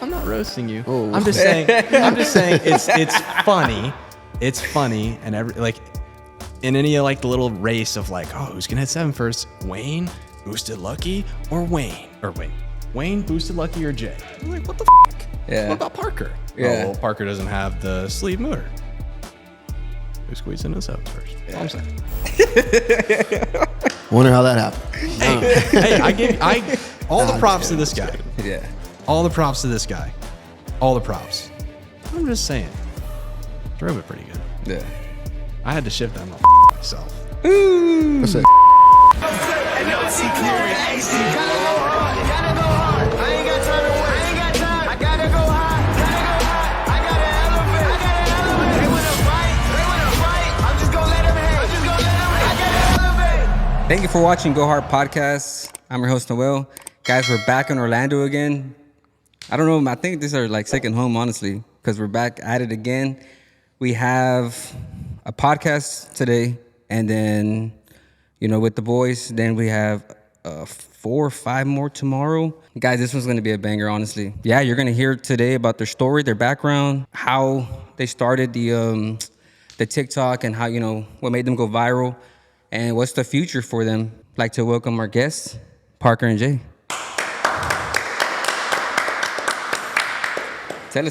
I'm not roasting you. Oh. I'm just saying it's funny. It's funny and in any like the little race of like, oh, who's gonna hit 7 first? Wayne, boosted lucky, or Wayne? Or Wayne, boosted lucky, or Jay? I'm like, what the f***? Yeah. What about Parker? Yeah. Oh, well, Parker doesn't have the sleeve motor. Who squeezed into the 7s first? Yeah. That's all I'm saying. Wonder how that happened. Hey, I all the props to this guy. Yeah. All the props to this guy. All the props. I'm just saying. Drove it pretty good. Yeah. I had to shift that myself. What's that? Thank you for watching Go Hard Podcast. I'm your host, Noel. Guys, we're back in Orlando again. I don't know. I think this is our second home, honestly, because we're back at it again. We have a podcast today, and then, with the boys, then we have 4 or 5 more tomorrow. Guys, this one's going to be a banger, honestly. Yeah, you're going to hear today about their story, their background, how they started the TikTok, and how, what made them go viral, and what's the future for them. I'd like to welcome our guests, Parker and Jay. Tell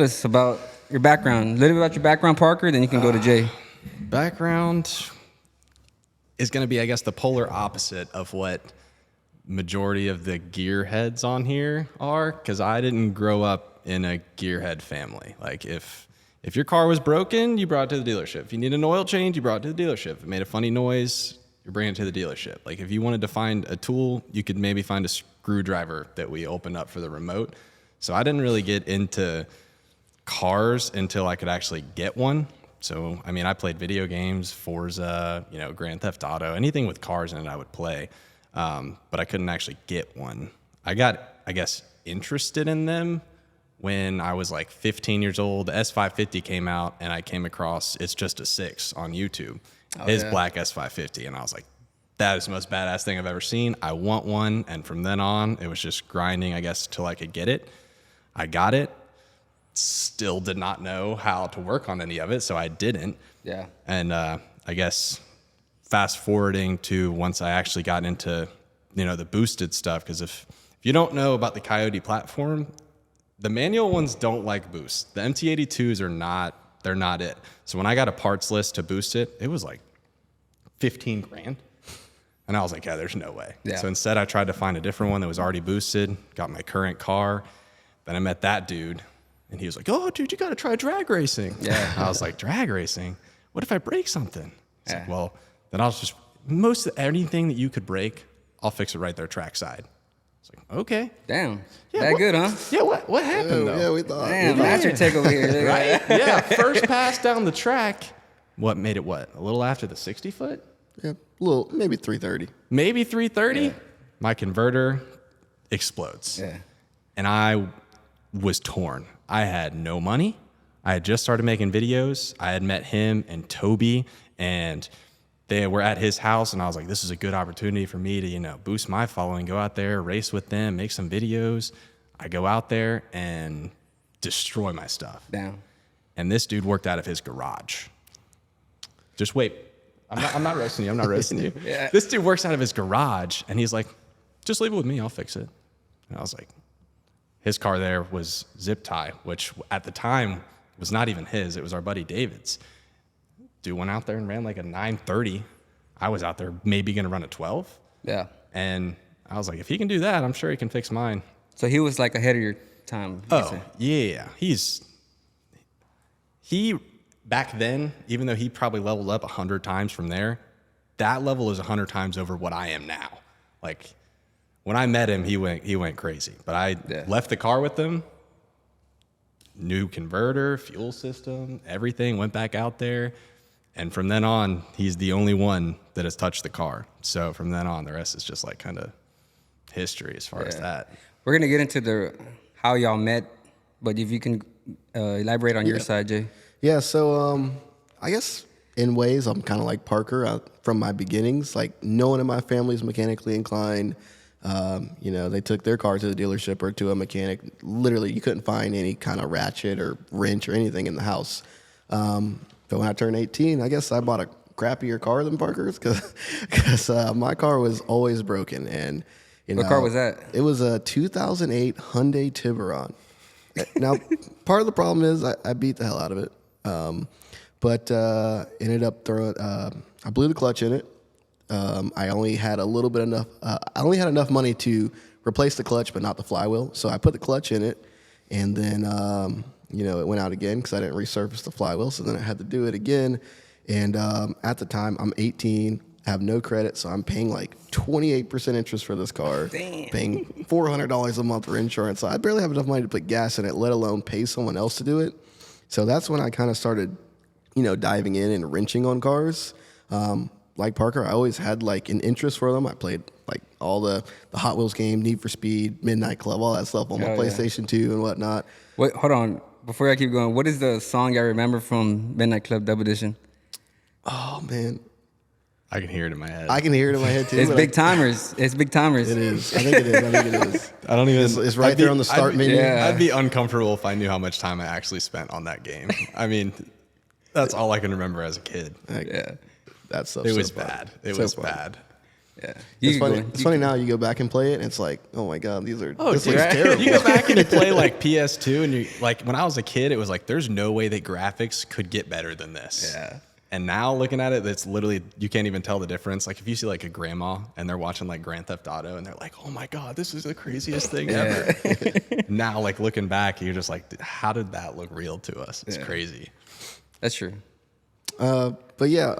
us about your background. A little bit about your background, Parker, then you can go to Jay. Background is going to be, I guess, the polar opposite of what majority of the gearheads on here are, because I didn't grow up in a gearhead family. Like, if your car was broken, you brought it to the dealership. If you need an oil change, you brought it to the dealership. If it made a funny noise, you bring it to the dealership. Like, if you wanted to find a tool, you could maybe find a screwdriver that we opened up for the remote. So I didn't really get into cars until I could actually get one. So, I mean, I played video games, Forza, Grand Theft Auto, anything with cars in it I would play. But I couldn't actually get one. I got, I guess, interested in them when I was like 15 years old. The S550 came out, and I came across It's Just a 6 on YouTube. His black S550. And I was like, that is the most badass thing I've ever seen. I want one. And from then on, it was just grinding, I guess, till I could get it. I got it. Still did not know how to work on any of it, so I didn't. Yeah. And I guess fast forwarding to once I actually got into, the boosted stuff, because if you don't know about the Coyote platform, the manual ones don't like boost. The MT82s they're not it. So when I got a parts list to boost it, it was like 15 grand. And I was like, yeah, there's no way. Yeah. So instead I tried to find a different one that was already boosted, got my current car. Then I met that dude, and he was like, oh, dude, you got to try drag racing. Yeah. I was like, drag racing? What if I break something? He's Yeah. like, well, then I'll just, most of anything that you could break, I'll fix it right there trackside. It's like, okay. Damn. Yeah, that good, huh? Yeah, what happened, though? Yeah, we thought. Damn, master take over here. Right? Yeah, first pass down the track. What made it what? A little after the 60-foot? Yeah, maybe 330. Maybe 330? Yeah. My converter explodes. Yeah. And I was torn. I had no money. I had just started making videos. I had met him and Toby, and they were at his house, and I was like, this is a good opportunity for me to, boost my following, go out there, race with them, make some videos. I go out there and destroy my stuff. Damn. And this dude worked out of his garage. Just wait. I'm not roasting you. I'm not roasting you. Yeah. This dude works out of his garage, and he's like, just leave it with me. I'll fix it. And I was like, his car there was Ziptie, which at the time was not even his. It was our buddy David's. Dude went out there and ran like a 930. I was out there maybe going to run a 12. Yeah. And I was like, if he can do that, I'm sure he can fix mine. So he was like ahead of your time. Oh, yeah. He back then, even though he probably leveled up 100 times from there, that level is 100 times over what I am now. Like, when I met him, he went crazy. But I left the car with him, new converter, fuel system, everything, went back out there. And from then on, he's the only one that has touched the car. So from then on, the rest is just like kind of history as far as that. We're going to get into how y'all met, but if you can elaborate on your side, Jay. Yeah, so I guess in ways I'm kind of like Parker from my beginnings. Like, no one in my family is mechanically inclined. You know, they took their car to the dealership or to a mechanic. Literally, you couldn't find any kind of ratchet or wrench or anything in the house. But when I turned 18, I guess I bought a crappier car than Parker's because my car was always broken. And you know, What car was that? It was a 2008 Hyundai Tiburon. Now, part of the problem is I beat the hell out of it, but ended up throwing. I blew the clutch in it. I only had enough money to replace the clutch, but not the flywheel. So I put the clutch in it, and then you know, it went out again because I didn't resurface the flywheel. So then I had to do it again. And at the time, I'm 18, have no credit, so I'm paying like 28% interest for this car. Damn. Paying $400 a month for insurance. So I barely have enough money to put gas in it, let alone pay someone else to do it. So that's when I kind of started, you know, diving in and wrenching on cars. Like Parker, I always had like an interest for them. I played like all the Hot Wheels game, Need for Speed, Midnight Club, all that stuff on my PlayStation 2 and whatnot. Wait, hold on. Before I keep going, what is the song I remember from Midnight Club Double Edition? Oh, man. I can hear it in my head. I can hear it in my head, too. It's Big Timers. It's Big Timers. It is. I think it is. I don't even. It's right there on the start menu. Yeah. I'd be uncomfortable if I knew how much time I actually spent on that game. I mean, that's all I can remember as a kid. Yeah. That stuff. It was fun. bad. It So was fun. bad. Yeah. It's funny. It's funny now. You go back and play it, and it's like, oh my god, this dude, looks terrible. You go back and you play like PS2, and you like when I was a kid, it was like there's no way that graphics could get better than this. Yeah. And now looking at it, it's literally you can't even tell the difference. Like if you see like a grandma and they're watching like Grand Theft Auto, and they're like, oh my god, this is the craziest thing ever. Now like looking back, you're just like, how did that look real to us? It's crazy. That's true. But yeah,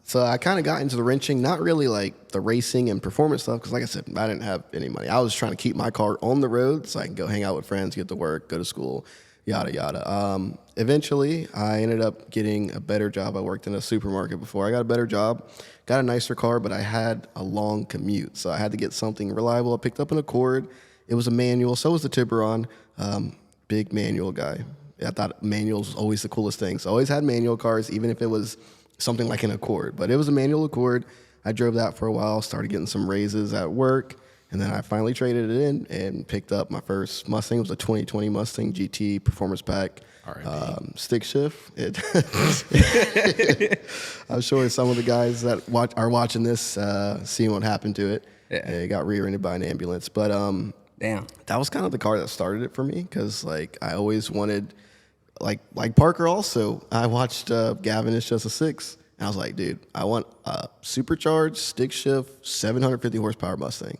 so I kind of got into the wrenching, not really like the racing and performance stuff, because like I said, I didn't have any money. I was trying to keep my car on the road so I can go hang out with friends, get to work, go to school, yada, yada. Eventually, I ended up getting a better job. I worked in a supermarket before. I got a better job, got a nicer car, but I had a long commute, so I had to get something reliable. I picked up an Accord. It was a manual. So was the Tiburon. Big manual guy. I thought manuals was always the coolest thing. So I always had manual cars, even if it was something like an Accord. But it was a manual Accord. I drove that for a while, started getting some raises at work, and then I finally traded it in and picked up my first Mustang. It was a 2020 Mustang GT Performance Pack. Stick shift. I'm sure some of the guys that are watching this seeing what happened to it. Yeah. It got rear-ended by an ambulance. But Damn. that was kind of the car that started it for me, because like I always wanted, like Parker also, I watched Gavin Is Just a Six, and I was like, dude, I want a supercharged stick shift 750 horsepower Mustang.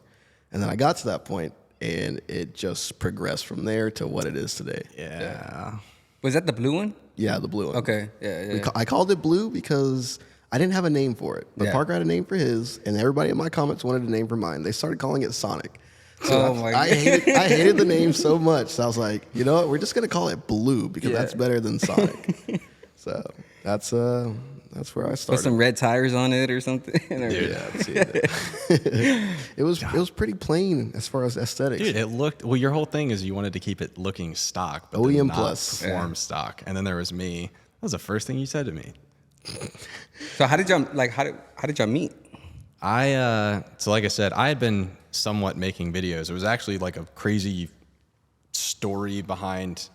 And then I got to that point, and it just progressed from there to what it is today. Yeah. Was that the blue one? Yeah, the blue one. Okay. Yeah. I called it blue because I didn't have a name for it, but Yeah. Parker had a name for his, and everybody in my comments wanted a name for mine. They started calling it Sonic. So Oh my I hated the name so much. So I was like, you know what? We're just gonna call it Blue because that's better than Sonic. So that's where I Put started. some red tires on it or something. Dude. Yeah, that's it. It was pretty plain as far as aesthetics. Dude, it looked well. Your whole thing is you wanted to keep it looking stock, but OEM then not plus. perform stock. And then there was me. That was the first thing you said to me. So how did y'all meet? So like I said, I had been somewhat making videos. It was actually like a crazy story behind.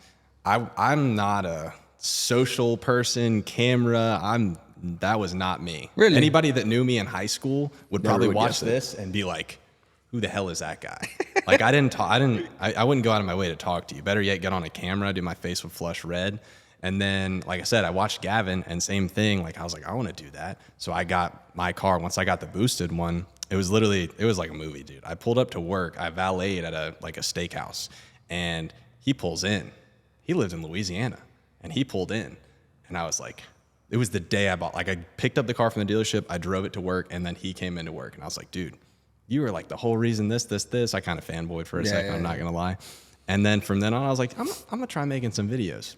I'm not a social person, camera. That was not me. Really? Anybody that knew me in high school would probably would watch guess it. this and be like, who the hell is that guy? Like I wouldn't go out of my way to talk to you. Better yet, get on a camera, do my face would flush red. And then, like I said, I watched Gavin, and same thing. Like I was like, I want to do that. So I got my car. Once I got the boosted one, it was like a movie, dude. I pulled up to work. I valeted at a steakhouse, and he pulls in. He lived in Louisiana, and he pulled in, and I was like, it was the day I bought. Like I picked up the car from the dealership, I drove it to work, and then he came into work, and I was like, dude, you were like the whole reason this. I kind of fanboyed for a second. I'm not gonna lie. And then from then on, I was like, I'm gonna try making some videos.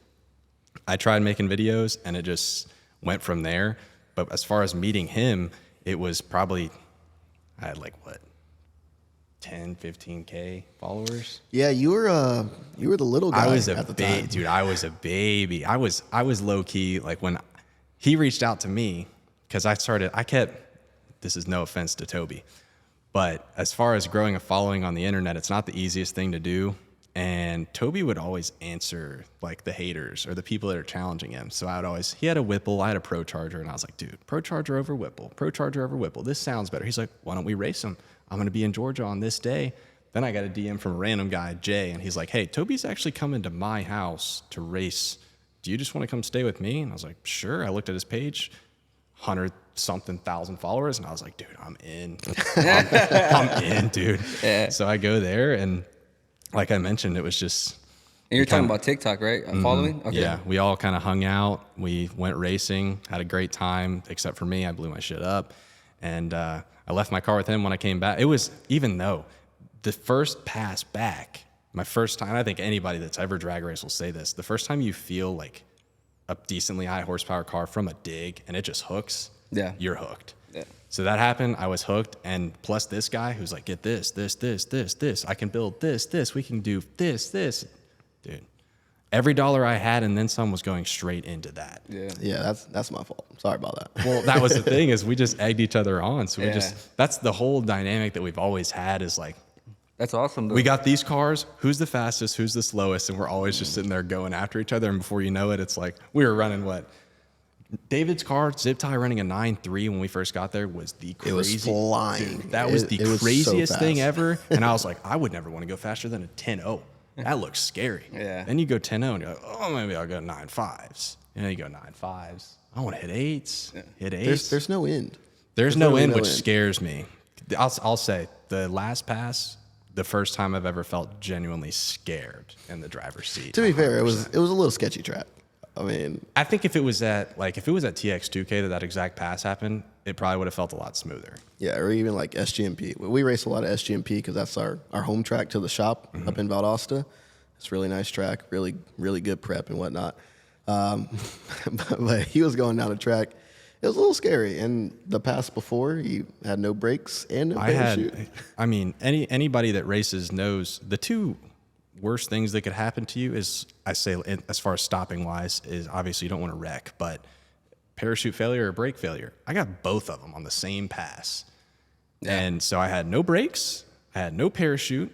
I tried making videos, and it just went from there. But as far as meeting him, it was probably, I had like, 10, 15K followers? Yeah, you were the little guy I was at the time. dude, I was a baby. I was low-key, like when he reached out to me, because this is no offense to Toby, But as far as growing a following on the internet, it's not the easiest thing to do. And Toby would always answer like the haters or the people that are challenging him. So he had a Whipple, I had a Pro Charger, and I was like, dude, Pro Charger over Whipple, Pro Charger over Whipple. This sounds better. He's like, why don't we race them? I'm going to be in Georgia on this day. Then I got a DM from a random guy, Jay, and he's like, hey, Toby's actually coming to my house to race. Do you just want to come stay with me? And I was like, sure. I looked at his page, 100-something thousand followers, and I was like, dude, I'm in. I'm in, dude. Yeah. So I go there, and like I mentioned, it was just... And you're talking about TikTok, right? Following? Okay. Yeah, we all kind of hung out. We went racing, had a great time, except for me. I blew my shit up. And I left my car with him when I came back. It was, even though the first pass back, my first time, I think anybody that's ever drag raced will say this, the first time you feel like a decently high horsepower car from a dig and it just hooks, you're hooked. Yeah. So that happened. I was hooked. And plus this guy who's like, get this. I can build this. We can do this. Dude, every dollar I had and then some was going straight into that. Yeah, that's my fault. Sorry about that. Well, that was the thing is we just egged each other on. So that's the whole dynamic that we've always had is like, that's awesome, though. We got these cars. Who's the fastest? Who's the slowest? And we're always just sitting there going after each other. And before you know it, it's like we were running what? David's car, Ziptie, running a 9.3 when we first got there was the crazy. It was flying. Dude, that was the craziest thing ever. And I was like, I would never want to go faster than a 10.0. That looks scary. Yeah. Then you go 10.0 and you're like, oh, maybe I'll go 9.5s. And then you go 9.5s. I want to hit 8s. Hit 8s. There's no end. There's no end, which scares me. I'll say the last pass, the first time I've ever felt genuinely scared in the driver's seat. To be fair, it was a little sketchy track. I mean, I think if it was at TX2K that exact pass happened, it probably would have felt a lot smoother. Yeah, or even like SGMP. We race a lot of SGMP because that's our home track to the shop up in Valdosta. It's a really nice track, really good prep and whatnot. But he was going down the track. It was a little scary. And the pass before, he had no brakes and no parachute. Anybody that races knows the two worst things that could happen to you is, I say, as far as stopping wise, is obviously you don't want to wreck, but parachute failure or brake failure. I got both of them on the same pass. Yeah. And so I had no brakes, I had no parachute,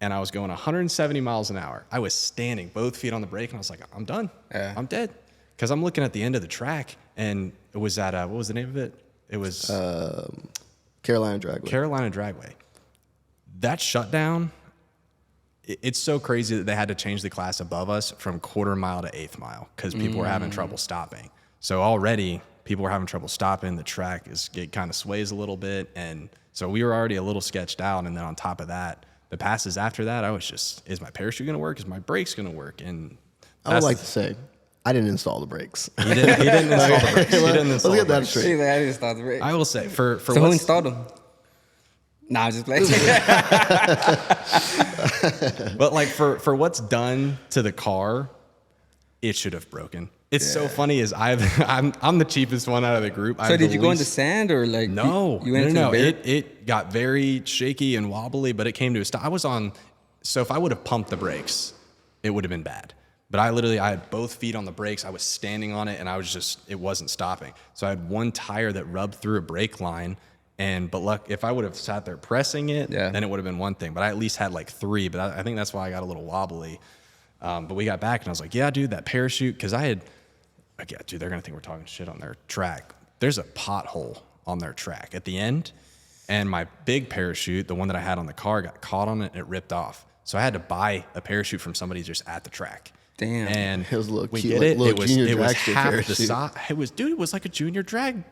and I was going 170 miles an hour. I was standing both feet on the brake, and I was like, I'm done. Yeah. I'm dead. Because I'm looking at the end of the track, and it was at, what was the name of it? It was... Carolina Dragway. Carolina Dragway. That shutdown... It's so crazy that they had to change the class above us from quarter mile to eighth mile because people were having trouble stopping. So already people were having trouble stopping. The track it kind of sways a little bit. And so we were already a little sketched out. And then on top of that, the passes after that, I was just, is my parachute going to work? Is my brakes going to work? And I would like to say, I didn't install the brakes. He didn't install the brakes. Let's get that straight. I didn't install the brakes. I will say, for so who installed them? Nah, I'm just playing. But like for what's done to the car, it should have broken. It's so funny is I'm the cheapest one out of the group. So did you go into sand or like no? It got very shaky and wobbly, but it came to a stop. So if I would have pumped the brakes, it would have been bad. But I had both feet on the brakes. I was standing on it, and it wasn't stopping. So I had one tire that rubbed through a brake line. But if I would have sat there pressing it, then it would have been one thing. But I at least had like 3. But I think that's why I got a little wobbly. But we got back, and I was like, yeah, dude, that parachute. Because they're going to think we're talking shit on their track. There's a pothole on their track at the end. And my big parachute, the one that I had on the car, got caught on it, and it ripped off. So I had to buy a parachute from somebody just at the track. Damn. And it was a little we cute, did like, it. It was half parachute. the size. It was like a junior drag.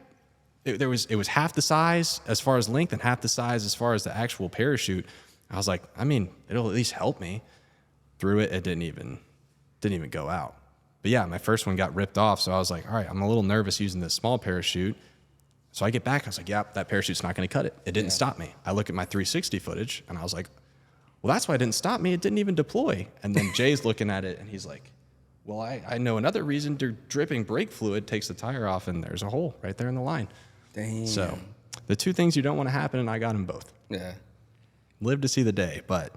It was half the size as far as length and half the size as far as the actual parachute. I was like, it'll at least help me. Threw it, it didn't even go out. But yeah, my first one got ripped off, so I was like, all right, I'm a little nervous using this small parachute. So I get back, I was like, yeah, that parachute's not going to cut it. It didn't stop me. I look at my 360 footage, and I was like, well, that's why it didn't stop me. It didn't even deploy. And then Jay's looking at it, and he's like, well, I know another reason. Dripping brake fluid takes the tire off, and there's a hole right there in the line. Damn. So the two things you don't want to happen, and I got them both. Yeah. Lived to see the day, but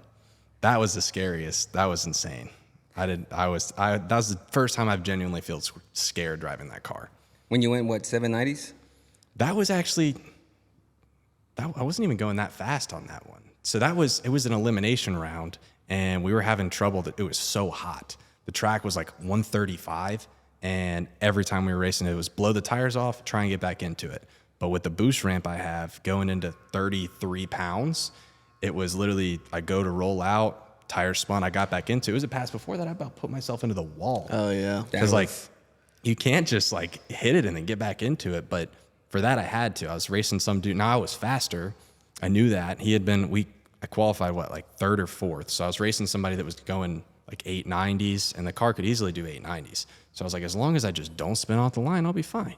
that was the scariest. That was insane. That was the first time I've genuinely felt scared driving that car. When you went, 790s? That was actually I wasn't even going that fast on that one. So it was an elimination round, and we were having trouble. That it was so hot. The track was like 135, and every time we were racing, it was blow the tires off, try and get back into it. But with the boost ramp I have going into 33 pounds, it was literally, I go to roll out, tires spun, I got back into it. It was a pass before that, I about put myself into the wall. Oh, yeah. Because, like, you can't just, like, hit it and then get back into it. But for that, I had to. I was racing some dude. Now I was faster. I knew that. He had been, I qualified, like, third or fourth. So I was racing somebody that was going, like, 890s, and the car could easily do 890s. So I was like, as long as I just don't spin off the line, I'll be fine.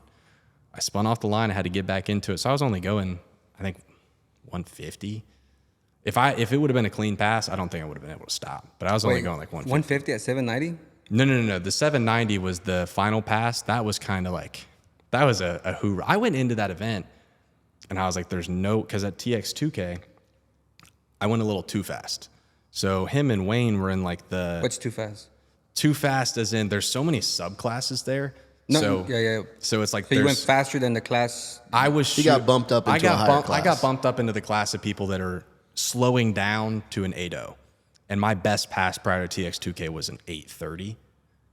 I spun off the line. I had to get back into it. So I was only going, I think, 150. If it would have been a clean pass, I don't think I would have been able to stop. But I was only going like 150. 150 at 790? No. The 790 was the final pass. That was kind of like, that was a hoorah. I went into that event, and I was like, because at TX2K, I went a little too fast. So him and Wayne were in like the... What's too fast? Too fast as in, there's so many subclasses there. No, so, yeah. So it's like So you went faster than the class. He got bumped up into a higher class. I got bumped up into the class of people that are slowing down to an 8.0. And my best pass prior to TX2K was an 830.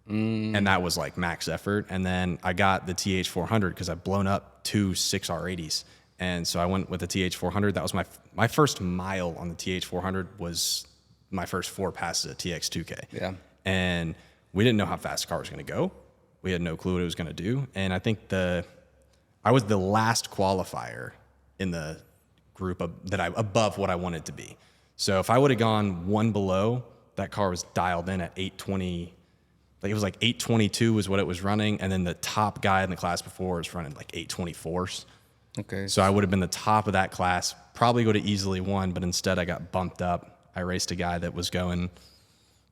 And that was like max effort. And then I got the TH400 because I've blown up 2 6R80s. And so I went with the TH400. That was my first mile on the TH400 was my first 4 passes at TX2K. Yeah. And we didn't know how fast the car was going to go. We had no clue what it was going to do. And I think I was the last qualifier in the group above what I wanted to be. So if I would have gone one below, that car was dialed in at 820. Like it was like 822 was what it was running. And then the top guy in the class before was running like 824s. Okay. So I would have been the top of that class, probably would have easily won, but instead I got bumped up. I raced a guy that was going,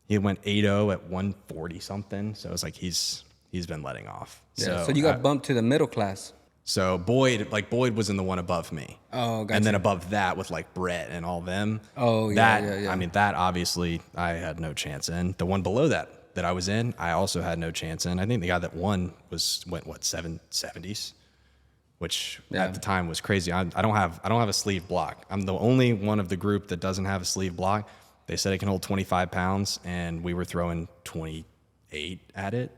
he went 8.0 at 140 something. So it was like he's been letting off. Yeah. So you got bumped to the middle class. So Boyd was in the one above me. Oh, gotcha. And then above that with like Brett and all them. Oh, yeah, yeah. I mean, that obviously I had no chance in. The one below that I was in, I also had no chance in. I think the guy that won went 770s, which at the time was crazy. I don't have a sleeve block. I'm the only one of the group that doesn't have a sleeve block. They said it can hold 25 pounds, and we were throwing 28 at it.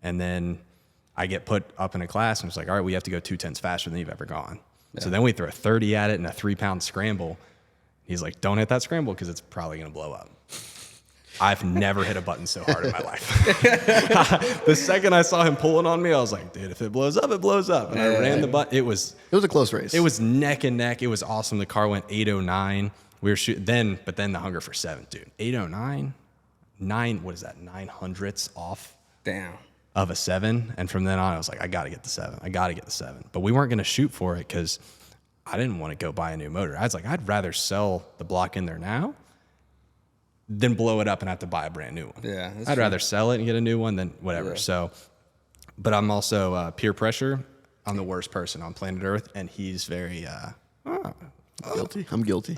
And then I get put up in a class, and it's like, all right, we have to go 2/10 faster than you've ever gone. Yeah. So then we throw a 30 at it and a 3-pound scramble. He's like, don't hit that scramble because it's probably going to blow up. I've never hit a button so hard in my life. The second I saw him pulling on me, I was like, dude, if it blows up, it blows up. And I ran the button. It was a close race. It was neck and neck. It was awesome. The car went 809. We were shooting but then the hunger for 7, dude. 809, what is that? 900ths off. Damn. Of a 7. And from then on, I was like, I got to get the 7. But we weren't going to shoot for it because I didn't want to go buy a new motor. I was like, I'd rather sell the block in there now than blow it up and have to buy a brand new one. Yeah, I'd rather sell it and get a new one than whatever. Yeah. So, but I'm also peer pressure. I'm the worst person on planet Earth, and he's very guilty. I'm guilty.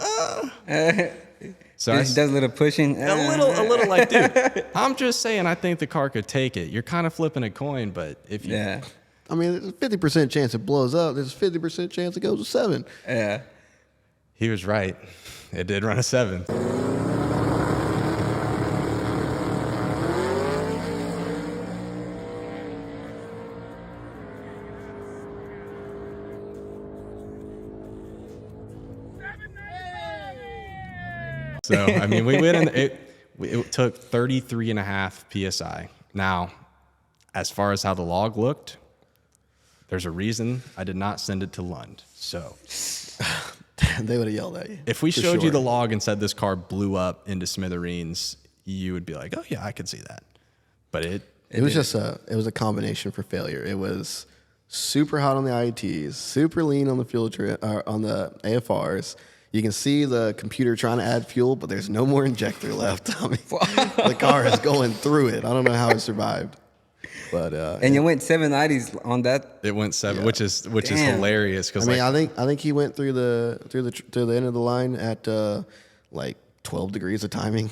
So he does a little pushing. A little like, dude, I'm just saying I think the car could take it. You're kind of flipping a coin, but if you... Yeah. I mean, there's a 50% chance it blows up. There's a 50% chance it goes to 7. Yeah. He was right. It did run a 7. So, I mean, we went in, it took 33.5 PSI. Now, as far as how the log looked, there's a reason I did not send it to Lund. So, they would have yelled at you. If we showed you the log and said this car blew up into smithereens, you would be like, oh yeah, I could see that. But it was just it was a combination for failure. It was super hot on the IETs, super lean on the on the AFRs. You can see the computer trying to add fuel, but there's no more injector left. I mean, the car is going through it. I don't know how it survived. But and you went 790s on that. It went 7, which is hilarious because I think he went through the end of the line at like 12 degrees of timing,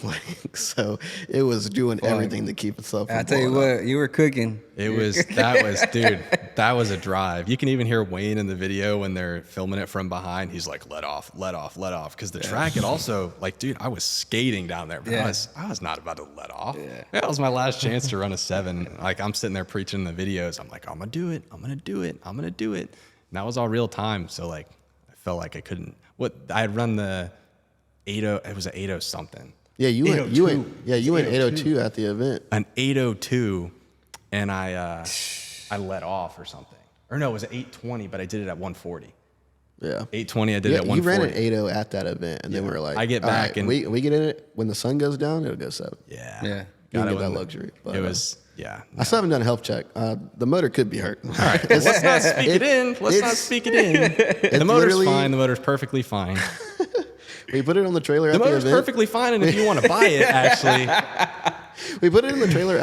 so it was doing everything to keep itself. I tell you what, you were cooking. Dude. That was a drive. You can even hear Wayne in the video when they're filming it from behind. He's like, let off. Because the track, it also, like, dude, I was skating down there, but I was not about to let off. Yeah. That was my last chance to run a 7. Like, I'm sitting there preaching the videos. I'm like, I'm going to do it. I'm going to do it. I'm going to do it. And that was all real time. So, like, I felt like I couldn't. I had run the 80, it was an 80 something. Yeah, you went 802 at the event. An 802, and I let off or something. Or no, it was an 820, but I did it at 140. Yeah. 820, I did it at 140. You ran an 80 at that event, and then we were like, I get back and we get in it when the sun goes down, it'll go 7. Yeah. Yeah. You can get that luxury. But, It was, yeah. I still haven't done a health check. The motor could be hurt. All right, let's not speak it in. Let's not speak it in. The motor's fine. The motor's perfectly fine. We put it on the trailer The at the motor's event. perfectly fine, and if you want to buy it, actually. We put it in the trailer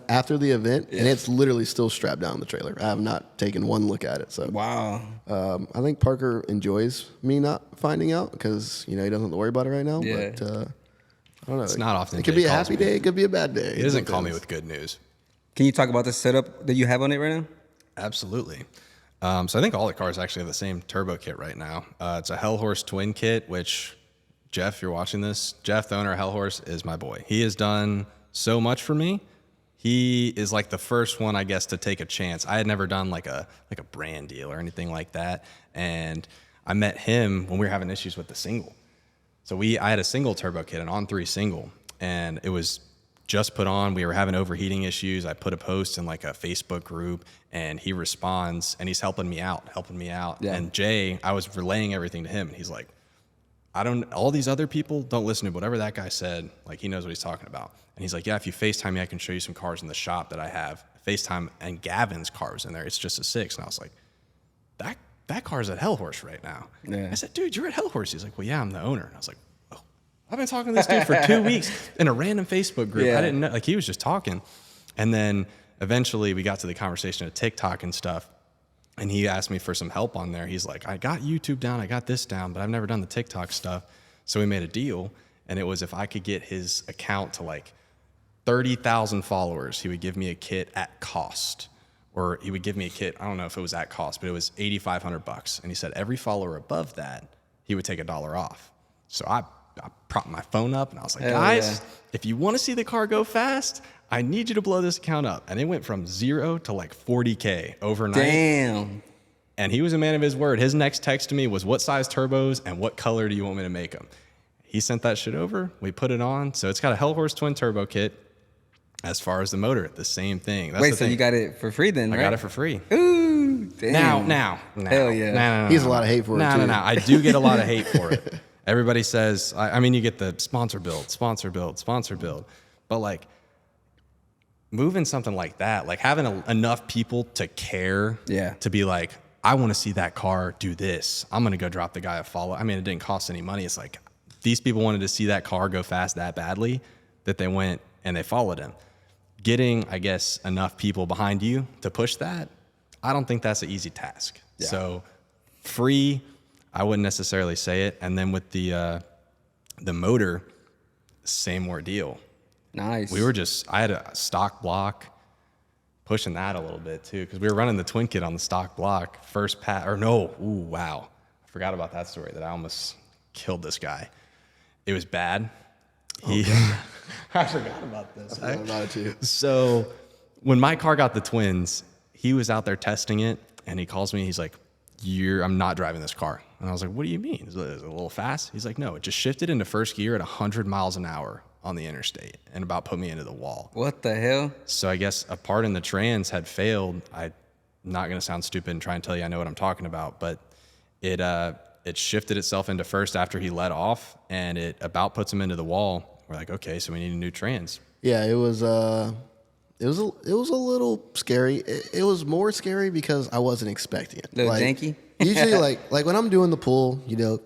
after the event, and it's literally still strapped down the trailer. I have not taken one look at it. So Wow. I think Parker enjoys me not finding out because he doesn't have to worry about it right now. Yeah. But I don't know. It's not often It could Jay be a calls happy me. day. It could be a bad day. He doesn't call me with good news. Can you talk about the setup that you have on it right now? Absolutely. So I think all the cars actually have the same turbo kit right now. It's a Hellhorse twin kit, which, Jeff, you're watching this. Jeff, the owner of Hellhorse, is my boy. He has done so much for me. He is like the first one, I guess, to take a chance. I had never done like a brand deal or anything like that. And I met him when we were having issues with the single. So I had a single turbo kit, an on-3 single, and it was just put on. We were having overheating issues. I put a post in like a Facebook group, and he responds, and he's helping me out. Yeah. And Jay, I was relaying everything to him, and he's like, all these other people don't listen to whatever that guy said. Like, he knows what he's talking about. And he's like, yeah, if you FaceTime me, I can show you some cars in the shop that I have. FaceTime, and Gavin's car's in there. It's just a 6. And I was like, that car's at Hellhorse right now. Yeah. I said, dude, you're at Hellhorse. He's like, well, yeah, I'm the owner. And I was like, oh, I've been talking to this dude for 2 weeks in a random Facebook group. Yeah. I didn't know, like, he was just talking. And then eventually we got to the conversation of TikTok and stuff. And he asked me for some help on there. He's like, I got YouTube down, I got this down, but I've never done the TikTok stuff. So we made a deal, and it was if I could get his account to like 30,000 followers, he would give me a kit at cost. Or he would give me a kit, I don't know if it was at cost, but it was $8,500. And he said every follower above that, he would take $1 off. So I propped my phone up, and I was like, guys, if you want to see the car go fast, I need you to blow this account up. And it went from 0 to like 40K overnight. Damn. And he was a man of his word. His next text to me was, what size turbos and what color do you want me to make them? He sent that shit over. We put it on. So it's got a Hellhorse twin turbo kit. As far as the motor, the same thing. That's Wait, the so thing. you got it for free then, right? I got it for free. Ooh, damn. Now. Hell yeah. No. He has a lot of hate for it, too. No. I do get a lot of hate for it. Everybody says, I mean, you get the sponsor build. But like, moving something like that, like having enough people to care, to be like, I want to see that car do this. I'm going to go drop the guy a follow. I mean, it didn't cost any money. It's like these people wanted to see that car go fast that badly that they went and they followed him. Getting, I guess, enough people behind you to push that, I don't think that's an easy task. Yeah. So free, I wouldn't necessarily say it. And then with the motor, same ordeal. Nice. I had a stock block, pushing that a little bit too, because we were running the twin kit on the stock block. Wow. I forgot about that story, that I almost killed this guy. It was bad. I forgot about this. I forgot about it too. So when my car got the twins, he was out there testing it, and he calls me. He's like, I'm not driving this car. And I was like, what do you mean? Is it a little fast? He's like, no, it just shifted into first gear at 100 miles an hour on the interstate and about put me into the wall. What the hell? So I guess a part in the trans had failed. I'm not going to sound stupid and try and tell you I know what I'm talking about, but it shifted itself into first after he let off, and it about puts him into the wall. We're like, okay, so we need a new trans. Yeah, it was a little scary. It was more scary because I wasn't expecting it. Little janky? Usually, like when I'm doing the pull,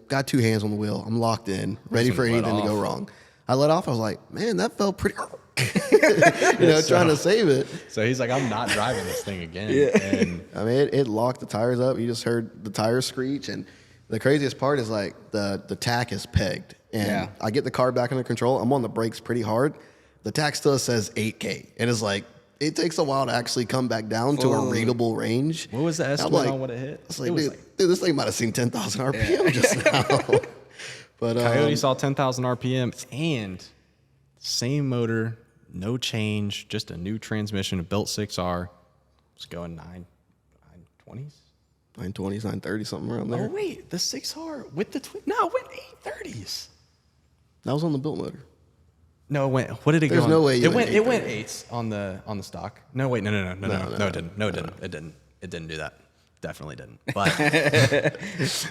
got 2 hands on the wheel. I'm locked in, ready for anything to go wrong. I let off. I was like, man, that felt pretty. Trying to save it. So he's like, I'm not driving this thing again. Yeah. And I mean, it locked the tires up. You just heard the tires screech, and the craziest part is like the tack is pegged, and I get the car back under control. I'm on the brakes pretty hard. The tack still says 8K, and it's like it takes a while to actually come back down to a readable range. What was the estimate on what it hit? It's like, dude, this thing might have seen 10,000 RPM just now. But Coyote saw 10,000 RPM and same motor, no change, just a new transmission, a built 6R. It's going 920s. 920s, 930, something around there. Oh wait, the 6R with the twin? No, it went 830s. That was on the built motor. No, it went. What did it go? There's no way it went. It went 8s on the stock. No, wait, no, it didn't. No, it didn't. It didn't. It didn't do that. Definitely didn't. But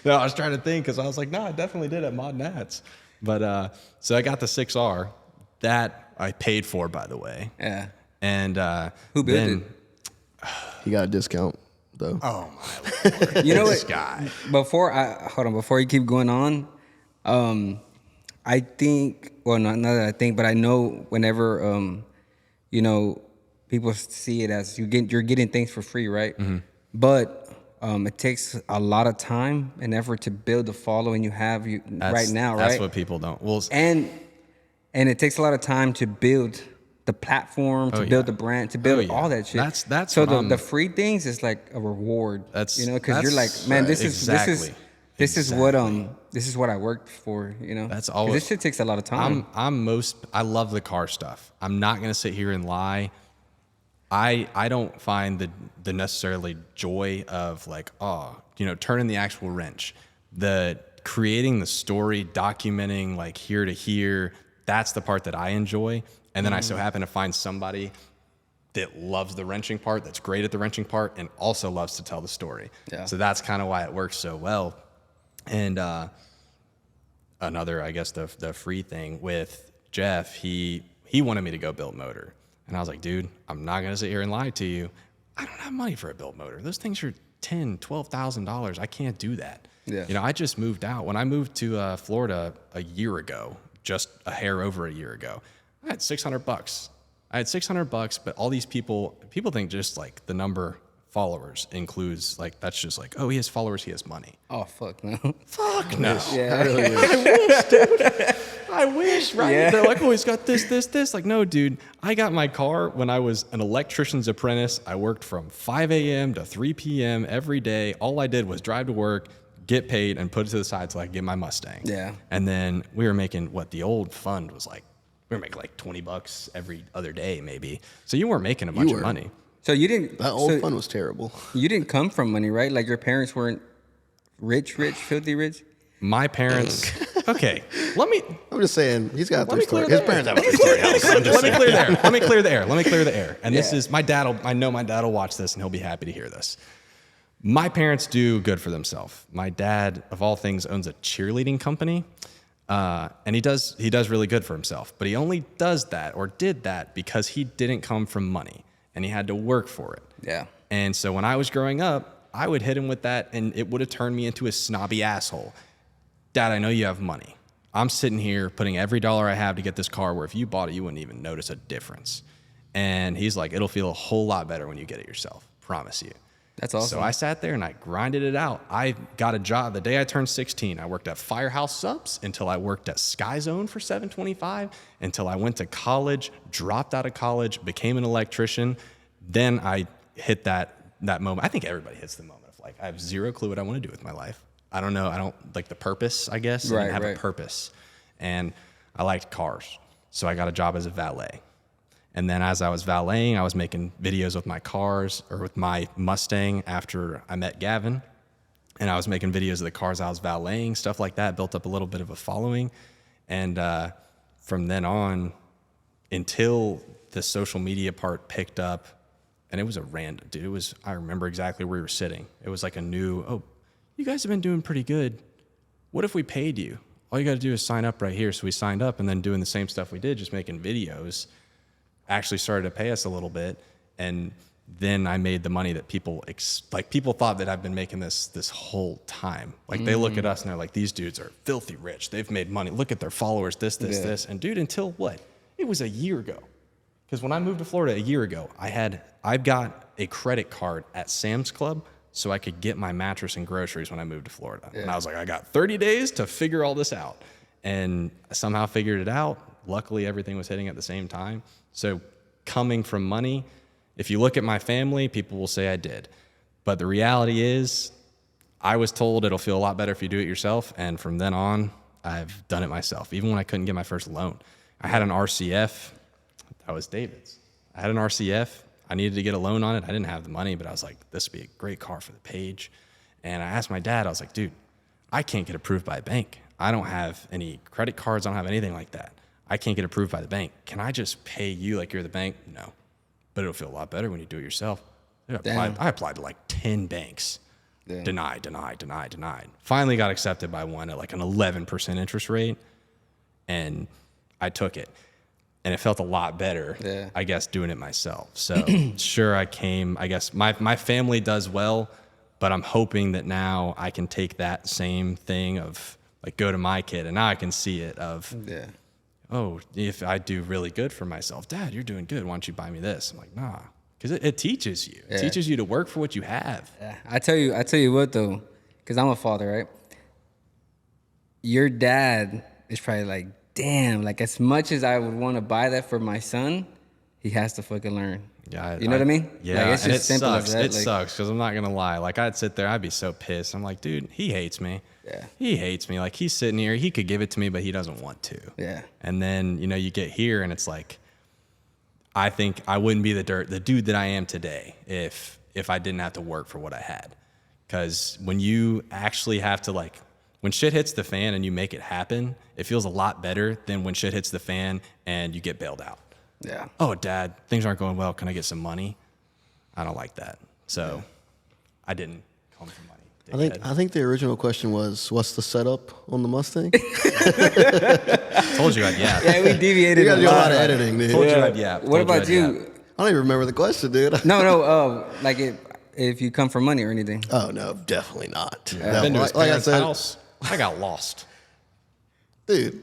no, I was trying to think because I was like, no, I definitely did at Mod Nats. But so I got the 6R that I paid for, by the way. Yeah. And who built it? He got a discount though. Oh my Lord. You know this what? guy. Before you keep going on, I think, well, not that I think, but I know whenever, you know, people see it as you're getting things for free, right? Mm-hmm. But it takes a lot of time and effort to build the following you have right now, right? That's what people don't. Well, and it takes a lot of time to build the platform, to build the brand, to build all that shit. That's so the free things is like a reward. That's, you know, because you're like, man, this is what I worked for. You know, that's all. This shit takes a lot of time. I love the car stuff. I'm not gonna sit here and lie. I don't find the necessarily joy of like, turning the actual wrench, the creating the story, documenting like here to here. That's the part that I enjoy. And then I so happen to find somebody that loves the wrenching part, that's great at the wrenching part, and also loves to tell the story. Yeah. So that's kind of why it works so well. And another, I guess, the free thing with Jeff, he wanted me to go build motor. And I was like, dude, I'm not going to sit here and lie to you. I don't have money for a built motor. Those things are $10,000, $12,000. I can't do that. Yeah. You know, I just moved out. When I moved to Florida a year ago, just a hair over a year ago, I had $600. I had $600, but all these people think just like the number followers includes like, that's just like, oh, he has followers, he has money. Oh, fuck no. Fuck no. Yeah. I really wish, dude. I wish, right? Yeah. They're like, oh, he's got this. Like, no, dude. I got my car when I was an electrician's apprentice. I worked from 5 a.m. to 3 p.m. every day. All I did was drive to work, get paid, and put it to the side so I could get my Mustang. Yeah. And then we were making what the old fund was like. We were making like $20 every other day, maybe. So you weren't making a bunch of money. So you didn't. That old fund was terrible. You didn't come from money, right? Like your parents weren't rich, filthy rich. My parents. Okay, I'm just saying he's got a three-story. His parents have a three-story house. Let me clear the air. And this is my dad. I know my dad will watch this and he'll be happy to hear this. My parents do good for themselves. My dad, of all things, owns a cheerleading company. And he does really good for himself, but he only does that or did that because he didn't come from money and he had to work for it. Yeah. And so when I was growing up, I would hit him with that and it would have turned me into a snobby asshole. Dad, I know you have money. I'm sitting here putting every dollar I have to get this car where if you bought it, you wouldn't even notice a difference. And he's like, it'll feel a whole lot better when you get it yourself. Promise you. That's awesome. So I sat there and I grinded it out. I got a job the day I turned 16. I worked at Firehouse Subs until I worked at Sky Zone for $725, until I went to college, dropped out of college, became an electrician. Then I hit that moment. I think everybody hits the moment of like, I have zero clue what I want to do with my life. I don't know. I don't like the purpose, I guess. I didn't have a purpose. And I liked cars. So I got a job as a valet. And then as I was valeting, I was making videos with my cars or with my Mustang after I met Gavin. And I was making videos of the cars I was valeting, stuff like that, built up a little bit of a following. And from then on, until the social media part picked up, and it was a random, dude, I remember exactly where we were sitting. It was like a new, oh, you guys have been doing pretty good. What if we paid you? All you got to do is sign up right here. So we signed up and then doing the same stuff we did, just making videos, actually started to pay us a little bit. And then I made the money that people thought that I've been making this whole time. Like they look at us and they're like, these dudes are filthy rich. They've made money. Look at their followers, this. And dude, until what? It was a year ago. Because when I moved to Florida a year ago, I've got a credit card at Sam's Club so I could get my mattress and groceries when I moved to Florida. Yeah. And I was like, I got 30 days to figure all this out. And I somehow figured it out. Luckily, everything was hitting at the same time. So coming from money, If you look at my family, people will say I did. But the reality is, I was told it'll feel a lot better if you do it yourself. And from then on, I've done it myself. Even when I couldn't get my first loan. I had an RCF. That was David's. I had an RCF. I needed to get a loan on it. I didn't have the money, but I was like, this would be a great car for the page. And I asked my dad, I was like, dude, I can't get approved by a bank. I don't have any credit cards. I don't have anything like that. I can't get approved by the bank. Can I just pay you like you're the bank? No. But it'll feel a lot better when you do it yourself. I applied to like 10 banks. Damn. Denied. Finally got accepted by one at like an 11% interest rate. And I took it. And it felt a lot better, I guess, doing it myself. So sure, I guess my family does well, but I'm hoping that now I can take that same thing of like go to my kid and now I can see it of, oh, if I do really good for myself, Dad, you're doing good. Why don't you buy me this? I'm like, nah, because it teaches you. It teaches you to work for what you have. Yeah. I tell you what though, because I'm a father, right? Your dad is probably like, damn, like as much as I would want to buy that for my son, he has to fucking learn. Yeah, you know what I mean? Yeah, like, it's just simple sucks. as that. It sucks because I'm not gonna lie. Like I'd sit there, I'd be so pissed. I'm like, dude, he hates me. Yeah, he hates me. Like he's sitting here, he could give it to me, but he doesn't want to. Yeah. And then you get here, and it's like, I think I wouldn't be the dude that I am today if I didn't have to work for what I had. Because when you actually have to like, when shit hits the fan and you make it happen, it feels a lot better than when shit hits the fan and you get bailed out. Yeah. Oh, Dad, things aren't going well. Can I get some money? I don't like that. So I didn't come for money. I think the original question was, what's the setup on the Mustang? Told you I'd yap. Yeah, we deviated. You gotta do a lot of editing, dude. Told you I'd yap. What about you? I don't even remember the question, dude. No. Like if you come for money or anything. Oh no, definitely not. I've been to his parents' house. I got lost. Dude.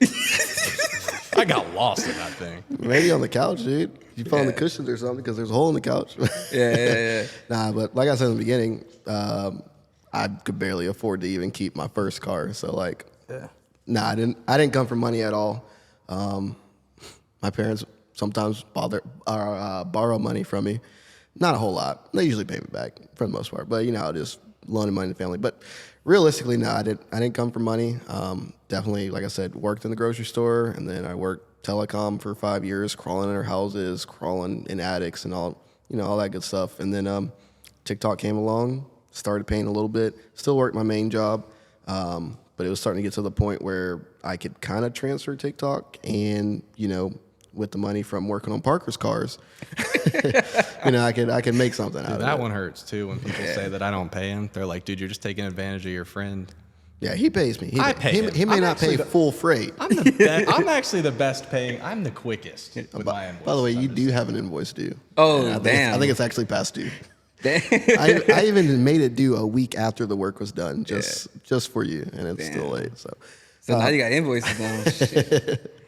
I got lost in that thing. Maybe on the couch, dude. You fell on the cushions or something because there's a hole in the couch. Yeah. Nah, but like I said in the beginning, I could barely afford to even keep my first car. So like, nah, I didn't come for money at all. My parents sometimes borrow money from me. Not a whole lot. They usually pay me back for the most part. But just loaning money to family. But realistically, no, I didn't come for money. Definitely, like I said, worked in the grocery store, and then I worked telecom for 5 years, crawling in our houses, crawling in attics, and all that good stuff. And then TikTok came along, started paying a little bit. Still worked my main job, but it was starting to get to the point where I could kind of transfer TikTok, and with the money from working on Parker's cars, I could make something out of it. That one hurts too when people say that I don't pay him. They're like, dude, you're just taking advantage of your friend. Yeah, he pays me. I pay him. He may not pay full freight. I'm actually the best paying. I'm the quickest with my invoice. By the way, you do have an invoice due. Oh, damn. I think it's actually past due. Damn. I even made it due a week after the work was done, just for you, and it's still late. So now you got invoices now. Shit.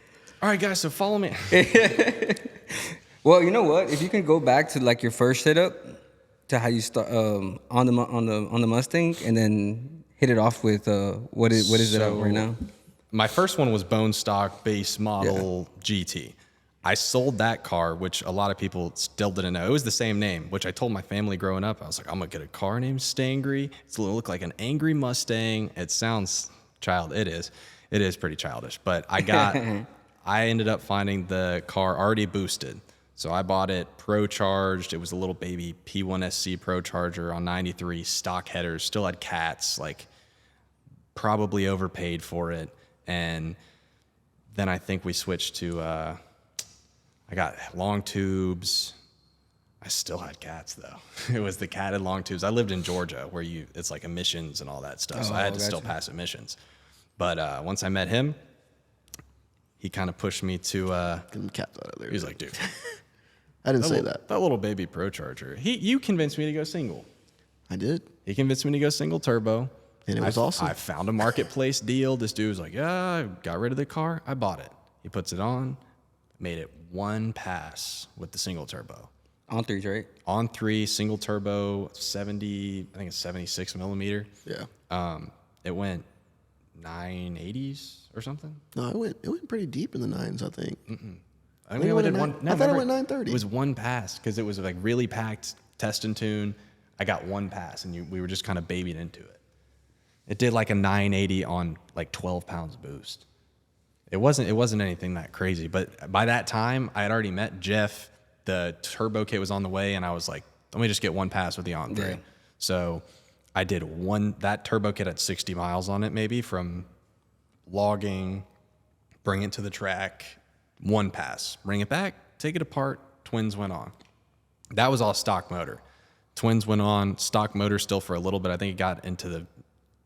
All right, guys, so follow me. Well, you know what? If you can go back to like your first setup, to how you start on the Mustang, and then hit it off with what is it right now? My first one was bone stock base model GT. I sold that car, which a lot of people still didn't know. It was the same name, which I told my family growing up. I was like, I'm gonna get a car named Stangry. It's gonna look like an angry Mustang. It sounds It is pretty childish, but I ended up finding the car already boosted. So I bought it pro-charged. It was a little baby P1SC Pro Charger on 93 stock headers. Still had cats, like probably overpaid for it. And then I think we switched to, I got long tubes. I still had cats though. It was the catted long tubes. I lived in Georgia where it's like emissions and all that stuff. So I had to still pass emissions. But once I met him, he kind of pushed me to. Get them cats out of there. He was like, dude. I didn't say that. That little baby Pro Charger. You convinced me to go single. I did. He convinced me to go single turbo. And it was awesome. I found a marketplace deal. This dude was like, yeah, I got rid of the car. I bought it. He puts it on, made it one pass with the single turbo. On threes, right? On 3, single turbo, 70, I think it's 76 millimeter. Yeah. It went 980s or something. No, it went pretty deep in the 9s, I think. I only did one. No, I thought it went remember, 930. It was one pass because it was like really packed test and tune. I got one pass, and we were just kind of babied into it. It did like a 980 on like 12 pounds of boost. It wasn't anything that crazy, but by that time I had already met Jeff. The turbo kit was on the way, and I was like, let me just get one pass with the Andre. Yeah. So I did that turbo kit at 60 miles on it, maybe from logging, bring it to the track, one pass, bring it back, take it apart, twins went on. That was all stock motor. Twins went on, stock motor still for a little bit. I think it got into the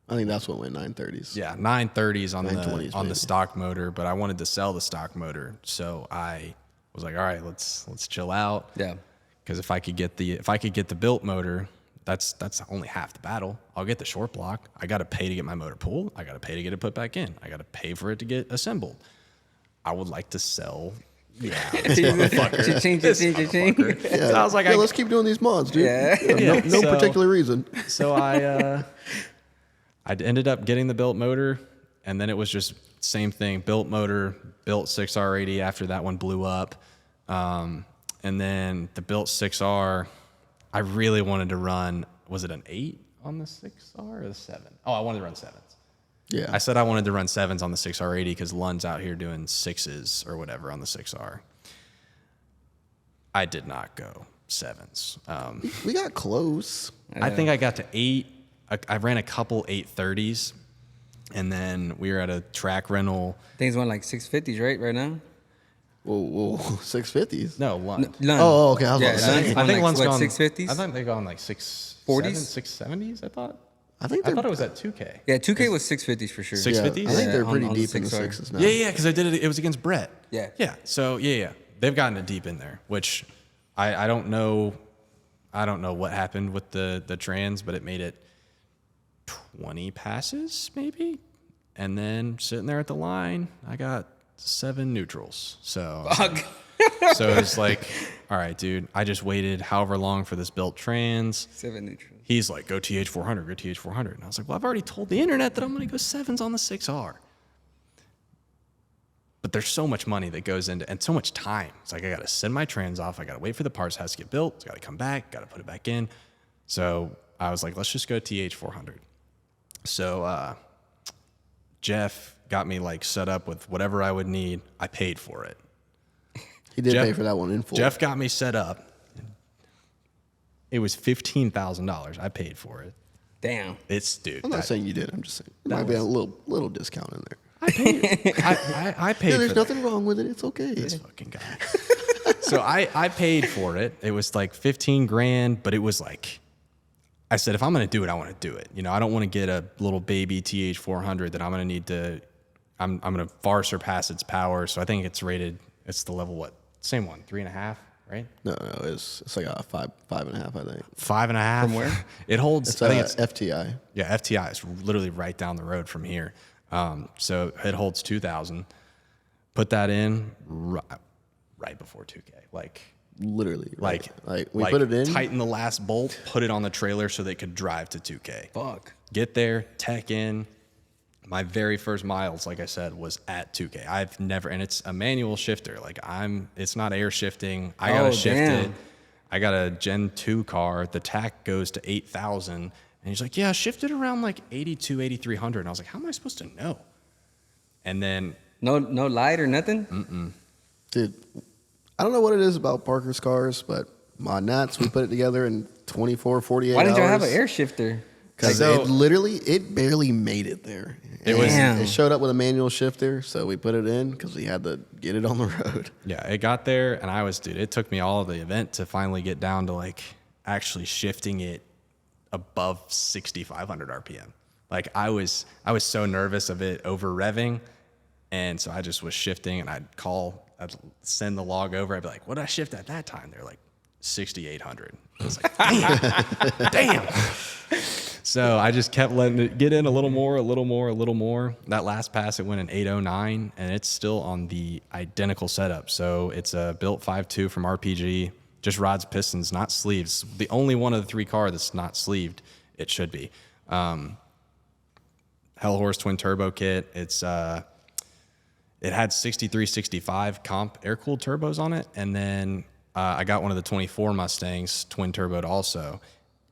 I think that's what went 930s. Yeah, 930s on 920s the on maybe. the stock motor, but I wanted to sell the stock motor, so I was like, all right, let's chill out. Yeah. Because if I could get the built motor, that's only half the battle. I'll get the short block. I got to pay to get my motor pulled. I got to pay to get it put back in. I got to pay for it to get assembled. I would like to sell. Yeah, this motherfucker. Change. Yeah. So I was like, let's keep doing these mods, dude. Yeah. No So- particular reason. So I ended up getting the built motor, and then it was just same thing. Built motor, built 6R80 after that one blew up. And then the built 6R, I really wanted to run, was it an 8 on the 6R or the 7? Oh, I wanted to run 7s. Yeah. I said I wanted to run 7s on the 6R80 because Lund's out here doing 6s or whatever on the 6R. I did not go 7s. We got close. I think I got to 8. I ran a couple 830s, and then we were at a track rental. Things went like 650s, right now? Whoa, 650s. No, Lund. Lund. Oh, okay. I was Yeah, about to say. Lund's I going think like, Lund's what, gone 650s? I think they gone like 40s? 670s. I thought. I think I thought it was at 2K. Yeah, 2K was 650s for sure. 650s? I think they're Yeah, pretty on the deep in the 6R. sixes now. Yeah, because I did it. It was against Brett. Yeah. Yeah. So yeah. They've gotten it deep in there, which I don't know. I don't know what happened with the trans, but it made it 20 passes maybe, and then sitting there at the line, I got 7 neutrals. So so it's like, all right, dude, I just waited however long for this built trans. 7 neutral. He's like, go TH400, go TH400. And I was like, well, I've already told the internet that I'm going to go 7s on the 6R. But there's so much money that goes into, and so much time. It's like, I got to send my trans off. I got to wait for the parts house to get built. It's got to come back, got to put it back in. So I was like, let's just go TH400. So Jeff got me like set up with whatever I would need. I paid for it. He did Jeff- pay for that one in full. Jeff got me set up. It was $15,000. I paid for it. Damn. It's dude. I'm not that- saying you did. I'm just saying there might be a little discount in there. I paid. I paid. Yeah, there's for nothing wrong with it. It's okay. This fucking guy. So I paid for it. It was like 15 grand, but it was like, I said, if I'm going to do it, I want to do it. You know, I don't want to get a little baby TH400 that I'm going to need to, I'm going to far surpass its power. So I think it's rated, it's the level, what? Same one, 3.5, right? No, it's like a 5.5, I think. 5.5. From where? It holds, It's I think it's, FTI. yeah, FTI is literally right down the road from here. So it holds 2,000. Put that in right before 2K. Literally. Right. Like we put it in. tighten the last bolt, put it on the trailer so they could drive to 2K. Fuck. Get there, tech in. My very first miles, like I said, was at 2K. I've never, and it's a manual shifter. It's not air shifting. I gotta shift damn. it. I got a Gen 2 car. The tack goes to 8,000. And he's like, yeah, shift it around like 82, 8,300. And I was like, how am I supposed to know? And then No light or nothing? Dude, I don't know what it is about Parker's cars, but my Nats, we put it together in 24, 48 hours. Why didn't y'all have an air shifter? Because So- it barely made it there. Damn. It showed up with a manual shifter, so we put it in because we had to get it on the road. yeah, it got there, and it took me all of the event to finally get down to like actually shifting it above 6,500 RPM. Like I was so nervous of it over revving, and so I just was shifting, and I'd send the log over. I'd be like, what did I shift at that time? They're like 6,800. I was like, damn. So I just kept letting it get in a little more. That last pass, it went in 809, and it's still on the identical setup. So it's a built 5.2 from RPG, just rods, pistons, not sleeves. The only one of the 3 car that's not sleeved. It should be. Hellhorse twin turbo kit. It's it had 63, 65 comp air-cooled turbos on it. And then I got one of the 24 Mustangs, twin-turboed also,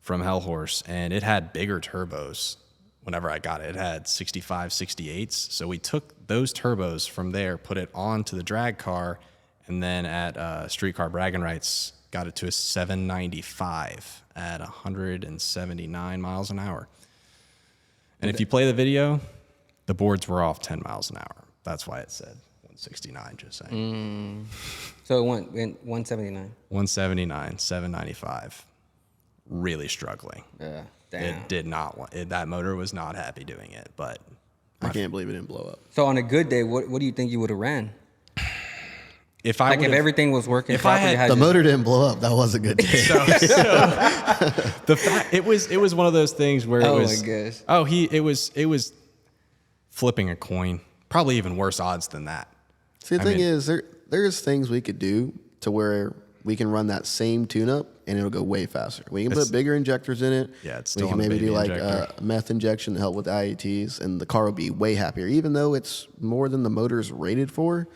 from Hellhorse. And it had bigger turbos whenever I got it. It had 65, 68s. So we took those turbos from there, put it onto the drag car, and then at Streetcar Bragging Rights, got it to a 795 at 179 miles an hour. And if you play the video, the boards were off 10 miles an hour. That's why it said 169, just saying. So it went 179. 179, 795. Really struggling. Yeah. Damn. It did not want it. That motor was not happy doing it, but I can't believe it didn't blow up. So on a good day, what do you think you would have ran? if I Like if everything was working if I properly, had- The motor didn't blow up. That was a good day. the fact it was one of those things where it Oh was my gosh. it was flipping a coin. Probably even worse odds than that. See, the thing is, there's things we could do to where we can run that same tune-up and it'll go way faster. We can put bigger injectors in it. Yeah, it's we still can on a maybe do baby like injector. a meth injection to help with IATs, and the car will be way happier. Even though it's more than the motor's rated for,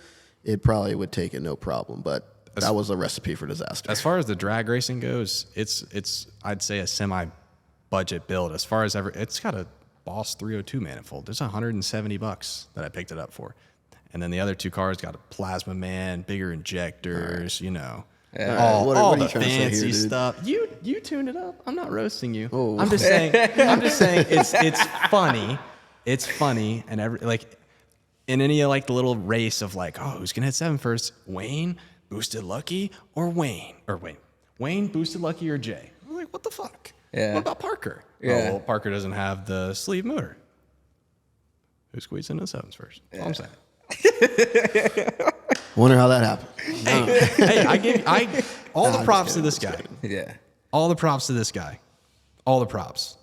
it probably would take it no problem. But that was a recipe for disaster. As far as the drag racing goes, it's I'd say a semi-budget build. As far as it's got a Boss 302 manifold. There's $170 that I picked it up for, and then the other two cars got a Plasma Man, bigger injectors, you know. All All are you the trying to say here, fancy dude? stuff. You tuned it up. I'm not roasting you. Oh. I'm just saying. It's funny. It's funny, and like in any like the little race of like, oh, who's gonna hit 7 first? Wayne, Boosted Lucky, or Wayne? Wayne, Boosted Lucky, or Jay? I'm like, what the fuck? Yeah. What about Parker? Yeah. Oh, well, Parker doesn't have the sleeve motor. Who squeezed into the 7s first? That's all I'm saying. Wonder how that happened. Hey, I give all the props to this guy. Yeah. All the props to this guy. All the props.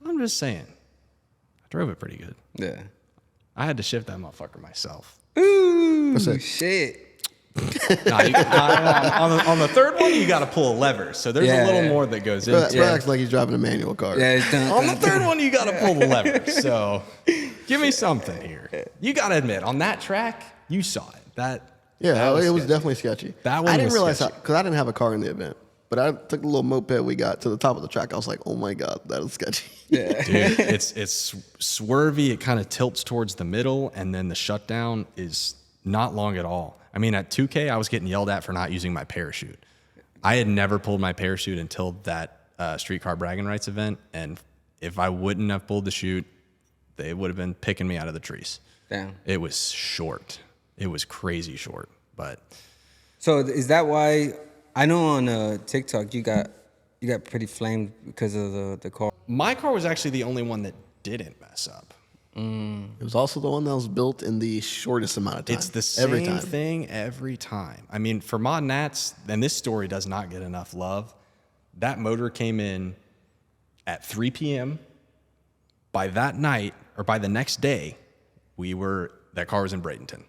I'm just saying. I drove it pretty good. Yeah. I had to shift that motherfucker myself. Ooh, it? shit. On the third one, you got to pull a lever. So there's a little more that goes Bro into it. acts like he's driving a manual car. Yeah, it's done. On the third one, you got to pull the lever. So give me something here. You got to admit, on that track, you saw it. That Yeah, was it was sketchy. definitely sketchy. That one I didn't was realize sketchy. because I didn't have a car in the event. But I took the little moped we got to the top of the track. I was like, oh my God, that is sketchy. Yeah. Dude, it's swervy. It kind of tilts towards the middle, and then the shutdown is not long at all. I mean, at 2K, I was getting yelled at for not using my parachute. I had never pulled my parachute until that Streetcar Bragging Rights event, and if I wouldn't have pulled the chute, they would have been picking me out of the trees. Damn. It was short. It was crazy short, but So is that why I know on TikTok you got pretty flamed because of the car? my car was actually the only one that didn't mess up. It was also the one that was built in the shortest amount of time. It's the same every time. thing every time. I mean, for Mod Nats, and this story does not get enough love, that motor came in at 3 p.m. By that night, or by the next day, that car was in Bradenton.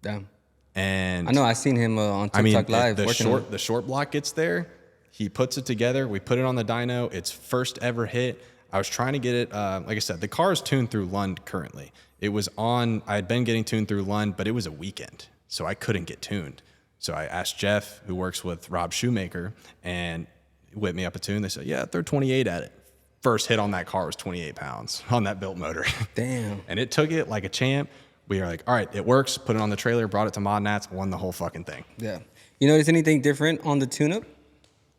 Damn. And I know I seen him on TikTok I mean, Live the working on short the short block gets there. He puts it together. We put it on the dyno. It's first ever hit. I was trying to get it. Like I said, the car is tuned through Lund currently. It was on. I had been getting tuned through Lund, but it was a weekend, so I couldn't get tuned. So I asked Jeff, who works with Rob Shoemaker, and he whipped me up a tune. They said, "Yeah, throw 28 at it." First hit on that car was 28 pounds on that built motor. Damn. And it took it like a champ. We were like, all right, it works. Put it on the trailer, brought it to Mod Nats, won the whole fucking thing. Yeah. You notice anything different on the tune-up?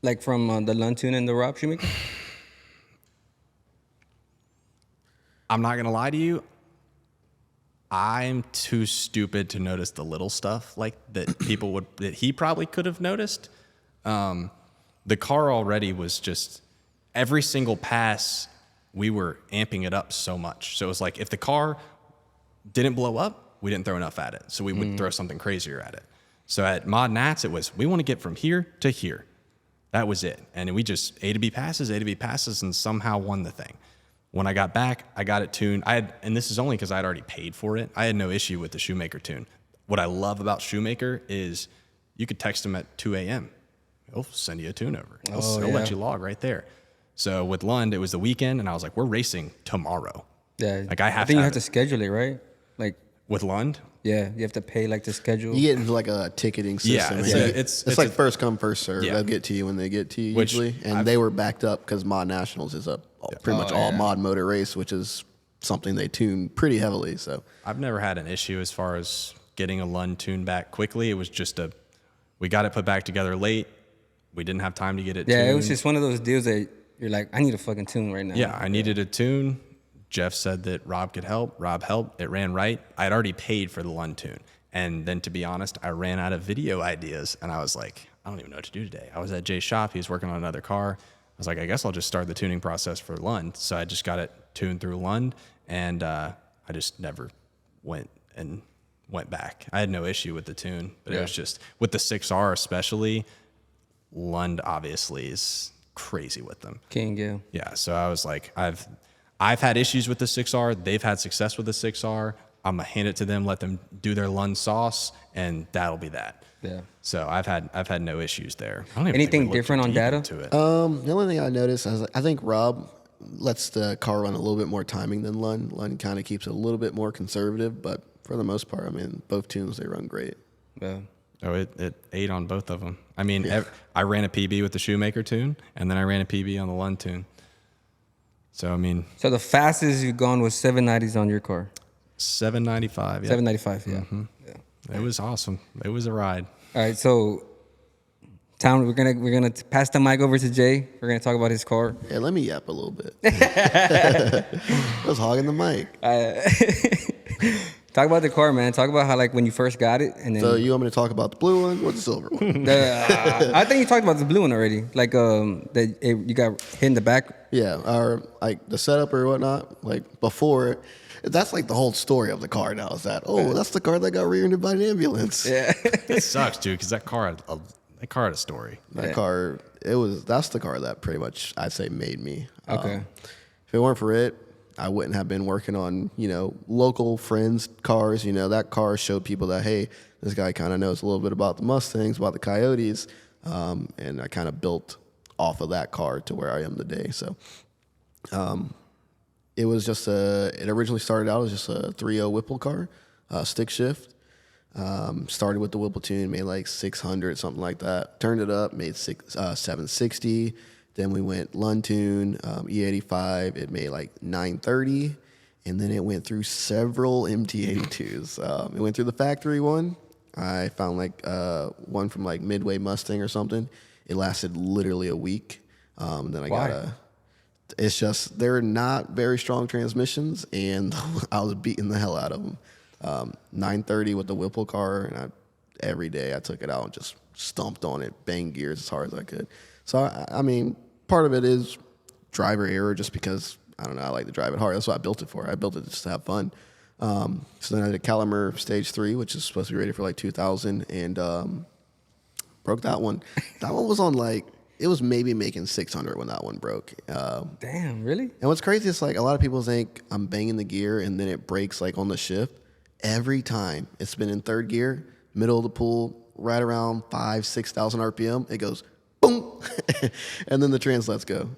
Like from the Lund tune and the Rob Shoemaker? I'm not gonna lie to you. I'm too stupid to notice the little stuff like that that he probably could have noticed. The car already was just every single pass we were amping it up so much. So it was like if the car didn't blow up, we didn't throw enough at it. So we would throw something crazier at it. So at Mod Nats, it was we want to get from here to here. That was it. And we just A to B passes, and somehow won the thing. When I got back, I got it tuned. And this is only because I had already paid for it. I had no issue with the Shoemaker tune. What I love about Shoemaker is you could text him at 2 a.m. He'll send you a tune over. He'll let you log right there. So with Lund, it was the weekend, and I was like, we're racing tomorrow. Yeah. Like I think you to have to schedule it, right? Like With Lund? Yeah, you have to pay like the schedule. You get into like a ticketing system. Yeah, and it's like a- first come, first serve. Yeah. They'll get to you when they get to you Which usually. And they were backed up because Mod Nationals is a pretty much all mod motor race, which is something they tune pretty heavily. So I've never had an issue as far as getting a Lund tune back quickly. It was just we got it put back together late. We didn't have time to get it tuned. Yeah, it was just one of those deals that you're like, I need a fucking tune right now. Yeah, I needed a tune. Jeff said that Rob could help. Rob helped. It ran right. I had already paid for the Lund tune. And then, to be honest, I ran out of video ideas. And I was like, I don't even know what to do today. I was at Jay's shop. He was working on another car. I was like, I guess I'll just start the tuning process for Lund. So I just got it tuned through Lund. And I just never went back. I had no issue with the tune. But it was just, with the 6R especially, Lund obviously is crazy with them. King, yeah. Yeah, so I was like, I've had issues with the 6R. They've had success with the 6R. I'm gonna hand it to them, let them do their Lund sauce, and that'll be that. Yeah. So I've had no issues there. I don't even Anything think we looked different on deep data? into it. the only thing I noticed is I think Rob lets the car run a little bit more timing than Lund. Lund kind of keeps it a little bit more conservative, but for the most part, I mean, both tunes, they run great. Yeah. Oh, it ate on both of them. I mean, I ran a PB with the Shoemaker tune, and then I ran a PB on the Lund tune. So I mean, So the fastest you've gone was 790s on your car. 795. Yeah, 795, yeah. Yeah. it was awesome. It was a ride. All right, so Tom, we're gonna pass the mic over to Jay. We're gonna talk about his car. Yeah, let me yap a little bit. I was hogging the mic. Talk about the car, man. Talk about how like when you first got it, and then So you want me to talk about the blue one or the silver one? I think you talked about the blue one already. Like you got hit in the back. Yeah, or like the setup or whatnot. Like before, that's like the whole story of the car now. Is that that's the car that got rear-ended by an ambulance? Yeah. It sucks, dude, because that car had a story. That Yeah. car, that's the car that pretty much I'd say made me. Okay. If it weren't for it, I wouldn't have been working on, local friends' cars. That car showed people that, hey, this guy kind of knows a little bit about the Mustangs, about the Coyotes. And I kind of built off of that car to where I am today. So it was just it originally started out as just a 3.0 Whipple car, stick shift. Started with the Whipple tune, made like 600, something like that. Turned it up, made 760. Then we went Lund tune, E85. It made like 930. And then it went through several MT82s. It went through the factory one. I found like one from like Midway Mustang or something. It lasted literally a week. Then I got it's just, they're not very strong transmissions, and I was beating the hell out of them. 930 with the Whipple car, and every day I took it out and just stomped on it, banged gears as hard as I could. So, I mean, part of it is driver error just because, I don't know, I like to drive it hard. That's what I built it for. I built it just to have fun. So then I did Calimer Stage 3, which is supposed to be ready for like 2000, and broke that one. That one was on like, it was maybe making 600 when that one broke. Damn, really? And what's crazy is like a lot of people think I'm banging the gear and then it breaks like on the shift. Every time it's been in third gear, middle of the pool, right around 6,000 RPM, it goes boom, and then the trans lets go.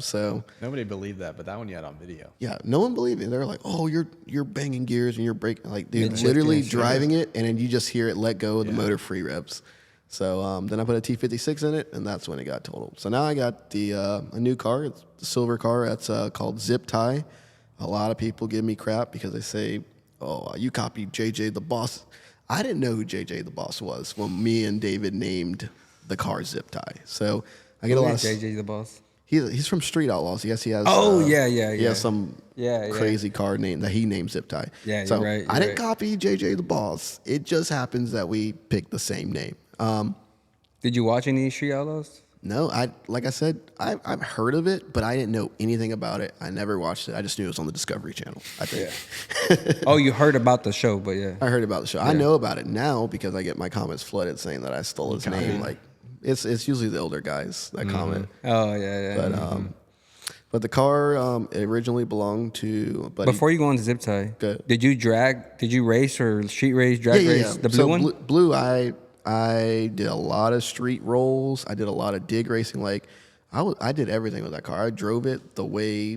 So Nobody believed that, but that one you had on video. yeah, no one believed me. They're like, "Oh, you're banging gears and you're breaking." Like, dude, Mid-shifting literally and shit. driving it, and then you just hear it let go of the motor free revs. So then I put a T56 in it, and that's when it got totaled. So now I got a new car. It's the silver car. That's called Ziptie. A lot of people give me crap because they say, "Oh, you copied JJ the Boss." I didn't know who JJ the Boss was when me and David named the car Ziptie. So I get a lot of JJ the boss. He's from Street Outlaws. Yes, he has. Oh, He yeah. has some Yeah. crazy car name that he named Ziptie. Yeah, so you're right, I you're didn't copy JJ the Boss. It just happens that we picked the same name. Did you watch any Street Outlaws? No, like I said, I've heard of it, but I didn't know anything about it. I never watched it. I just knew it was on the Discovery Channel, I think. Oh, you heard about the show, but yeah. I heard about the show. I know about it now because I get my comments flooded saying that I stole his name. Like it's usually the older guys that comment. Oh, yeah. But the car it originally belonged to a buddy. Before you go on to Ziptie, Good. did you race or street race, drag race, the blue so one? Blue, I did a lot of street rolls. I did a lot of dig racing. Like I did everything with that car. I drove it the way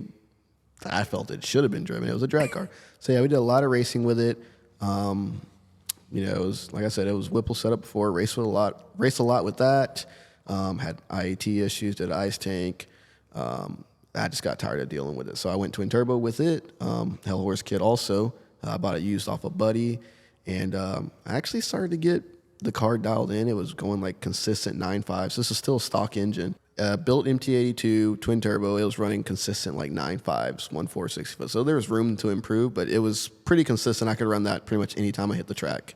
that I felt it should have been driven. It was a drag car. So yeah, we did a lot of racing with it. You know, it was like I said, it was Whipple setup before. Raced a lot with that. Had IAT issues, did an ice tank. I just got tired of dealing with it, so I went twin turbo with it. Hell Horse kit also. I bought it used off a buddy, and I actually started to get the car dialed in. It was going like consistent 9.5s. This is still a stock engine. Built MT82 twin turbo. It was running consistent like 9.5s, 1.4 60 foot. So there was room to improve, but it was pretty consistent. I could run that pretty much any time I hit the track.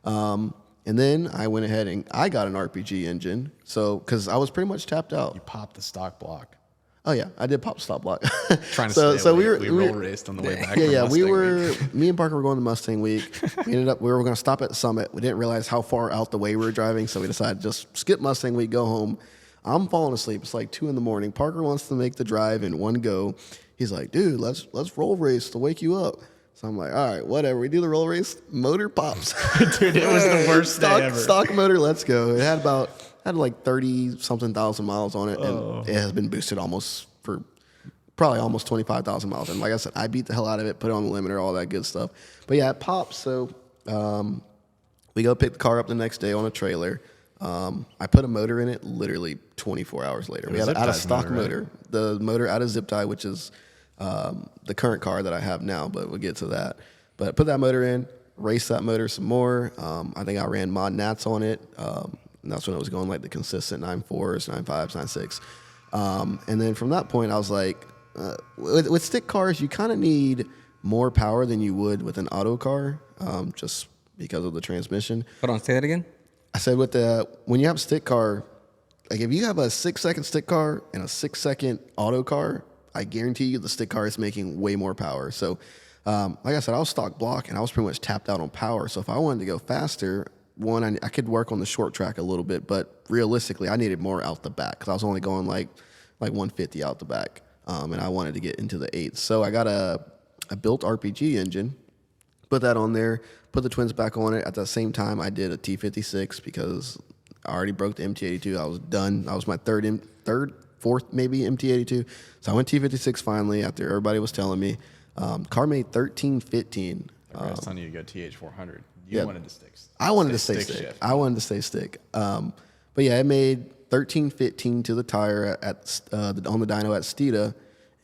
And then I went ahead and I got an RPG engine. So because I was pretty much tapped out. You popped the stock block. Oh yeah, I did pop stop block. Trying to stay awake. We roll were raced on the way back. Yeah, from yeah. Mustang Week. Me and Parker were going to Mustang Week. We were going to stop at the Summit. We didn't realize how far out the way we were driving, so we decided to just skip Mustang Week, go home. I'm falling asleep. It's like 2 a.m. Parker wants to make the drive in one go. He's like, dude, let's roll race to wake you up. So I'm like, all right, whatever. We do the roll race. Motor pops. Dude, it was the worst day ever. Stock motor, let's go. It had like 30-something thousand miles on it, and it has been boosted probably almost 25,000 miles. And like I said, I beat the hell out of it, put it on the limiter, all that good stuff. But yeah, it pops. So we go pick the car up the next day on a trailer. I put a motor in it literally 24 hours later. We had out of stock motor. The motor out of Ziptie, which is the current car that I have now, but we'll get to that. But I put that motor in, raced that motor some more. I think I ran mod nats on it. And that's when it was going like the consistent 9.4s, 9.5s, 9.6. And then from that point, I was like, with stick cars, you kind of need more power than you would with an auto car, just because of the transmission. Hold on, say that again. I said when you have a stick car, like if you have a 6-second stick car and a 6-second auto car, I guarantee you the stick car is making way more power. So, like I said, I was stock block and I was pretty much tapped out on power. So if I wanted to go faster, I could work on the short track a little bit, but realistically, I needed more out the back because I was only going like 150 out the back, and I wanted to get into the 8s. So I got a built RPG engine, put that on there, put the twins back on it. At the same time, I did a T56 because I already broke the MT82. I was done. That was my fourth maybe MT82. So I went T56 finally after everybody was telling me. Car made 1315. I was telling you to go TH400. You wanted to stick. I wanted to stay stick. I wanted to stay stick. But yeah, it made 1315 to the tire on the dyno at Stita,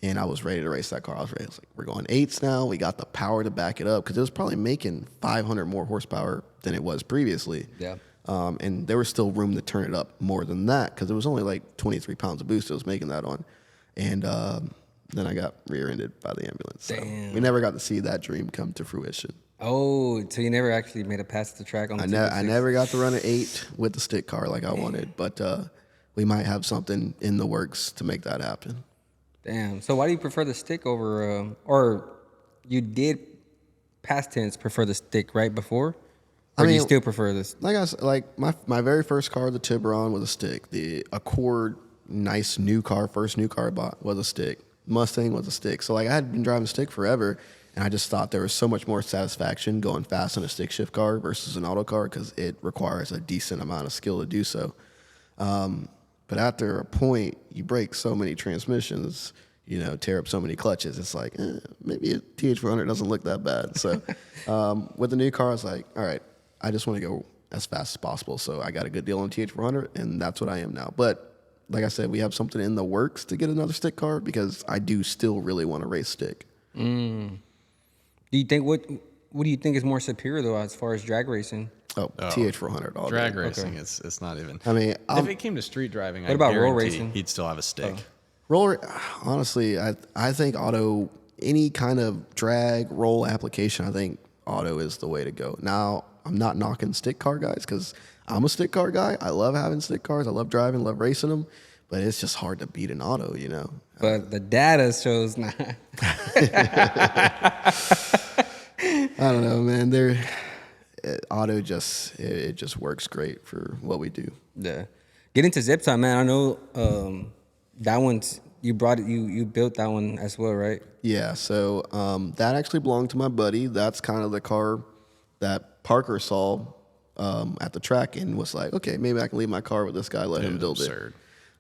and I was ready to race that car. I was ready. I was like, we're going 8s now. We got the power to back it up because it was probably making 500 more horsepower than it was previously. Yeah. And there was still room to turn it up more than that because it was only like 23 pounds of boost I was making that on. And then I got rear-ended by the ambulance. So we never got to see that dream come to fruition. Oh, so you never actually made a pass to the track on the I never got to run an 8 with the stick car like I wanted, but we might have something in the works to make that happen. Damn. So why do you prefer the stick over, or you did past tense prefer the stick right before? Or do you still prefer this? Like I said, like my very first car, the Tiburon, was a stick. The Accord, nice new car, first new car I bought, was a stick. Mustang was a stick. So like I had been driving a stick forever, and I just thought there was so much more satisfaction going fast in a stick shift car versus an auto car because it requires a decent amount of skill to do so. But after a point, you break so many transmissions, tear up so many clutches. It's like, maybe a TH400 doesn't look that bad. So with the new car, I was like, all right, I just want to go as fast as possible. So I got a good deal on TH400, and that's what I am now. But like I said, we have something in the works to get another stick car because I do still really want to race stick. Do you think what do you think is more superior though as far as drag racing? TH400 all drag day. racing, it's not even. I mean, if it came to street driving, what about roll racing? He'd still have a stick. Honestly, I think auto, any kind of drag roll application, I think auto is the way to go. Now, I'm not knocking stick car guys because I'm a stick car guy. I love having stick cars. I love driving, love racing them, but it's just hard to beat an auto, But the data shows not. I don't know, man. Auto just works great for what we do. Yeah. Get into Ziptie, man. I know that one's you built that one as well, right? Yeah. So that actually belonged to my buddy. That's kind of the car that Parker saw at the track and was like, okay, maybe I can leave my car with this guy, let him build it.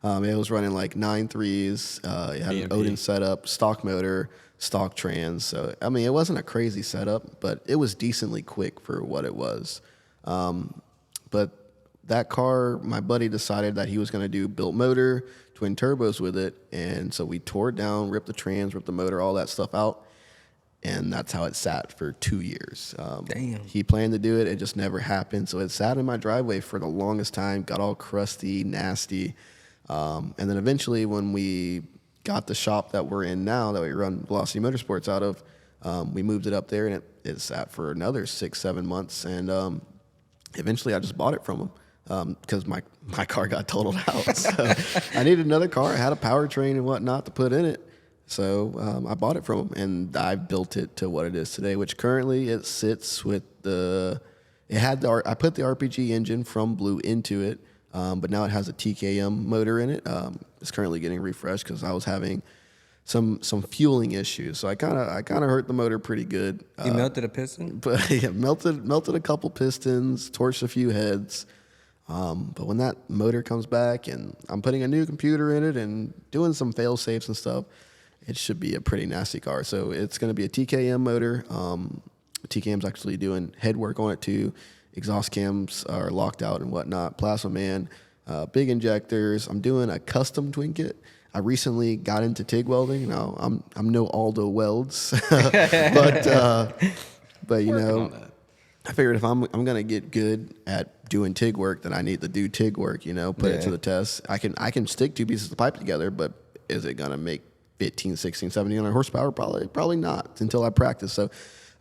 It was running like 9.3s. It had an BMP. Odin setup, stock motor, stock trans. So, I mean, it wasn't a crazy setup, but it was decently quick for what it was. But that car, my buddy decided that he was going to do built motor, twin turbos with it. And so we tore it down, ripped the trans, ripped the motor, all that stuff out. And that's how it sat for 2 years. Damn. He planned to do it. It just never happened. So it sat in my driveway for the longest time, got all crusty, nasty. And then eventually when we got the shop that we're in now, that we run Velocity Motorsports out of, we moved it up there, and it sat for another 6-7 months. And eventually I just bought it from him because my car got totaled out. So I needed another car. I had a powertrain and whatnot to put in it. So I bought it from him, and I built it to what it is today, which currently it sits with I put the RPG engine from Blue into it, but now it has a TKM motor in it. It's currently getting refreshed because I was having some fueling issues. So I kind of hurt the motor pretty good. You melted a piston? But yeah, melted a couple pistons, torched a few heads. But when that motor comes back and I'm putting a new computer in it and doing some fail safes and stuff, it should be a pretty nasty car. So it's going to be a TKM motor. TKM's actually doing head work on it too. Exhaust cams are locked out and whatnot. Plasma man, big injectors. I'm doing a custom twin kit. I recently got into TIG welding. Now I'm no Aldo Welds, but you know, I figured if I'm gonna get good at doing TIG work, then I need to do TIG work. You know, put it to the test. I can stick two pieces of pipe together, but is it gonna make 15, 16, 1700 horsepower? Probably not until I practice. So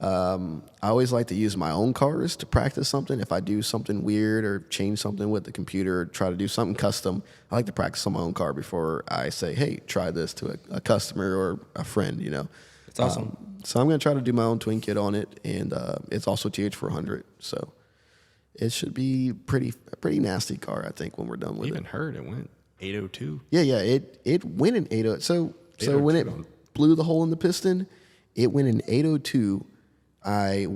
I always like to use my own cars to practice something. If I do something weird or change something with the computer or try to do something custom, I like to practice on my own car before I say, hey, try this to a customer or a friend, you know. It's awesome. So I'm going to try to do my own twin kit on it, and it's also TH400. So it should be a pretty nasty car, I think, when we're done with Even it. heard it went 802. Yeah, it went in 802. So when it blew the hole in the piston, it went in 802. I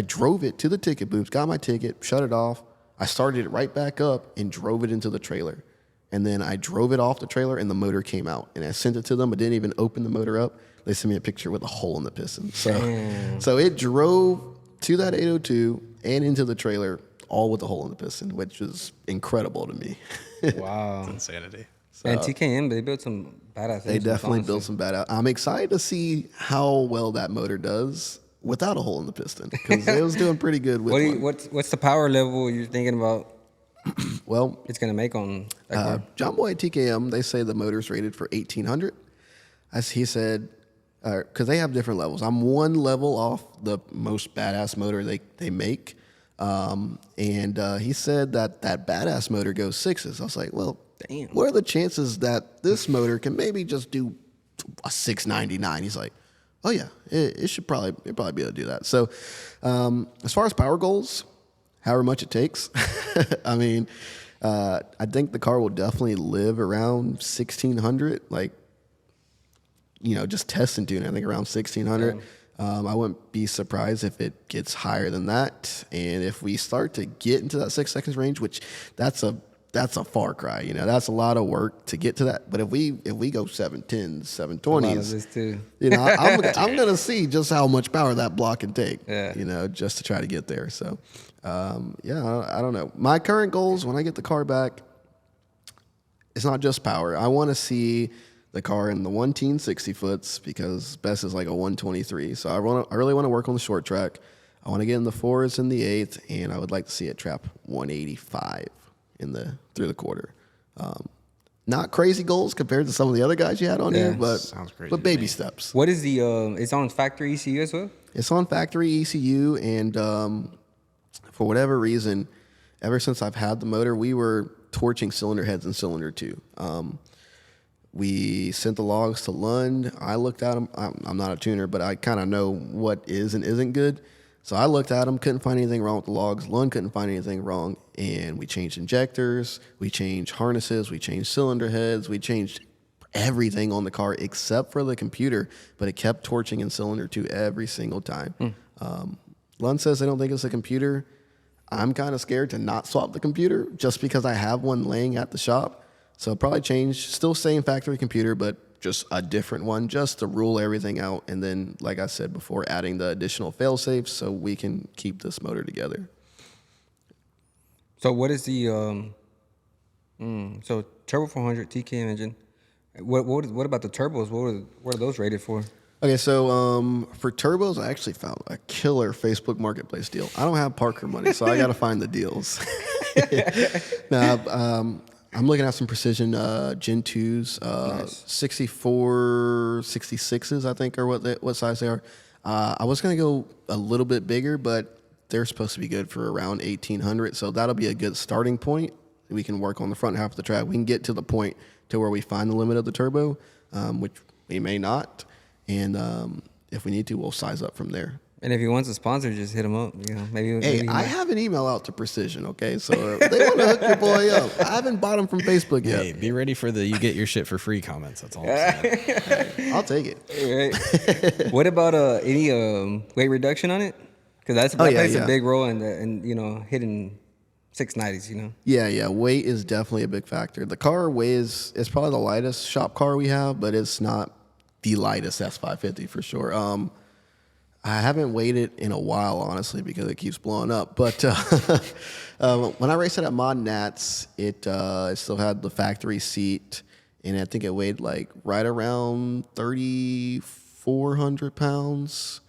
drove it to the ticket booth, got my ticket, shut it off. I started it right back up and drove it into the trailer. And then I drove it off the trailer and the motor came out. And I sent it to them. I didn't even open the motor up. They sent me a picture with a hole in the piston. So it drove to that 802 and into the trailer all with a hole in the piston, which is incredible to me. Wow. Insanity. And TKM, they built some badass They engines, definitely honestly. built some bad. I'm excited to see how well that motor does without a hole in the piston, because it was doing pretty good with one. What's the power level you're thinking about Well, it's going to make on that car? John Boy at TKM, they say the motor's rated for 1800. As he said, because they have different levels. I'm one level off the most badass motor they make. And he said that badass motor goes 6s. I was like, well, Damn. what are the chances that this motor can maybe just do a 699? He's like, oh yeah, it should probably be able to do that. So as far as power goals, however much it takes, I mean, I think the car will definitely live around 1600, like, you know, just test and tune. I think around 1600. I wouldn't be surprised if it gets higher than that. And if we start to get into that 6 seconds range, which that's a far cry, you know, that's a lot of work to get to that. But if we go 710s, 720s, This too. you know, I'm gonna see just how much power that block can take, Yeah. you know, just to try to get there. So, yeah, I don't know. My current goals when I get the car back, it's not just power. I want to see the car in the 1 60 foots, because best is like a 123. So I really want to work on the short track. I want to get in the 4s and the 8th, and I would like to see it trap 185 through the quarter. Not crazy goals compared to some of the other guys you had on here, but Sounds crazy but to baby me. steps. What is the, it's on factory ECU as well? It's on factory ECU, and for whatever reason, ever since I've had the motor, we were torching cylinder heads in cylinder 2. We sent the logs to Lund. I looked at them. I'm not a tuner, but I kind of know what is and isn't good. So I looked at them, couldn't find anything wrong with the logs. Lund couldn't find anything wrong. And we changed injectors, we changed harnesses, we changed cylinder heads, we changed everything on the car except for the computer, but it kept torching in cylinder 2 every single time. Lund says they don't think it's a computer. I'm kind of scared to not swap the computer just because I have one laying at the shop. So probably change, still same factory computer, but just a different one, just to rule everything out. And then, like I said before, adding the additional fail safes so we can keep this motor together. So what is the so turbo 400 TK engine? What about the turbos? What are those rated for? Okay, so for turbos, I actually found a killer Facebook Marketplace deal. I don't have Parker money, so I got to find the deals. Now, I'm looking at some Precision Gen 2s, Nice. 64, 66s, I think, are what size they are. I was going to go a little bit bigger, but they're supposed to be good for around 1,800, so that'll be a good starting point. We can work on the front half of the track. We can get to the point to where we find the limit of the turbo, which we may not. And if we need to, we'll size up from there. And if he wants a sponsor, just hit him up. You know, maybe. Hey, I have an email out to Precision, okay? So if they want to hook your boy up. I haven't bought him from Facebook yet. Hey, be ready for the you get your shit for free comments. That's all I'm saying. I'll take it. Right. What about any weight reduction on it? Because that plays a big role in you know, hitting 690s. You know. Yeah. Weight is definitely a big factor. The car weighs, it's probably the lightest shop car we have, but it's not the lightest S550 for sure. I haven't weighed it in a while, honestly, because it keeps blowing up. But when I raced it at Mod Nats, it still had the factory seat, and I think it weighed like right around 3,400 pounds,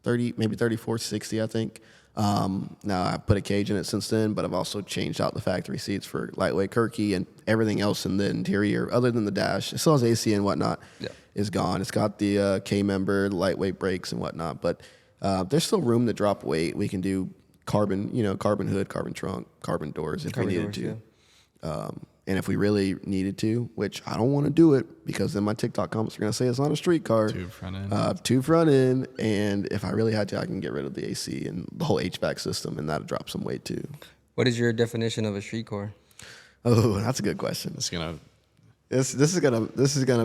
maybe 3,460, I think. Now I put a cage in it since then, but I've also changed out the factory seats for lightweight Kirky, and everything else in the interior, other than the dash, it still has AC and whatnot, is gone. It's got the K-member, lightweight brakes and whatnot, but there's still room to drop weight. We can do carbon hood, carbon trunk, carbon doors if we needed to. Yeah. And if we really needed to, which I don't want to do it because then my TikTok comments are going to say it's not a street car. Tube front end. Tube front end. And if I really had to, I can get rid of the AC and the whole HVAC system, and that'll drop some weight too. What is your definition of a street car? Oh, that's a good question. It's gonna. This is gonna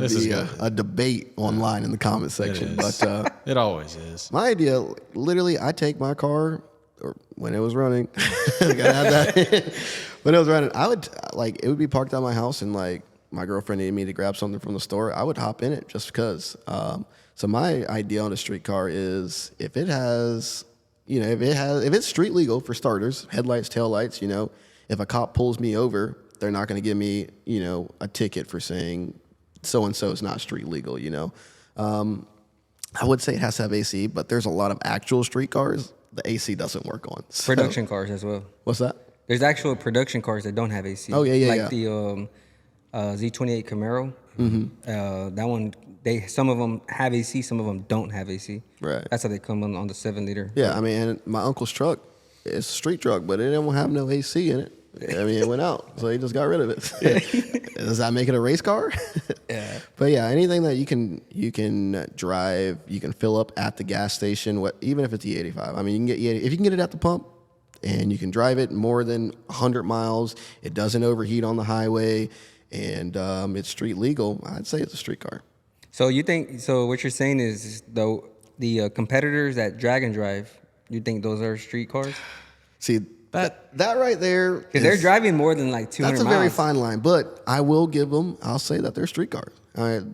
be a debate online in the comment section. But it always is. my idea, literally, I take my car, or when it was running, I gotta have that. When it was running, I would it would be parked at my house, and like my girlfriend needed me to grab something from the store, I would hop in it just because. So my idea on a street car is if it has, if it's street legal for starters, headlights, taillights, if a cop pulls me over, they're not going to give me, a ticket for saying so-and-so is not street legal, I would say it has to have AC, but there's a lot of actual street cars the AC doesn't work on. So. Production cars as well. What's that? There's actual production cars that don't have AC. Oh, yeah. Like the Z28 Camaro. Mm-hmm. That one, some of them have AC, some of them don't have AC. Right. That's how they come on the 7-liter. Yeah, I mean, and my uncle's truck, it's a street truck, but it didn't have no AC in it. I mean, it went out, so he just got rid of it. Does that make it a race car? Yeah. But yeah, anything that you can drive, you can fill up at the gas station. Even if it's E85, I mean, you can get E80 if you can get it at the pump, and you can drive it more than 100 miles. It doesn't overheat on the highway, and it's street legal. I'd say it's a street car. So what you're saying is the competitors that drag and drive, you think those are street cars? See, that right there, because they're driving more than like 200 that's a miles. very fine line, but I will give them. I'll say that they're street cars.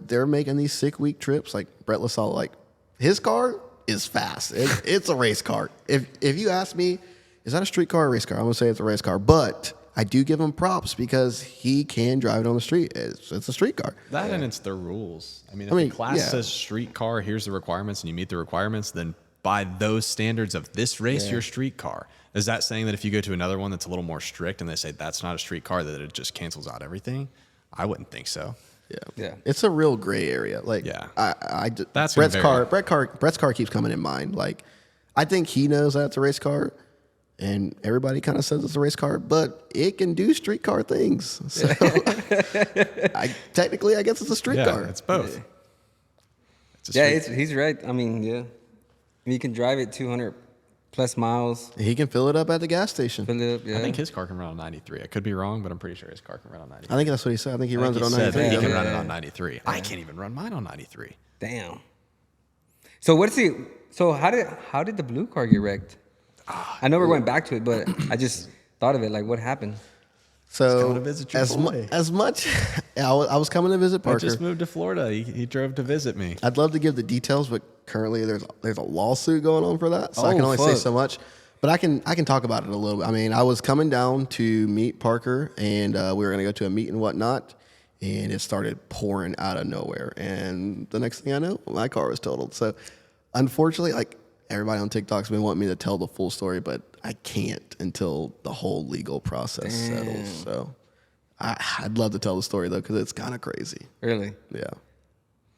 They're making these 6-week trips. Like Brett LaSalle, like his car is fast. It's a race car. If you ask me, is that a street car or a race car? I'm gonna say it's a race car, but I do give him props because he can drive it on the street. It's a street car. That and it's the rules. I mean, if the class says street car, here's the requirements, and you meet the requirements, then by those standards of this race, you're a street car. Is that saying that if you go to another one that's a little more strict and they say that's not a street car, that it just cancels out everything? I wouldn't think so. Yeah. It's a real gray area. Like, That's Brett's car keeps coming in mind. Like, I think he knows that it's a race car, and everybody kind of says it's a race car, but it can do street car things. So, technically, I guess it's a street car. It's both. He's right. I mean, you can drive it 200 plus miles. He can fill it up at the gas station. Fill it up, I think his car can run on 93. I could be wrong, but I'm pretty sure his car can run on 93. I think that's what he said. I think he runs it on 93. He can run it on 93. I can't even run mine on 93. Damn. So how did the blue car get wrecked? I know we're going back to it, but I just thought of it. Like, what happened? So Just going to visit your boy. as much Yeah, I was coming to visit I Parker. just moved to Florida. He drove to visit me. I'd love to give the details, but currently there's a lawsuit going on for that, so I can only say so much. But I can talk about it a little bit. I mean, I was coming down to meet Parker, and we were going to go to a meet and whatnot, and it started pouring out of nowhere. And the next thing I know, my car was totaled. So, unfortunately, like everybody on TikTok's been wanting me to tell the full story, but I can't until the whole legal process settles. So, I'd love to tell the story though, because it's kind of crazy. Really? Yeah.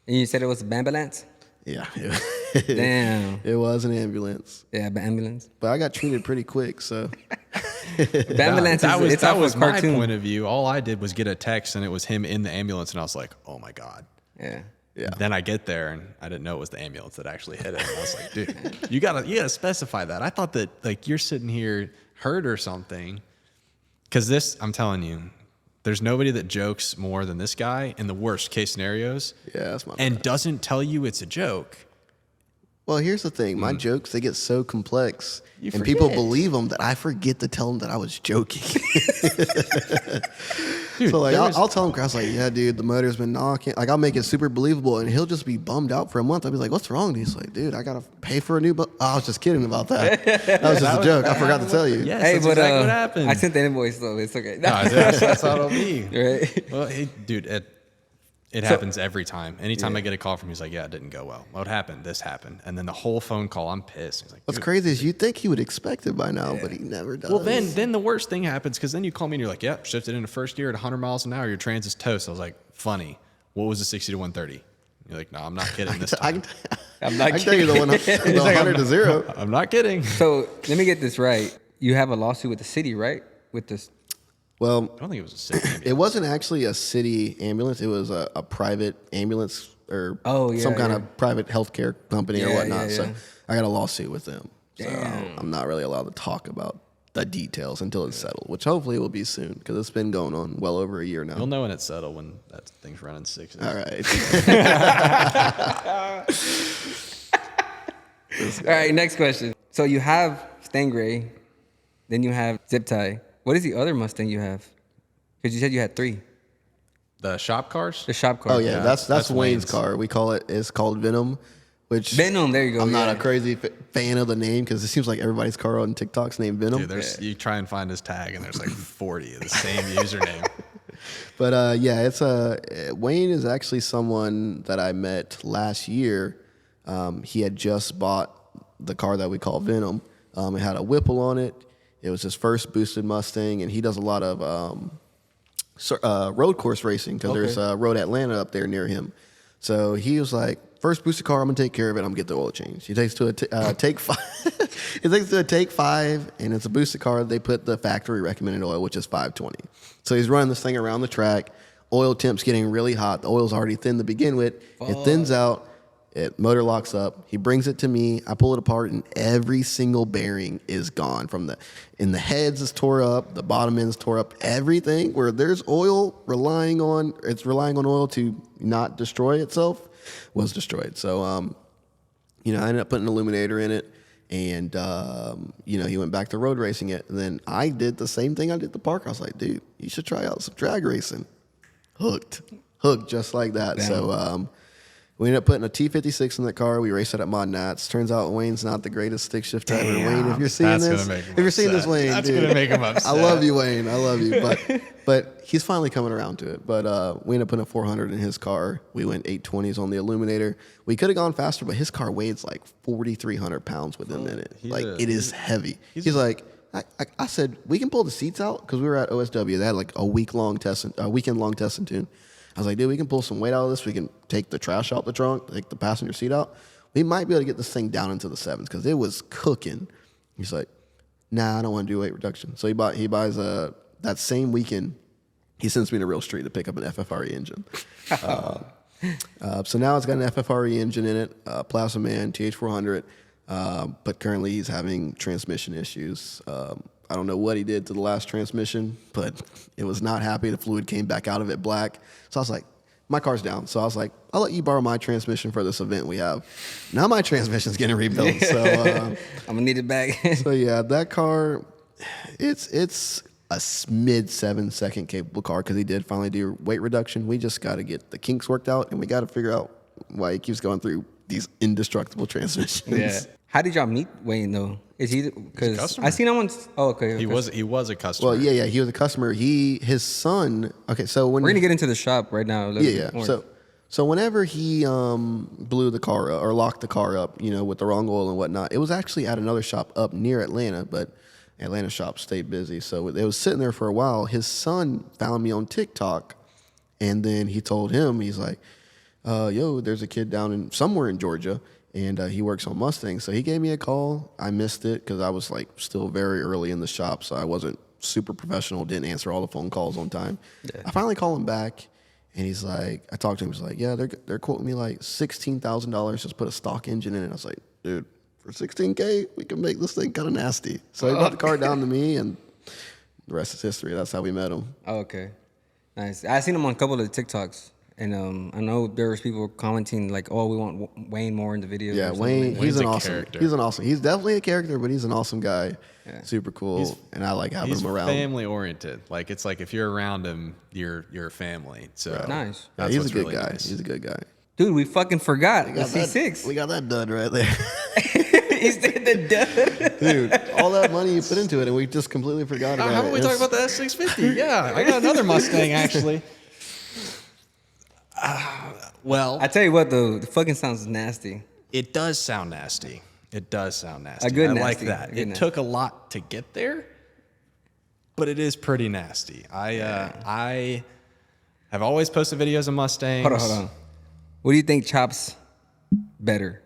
And you said it was an ambulance? Yeah. Damn. It was an ambulance. Yeah, ambulance. But I got treated pretty quick, so. Ambulance That was my cartoon. point of view. All I did was get a text, and it was him in the ambulance, and I was like, "Oh my god!" Yeah. Yeah. Then I get there, and I didn't know it was the ambulance that actually hit him. And I was like, "Dude, you gotta specify that." I thought that like you're sitting here hurt or something, because this, I'm telling you, there's nobody that jokes more than this guy in the worst case scenarios. Yeah, that's my and bad. doesn't tell you it's a joke. Well, here's the thing. My jokes, they get so complex, You and people forget. believe them that I forget to tell them that I was joking. Dude, So like, there was- I'll tell him, I was like, yeah, dude, the motor's been knocking. Like, I'll make it super believable, and he'll just be bummed out for a month. I'll be like, what's wrong? And he's like, dude, I gotta pay for a new boat. Oh, I was just kidding about that. That was just a joke. I forgot to tell you. Yes, Hey, that's but exactly what happened. I sent the invoice though. It's okay. No, that's how it'll be. Right? Well, dude, it happens every time. Anytime I get a call from him, he's like, "Yeah, it didn't go well. What happened? This happened." And then the whole phone call, I'm pissed. He's like, What's "Dude." crazy is you'd think he would expect it by now, but he never does. Well, then the worst thing happens because then you call me and you're like, "Yep, shifted into first gear at 100 miles an hour. Your trans is toast." I was like, "Funny. What was the 60 to 130?" You're like, "No, I'm not kidding this I time. can, I'm not I can tell you the kidding. 100 to 0. I'm not kidding." So let me get this right. You have a lawsuit with the city, right? With this. Well, I don't think it was a city. it wasn't actually a city ambulance. It was a private ambulance or some kind of private healthcare company or Yeah, whatnot. yeah, So yeah. I got a lawsuit with them. So Damn. I'm not really allowed to talk about the details until it's settled, which hopefully will be soon because it's been going on well over a year now. You'll know when it's settled when that thing's running sixes. All right. All right, next question. So you have Stangry, then you have Ziptie. What is the other Mustang you have? Because you said you had 3. The shop cars? The shop car. Oh yeah, that's that's Wayne's Wayne's. car. We call it. It's called Venom, which Venom. There you go. I'm not yeah. a crazy fan of the name because it seems like everybody's car on TikTok's named Venom. Dude, you try and find his tag, and there's like 40 of the same username. But yeah, it's Wayne is actually someone that I met last year. He had just bought the car that we call Venom. It had a Whipple on it. It was his first boosted Mustang, and he does a lot of road course racing because there's Road Atlanta up there near him. So he was like, first boosted car, I'm gonna take care of it. I'm gonna get the oil change. He takes to a Take 5. He takes to a Take 5, and it's a boosted car. They put the factory recommended oil, which is 520. So he's running this thing around the track. Oil temp's getting really hot. The oil's already thin to begin with. It thins out. It motor locks up. He brings it to me. I pull it apart, and every single bearing is gone. In the heads is tore up. The bottom end is tore up. Everything where there's oil relying on oil to not destroy itself was destroyed. So, I ended up putting an illuminator in it, and he went back to road racing it. And then I did the same thing I did to Parker. I was like, dude, you should try out some drag racing. Hooked just like that. Damn. So. We ended up putting a T56 in the car. We raced it at Mod Nats. Turns out Wayne's not the greatest stick shift driver. Wayne, if you're seeing That's this, gonna make him if you're seeing this, upset. Wayne, That's dude, gonna make him upset. I love you, Wayne. I love you, but he's finally coming around to it. But we ended up putting a 400 in his car. We went 820s on the illuminator. We could have gone faster, but his car weighs like 4,300 pounds within a minute. Like it is heavy. He's like. I said we can pull the seats out because we were at OSW. They had like a weekend long test and tune. I was like, dude, we can pull some weight out of this. We can take the trash out the trunk, take the passenger seat out. We might be able to get this thing down into the 7s because it was cooking. He's like, nah, I don't want to do weight reduction. So he buys that same weekend. He sends me to Real Street to pick up an FFRE engine. So now it's got an FFRE engine in it, Plasma Man TH400. But currently he's having transmission issues. I don't know what he did to the last transmission, but it was not happy. The fluid came back out of it black. So I was like, my car's down. So I was like, I'll let you borrow my transmission for this event we have. Now my transmission's getting rebuilt. So I'm gonna need it back. so yeah, that car, it's a mid 7-second capable car because he did finally do weight reduction. We just got to get the kinks worked out, and we got to figure out why he keeps going through these indestructible transmissions. Yeah. How did y'all meet Wayne though? Is he because I seen him on? Oh, okay. He was a customer. Well, yeah, he was a customer. His son. Okay, so when We're gonna get into the shop right now. Yeah. So whenever he blew the car up or locked the car up, with the wrong oil and whatnot, it was actually at another shop up near Atlanta, but Atlanta shop stayed busy. So it was sitting there for a while. His son found me on TikTok, and then he told him, he's like, yo, there's a kid down somewhere in Georgia, and he works on Mustangs. So he gave me a call. I missed it because I was like still very early in the shop, so I wasn't super professional, didn't answer all the phone calls on time. Yeah. I finally called him back. And he's like, I talked to him. He's like, yeah, they're quoting me like $16,000 just put a stock engine in it. I was like, dude, for $16K, we can make this thing kind of nasty. So he brought the car down to me, and the rest is history. That's how we met him. Oh, okay, nice. I seen him on a couple of the TikToks, and I know there was people commenting like, oh, we want Wayne more in the video. Yeah, Wayne, Wayne's he's an a awesome. character. He's definitely a character, but he's an awesome guy. Yeah. Super cool, and I like having him around. He's family oriented. Like it's like if you're around him, you're family. So right. Nice. Yeah, he's a good really guy. Nice. He's a good guy. Dude, we fucking forgot the C6. We got that done right there. He said the done. Dude, all that money you put into it, and we just completely forgot about it. How about we talk about the S650? Yeah, I got another Mustang actually. Well, I tell you what though, the fucking sounds nasty. It does sound nasty. It does sound nasty. A good I nasty. like that. It took a lot to get there, but it is pretty nasty. I have always posted videos of Mustangs. Hold on. What do you think chops better,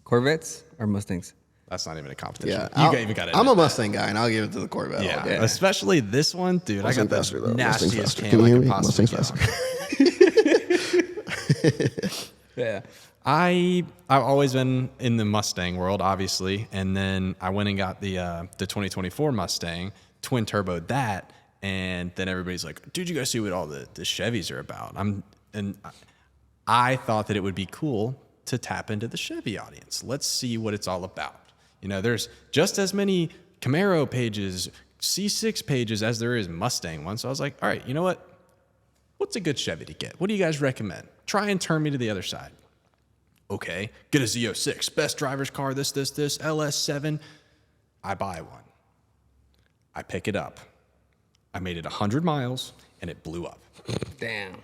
Corvettes or Mustangs? That's not even a competition. Yeah, You even got it. I'm a Mustang guy, and I'll give it to the Corvette. Yeah, especially this one, dude. Mustang I got faster, the though. nastiest Can cam you I hear could me? possibly Mustang get faster. on. Yeah. I've always been in the Mustang world, obviously, and then I went and got the 2024 Mustang, twin turboed that, and then everybody's like, "Dude, you guys see what all the Chevys are about?" I thought that it would be cool to tap into the Chevy audience. Let's see what it's all about. There's just as many Camaro pages, C6 pages as there is Mustang ones. So I was like, all right, you know what? What's a good Chevy to get? What do you guys recommend? Try and turn me to the other side. Okay, get a Z06, best driver's car, this, LS7. I buy one. I pick it up. I made it 100 miles, and it blew up. Damn.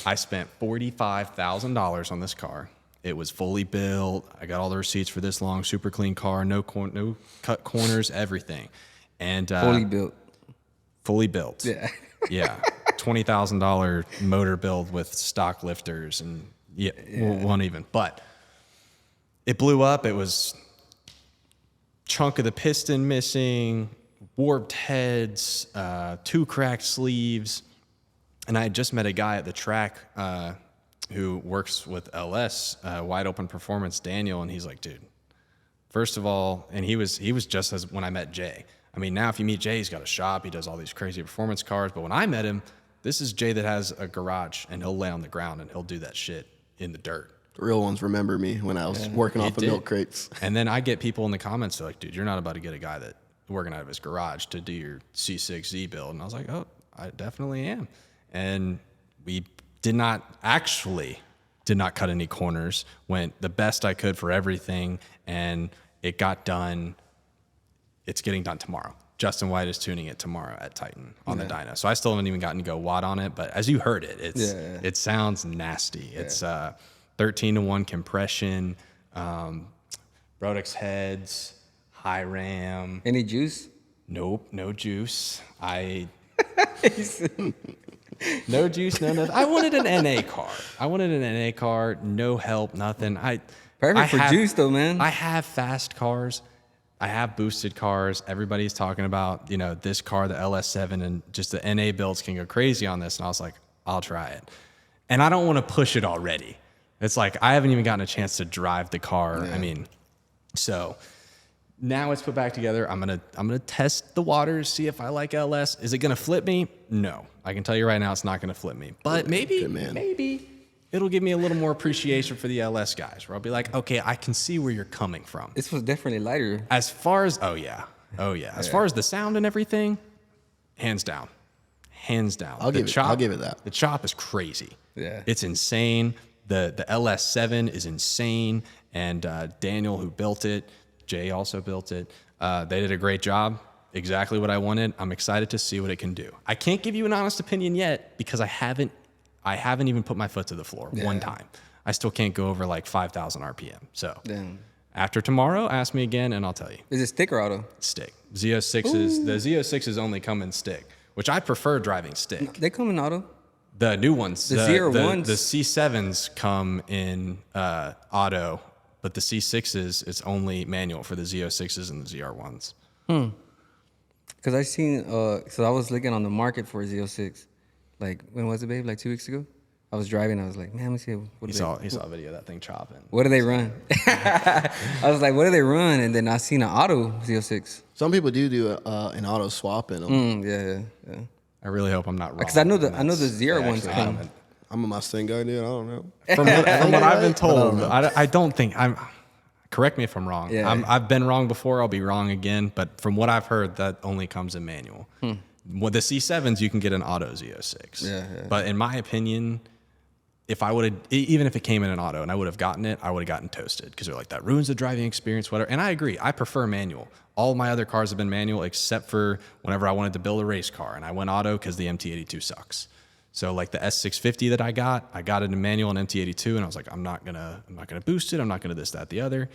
I spent $45,000 on this car. It was fully built. I got all the receipts for this long, super clean car, no cut corners, everything. And Fully built. Yeah. Yeah. $20,000 motor build with stock lifters and one even. But it blew up. It was chunk of the piston missing, warped heads, 2 cracked sleeves. And I had just met a guy at the track who works with LS, Wide Open Performance, Daniel, and he's like, dude, first of all, and he was just as when I met Jay. I mean, now if you meet Jay, he's got a shop, he does all these crazy performance cars, but when I met him, this is Jay that has a garage, and he'll lay on the ground, and he'll do that shit in the dirt. The real ones remember me when I was working off of milk crates. And then I get people in the comments, they're like, dude, you're not about to get a guy that working out of his garage to do your C6Z build. And I was like, oh, I definitely am. And we did not cut any corners, went the best I could for everything, and it got done. It's getting done tomorrow. Justin White is tuning it tomorrow at Titan on the dyno. So I still haven't even gotten to go watt on it, but as you heard it, it sounds nasty. Yeah. It's 13-to-1 compression, Rodex heads, high ram. Any juice? Nope, no juice. No juice, no nothing. I wanted an NA car. No help, nothing. Perfect for juice though, man. I have fast cars. I have boosted cars. Everybody's talking about, this car, the LS7, and just the NA builds can go crazy on this. And I was like, I'll try it. And I don't want to push it already. It's like, I haven't even gotten a chance to drive the car. Yeah. So now it's put back together. I'm gonna test the waters, see if I like LS. Is it gonna flip me? No. I can tell you right now it's not gonna flip me. But maybe it'll give me a little more appreciation for the LS guys, where I'll be like, okay, I can see where you're coming from. This was definitely lighter. As far as As far as the sound and everything, hands down. Hands down. I'll give it that. The chop is crazy. Yeah. It's insane. The LS7 is insane. And Daniel, who built it, Jay also built it. They did a great job. Exactly what I wanted. I'm excited to see what it can do. I can't give you an honest opinion yet because I haven't even put my foot to the floor one time. I still can't go over like 5,000 RPM. So after tomorrow, ask me again and I'll tell you. Is it stick or auto? Stick. Z06s. The Z06s only come in stick, which I prefer driving stick. They come in auto. The new ones. The Z01s. The C7s come in auto, but the C6s, it's only manual for the Z06s and the ZR1s. Because I seen, so I was looking on the market for a Z06. Like, when was it, babe? Like 2 weeks ago? I was driving. I was like, man, let me see. He saw a video of that thing chopping. What do they run? I was like, what do they run? And then I seen an auto Z06. Some people do an auto swap in them. Yeah. I really hope I'm not wrong. Because I know the ZR ones come. I'm a Mustang guy, dude. I don't know. From what I've been told, I don't think I'm. Correct me if I'm wrong. Yeah. I've been wrong before. I'll be wrong again. But from what I've heard, that only comes in manual. With the C7s, you can get an auto Z06. Yeah. But in my opinion, if I would have, even if it came in an auto and I would have gotten it, I would have gotten toasted because they're like, that ruins the driving experience, whatever. And I agree. I prefer manual. All my other cars have been manual except for whenever I wanted to build a race car. And I went auto because the MT82 sucks. So like the S650 that I got it in manual and MT82, and I was like, I'm not gonna boost it. I'm not gonna this, that, the other.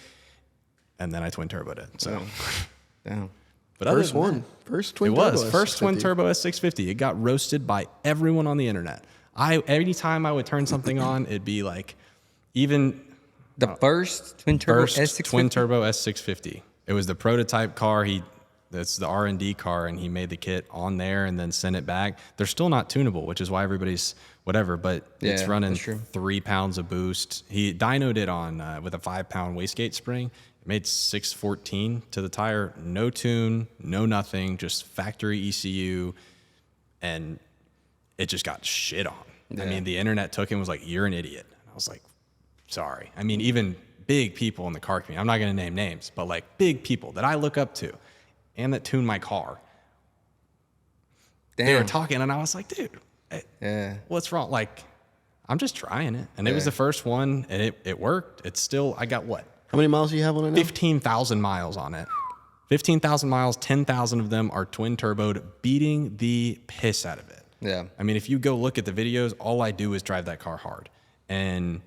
And then I twin turboed it. So, Damn. but First twin turbo. It was first twin S650. turbo S650. It got roasted by everyone on the internet. Every time I would turn something on, it'd be like, even The first twin turbo first S650? twin turbo S650. It was the prototype car. That's the R&D car, and he made the kit on there and then sent it back. They're still not tunable, which is why everybody's whatever, but it's running 3 pounds of boost. He dynoed it on with a 5-pound wastegate spring. It made 614 to the tire, no tune, no nothing, just factory ECU, and it just got shit on. I mean, the internet took him and was like, you're an idiot. And I was like, sorry. I mean, even big people in the car community, I'm not going to name names, but like big people that I look up to and that tune my car. They were talking, and I was like, dude, what's wrong? Like, I'm just trying it. And it was the first one, and it worked. It's still, I got what? How many miles do you have on it now? 15,000 miles on it. 15,000 miles, 10,000 of them are twin turboed, beating the piss out of it. Yeah. I mean, if you go look at the videos, all I do is drive that car hard, and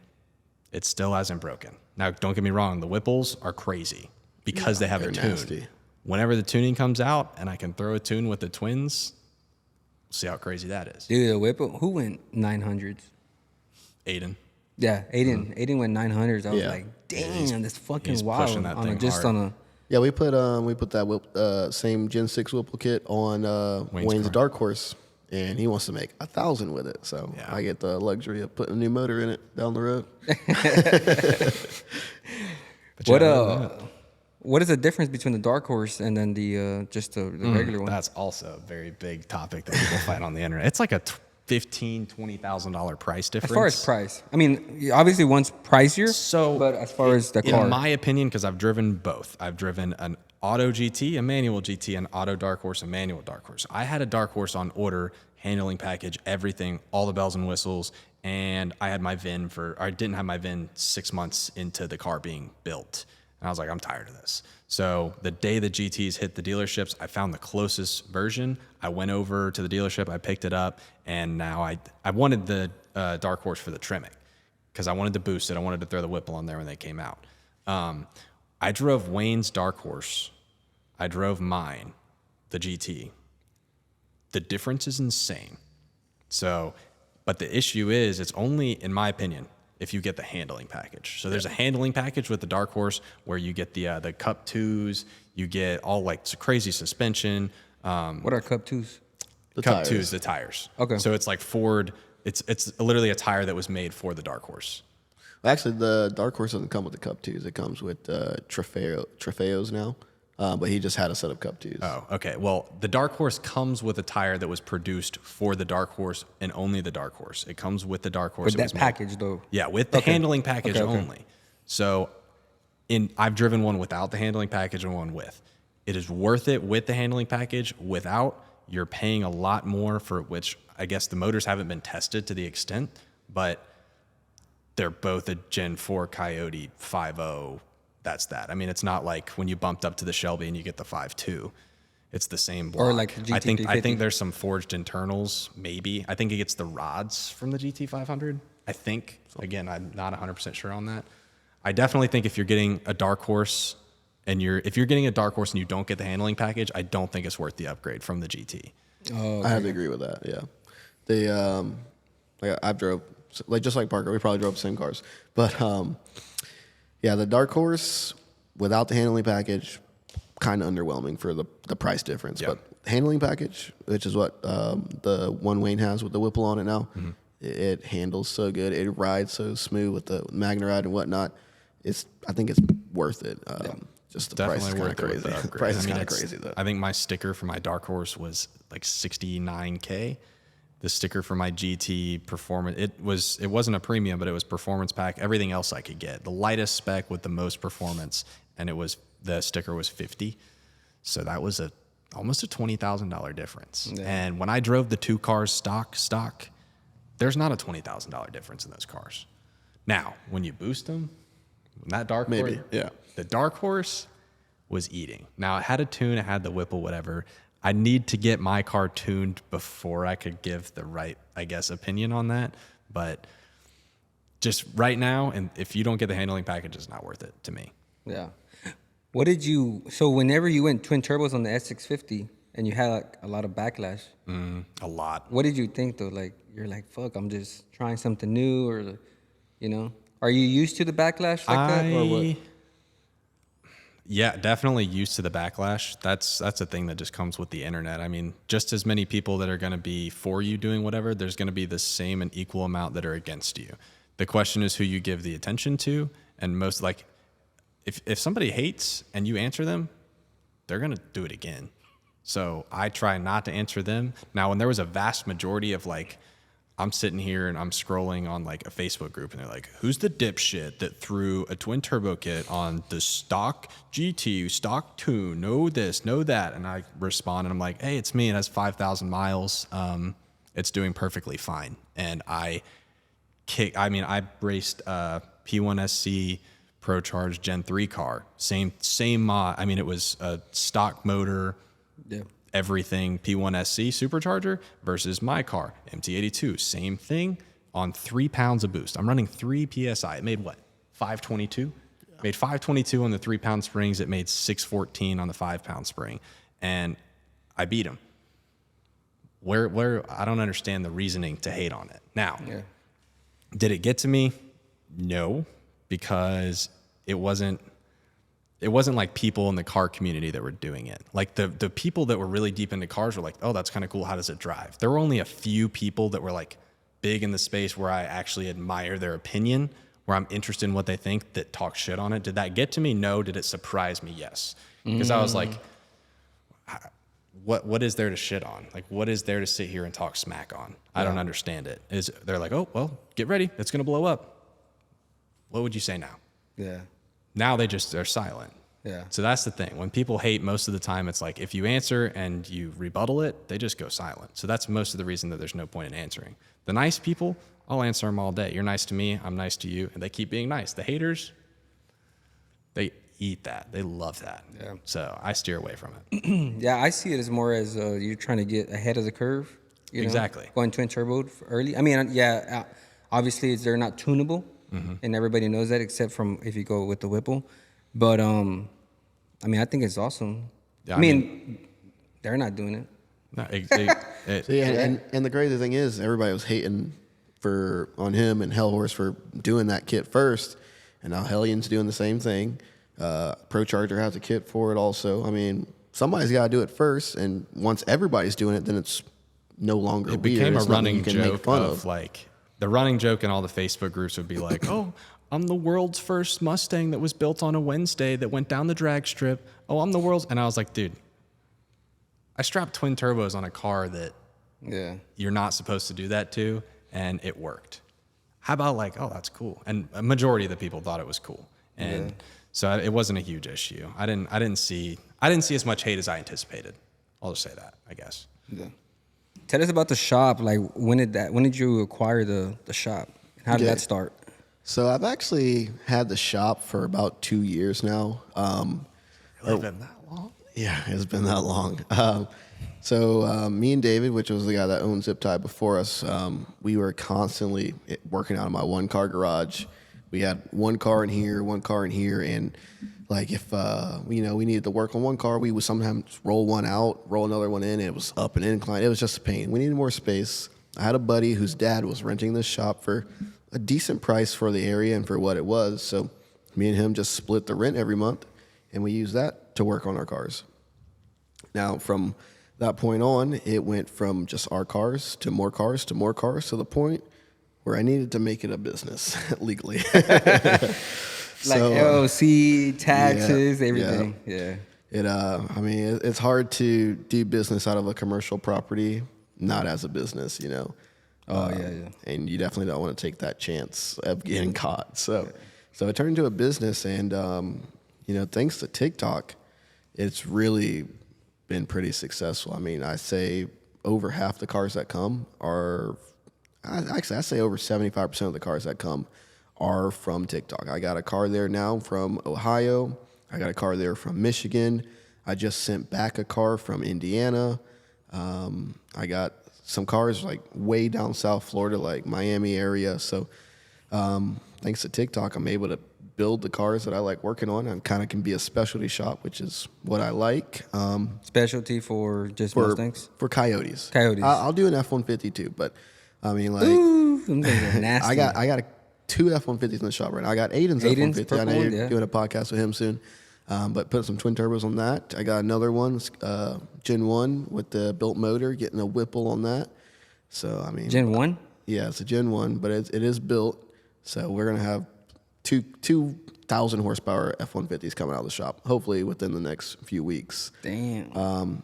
it still hasn't broken. Now, don't get me wrong, the Whipples are crazy because they have a tune. Nasty. Whenever the tuning comes out and I can throw a tune with the twins, we'll see how crazy that is. Dude, the Whipple, who went 900s? Aiden. Yeah, Aiden went 900s. I was like, damn, that's fucking he's wild. pushing that thing hard. Yeah, we put that same Gen 6 Whipple kit on Wayne's car. Dark Horse, and he wants to make 1,000 with it. So I get the luxury of putting a new motor in it down the road. What is the difference between the Dark Horse and then the just the regular one? That's also a very big topic that people find on the internet. It's like a $15,000-$20,000 price difference. As far as price, I mean, obviously one's pricier. But as far as the car, in my opinion, because I've driven both. I've driven an auto GT, a manual GT, an auto Dark Horse, a manual Dark Horse. I had a Dark Horse on order, handling package, everything, all the bells and whistles, and I had my VIN I didn't have my VIN 6 months into the car being built. And I was like, I'm tired of this. So the day the GTs hit the dealerships, I found the closest version. I went over to the dealership, I picked it up, and now I wanted the Dark Horse for the trimming because I wanted to boost it. I wanted to throw the Whipple on there when they came out. I drove Wayne's Dark Horse. I drove mine, the GT. The difference is insane. So, but the issue is, it's only, in my opinion, if you get the handling package. So there's a handling package with the Dark Horse where you get the Cup 2s, you get all like crazy suspension. what are Cup 2s? Cup 2s, the tires. Okay. So it's like Ford, it's literally a tire that was made for the Dark Horse. Well, actually, the Dark Horse doesn't come with the Cup 2s. It comes with Trofeos now. But he just had a set of Cup 2s. Oh, okay. Well, the Dark Horse comes with a tire that was produced for the Dark Horse and only the Dark Horse. It comes with the Dark Horse. With that package, though. Yeah, with the handling package only. So I've driven one without the handling package and one with. It is worth it with the handling package. Without, you're paying a lot more for which I guess the motors haven't been tested to the extent, but they're both a Gen 4 Coyote 5.0. That's that. I mean, it's not like when you bumped up to the Shelby and you get the 5.2. It's the same block. Or like the GT I think there's some forged internals, maybe. I think it gets the rods from the GT500. I think. Again, I'm not 100% sure on that. I definitely think if you're getting a dark horse and if you're getting a dark horse and you don't get the handling package, I don't think it's worth the upgrade from the GT. Oh, I have to agree with that. Yeah, I've drove just like Parker. We probably drove the same cars, but yeah, the dark horse without the handling package, kind of underwhelming for the price difference. Yep. But handling package, which is what the one Wayne has with the Whipple on it now, it handles so good. It rides so smooth with the Magna and whatnot. I think it's worth it. Just the price is kind of crazy. The price is kind of crazy though. I think my sticker for my dark horse was like $69K. The sticker for my GT Performance, it wasn't a premium, but it was performance pack. Everything else I could get. The lightest spec with the most performance, and the sticker was $50. So that was almost a $20,000 difference. Yeah. And when I drove the two cars stock, there's not a $20,000 difference in those cars. Now, when you boost them, that dark horse, yeah, the dark horse was eating. Now it had a tune, it had the Whipple, whatever. I need to get my car tuned before I could give the right, I guess, opinion on that. But just right now, and if you don't get the handling package, it's not worth it to me. Yeah. So whenever you went twin turbos on the S650 and you had like a lot of backlash. A lot. What did you think though? Like, you're like, fuck, I'm just trying something new, or, you know? Are you used to the backlash like that, or what? Yeah, definitely used to the backlash. That's a thing that just comes with the internet. I mean, just as many people that are going to be for you doing whatever, there's going to be the same and equal amount that are against you. The question is who you give the attention to, and most like, if somebody hates and you answer them, they're going to do it again. So I try not to answer them. Now, when there was a vast majority of like, I'm sitting here and I'm scrolling on like a Facebook group and they're like, who's the dipshit that threw a twin turbo kit on the stock GT, stock tune, know this, know that. And I respond and I'm like, hey, it's me. It has 5,000 miles. It's doing perfectly fine. And I braced P1SC Pro Charge Gen 3 car. Same mod. I mean, it was a stock motor. Yeah. Everything P1SC supercharger versus my car, MT82. Same thing on 3 pounds of boost. I'm running 3 PSI. It made what? 522? Yeah. Made 522 on the 3 pound springs. It made 614 on the 5 pound spring. And I beat him. Where I don't understand the reasoning to hate on it. Now, Did it get to me? No, because it wasn't like people in the car community that were doing it. Like the people that were really deep into cars were like, oh, that's kind of cool. How does it drive? There were only a few people that were like big in the space where I actually admire their opinion, where I'm interested in what they think, that talk shit on it. Did that get to me? No. Did it surprise me? Yes. Because I was like, what is there to shit on? Like, what is there to sit here and talk smack on? I don't understand it. They're like, oh, well, get ready. It's going to blow up. What would you say now? Yeah. Now they're silent. Yeah. So that's the thing. When people hate, most of the time it's like if you answer and you rebuttal it, they just go silent. So that's most of the reason that there's no point in answering. The nice people, I'll answer them all day. You're nice to me, I'm nice to you, and they keep being nice. The haters, they eat that. They love that. Yeah. So I steer away from it. Yeah, I see it as more as you're trying to get ahead of the curve. You know? Exactly. Going twin turbo early. I mean, obviously they're not tunable. And everybody knows that, except from if you go with the Whipple. But I mean, I think it's awesome. Yeah, I mean, they're not doing it. No, and the crazy thing is, everybody was hating on him and Hellhorse for doing that kit first, and now Hellion's doing the same thing. Pro Charger has a kit for it also. I mean, somebody's got to do it first, and once everybody's doing it, then it's no longer weird. It became a it's running joke of like. The running joke in all the Facebook groups would be like, oh, I'm the world's first Mustang that was built on a Wednesday that went down the drag strip. Oh, I'm the world's... And I was like, dude, I strapped twin turbos on a car that you're not supposed to do that to, and it worked. How about like, oh, that's cool. And a majority of the people thought it was cool. And so it wasn't a huge issue. I didn't see as much hate as I anticipated. I'll just say that, I guess. Yeah. Tell us about the shop. Like, when did you acquire the shop? How did that start? So I've actually had the shop for about 2 years now. It's been that long. Yeah, it's been that long. So me and David, which was the guy that owned Ziptie before us, we were constantly working out of my one car garage. We had one car in here, and like if we needed to work on one car, we would sometimes roll one out, roll another one in. And it was up an incline. It was just a pain. We needed more space. I had a buddy whose dad was renting this shop for a decent price for the area and for what it was. So me and him just split the rent every month, and we used that to work on our cars. Now, from that point on, it went from just our cars to more cars to more cars to the point where I needed to make it a business legally. Like LLC, taxes, everything. Yeah. It's hard to do business out of a commercial property, not as a business, you know. And you definitely don't want to take that chance of getting caught. So it turned into a business, and thanks to TikTok, it's really been pretty successful. I mean, I say over half the cars that come are, I say over 75% of the cars that come are from TikTok. I got a car there now from Ohio. I got a car there from Michigan. I just sent back a car from Indiana. I got some cars like way down South Florida, like Miami area. So thanks to TikTok, I'm able to build the cars that I like working on. I kind of can be a specialty shop, which is what I like. Specialty for just Mustangs? For Coyotes. Coyotes. I'll do an F-150 too, but I mean, like, ooh, them things are nasty. I got two F-150s in the shop right now. I got Aiden's F-150. I know you're doing a podcast with him soon. But put some twin turbos on that. I got another one, Gen 1 with the built motor, getting a Whipple on that. So, I mean. Gen 1? Yeah, it's a Gen 1, but it is built. So we're going to have 2,000 horsepower F-150s coming out of the shop, hopefully within the next few weeks. Damn.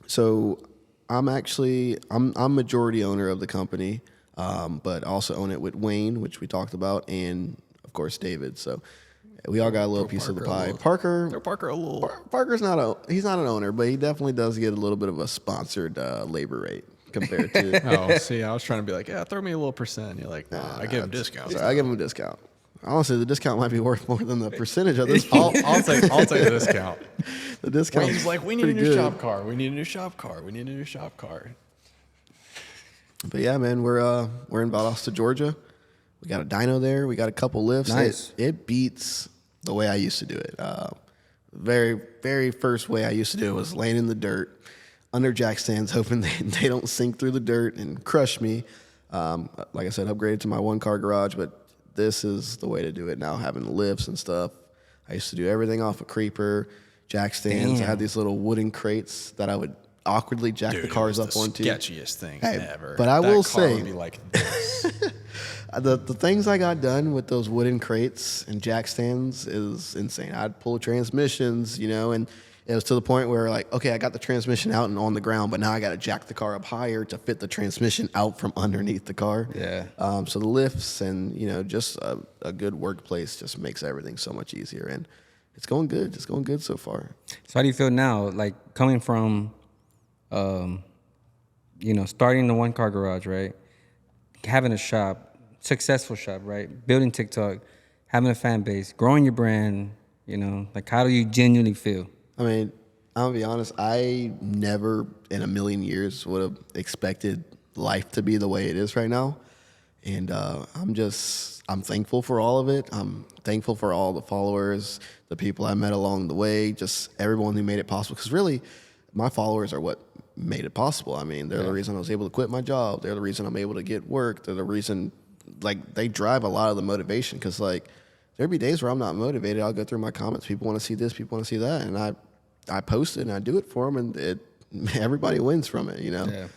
So I'm majority owner of the company, but also own it with Wayne, which we talked about, and, of course, David. So we all got a little piece of the pie. Parker's not an owner, but he definitely does get a little bit of a sponsored labor rate compared to. Oh, see, I was trying to be like, yeah, throw me a little percent. You're like, nah, I give him discounts. I give him a discount. Honestly, the discount might be worth more than the percentage of this. I'll take the discount. The discount. Wayne's like, we need a new shop car. We need a new shop car. We need a new shop car. But yeah, man, we're in Valdosta, Georgia. We got a dyno there. We got a couple lifts. Nice. It beats the way I used to do it. Very, very first way I used to do it was laying in the dirt under jack stands, hoping they don't sink through the dirt and crush me. Like I said, upgraded to my one car garage, but this is the way to do it now, having lifts and stuff. I used to do everything off a creeper, jack stands. Damn. I had these little wooden crates that I would awkwardly jack the cars up onto. Sketchiest thing ever. But I will car say, would be like this. the things I got done with those wooden crates and jack stands is insane. I'd pull transmissions, and it was to the point where, like, okay, I got the transmission out and on the ground, but now I got to jack the car up higher to fit the transmission out from underneath the car. Yeah. So the lifts and, just a good workplace just makes everything so much easier. And it's going good. It's going good so far. So how do you feel now, like, coming from, starting the one car garage, right? Having a shop, successful shop, right? Building TikTok, having a fan base, growing your brand, like, how do you genuinely feel? I mean, I'm gonna be honest, I never in a million years would have expected life to be the way it is right now. And I'm thankful for all of it. I'm thankful for all the followers, the people I met along the way, just everyone who made it possible. Because really, my followers are what made it possible. I mean, they're the reason I was able to quit my job. They're the reason I'm able to get work. They're the reason, like, they drive a lot of the motivation. Because, like, there'd be days where I'm not motivated. I'll go through my comments. People want to see this. People want to see that. And I post it and I do it for them. And everybody wins from it, Yeah.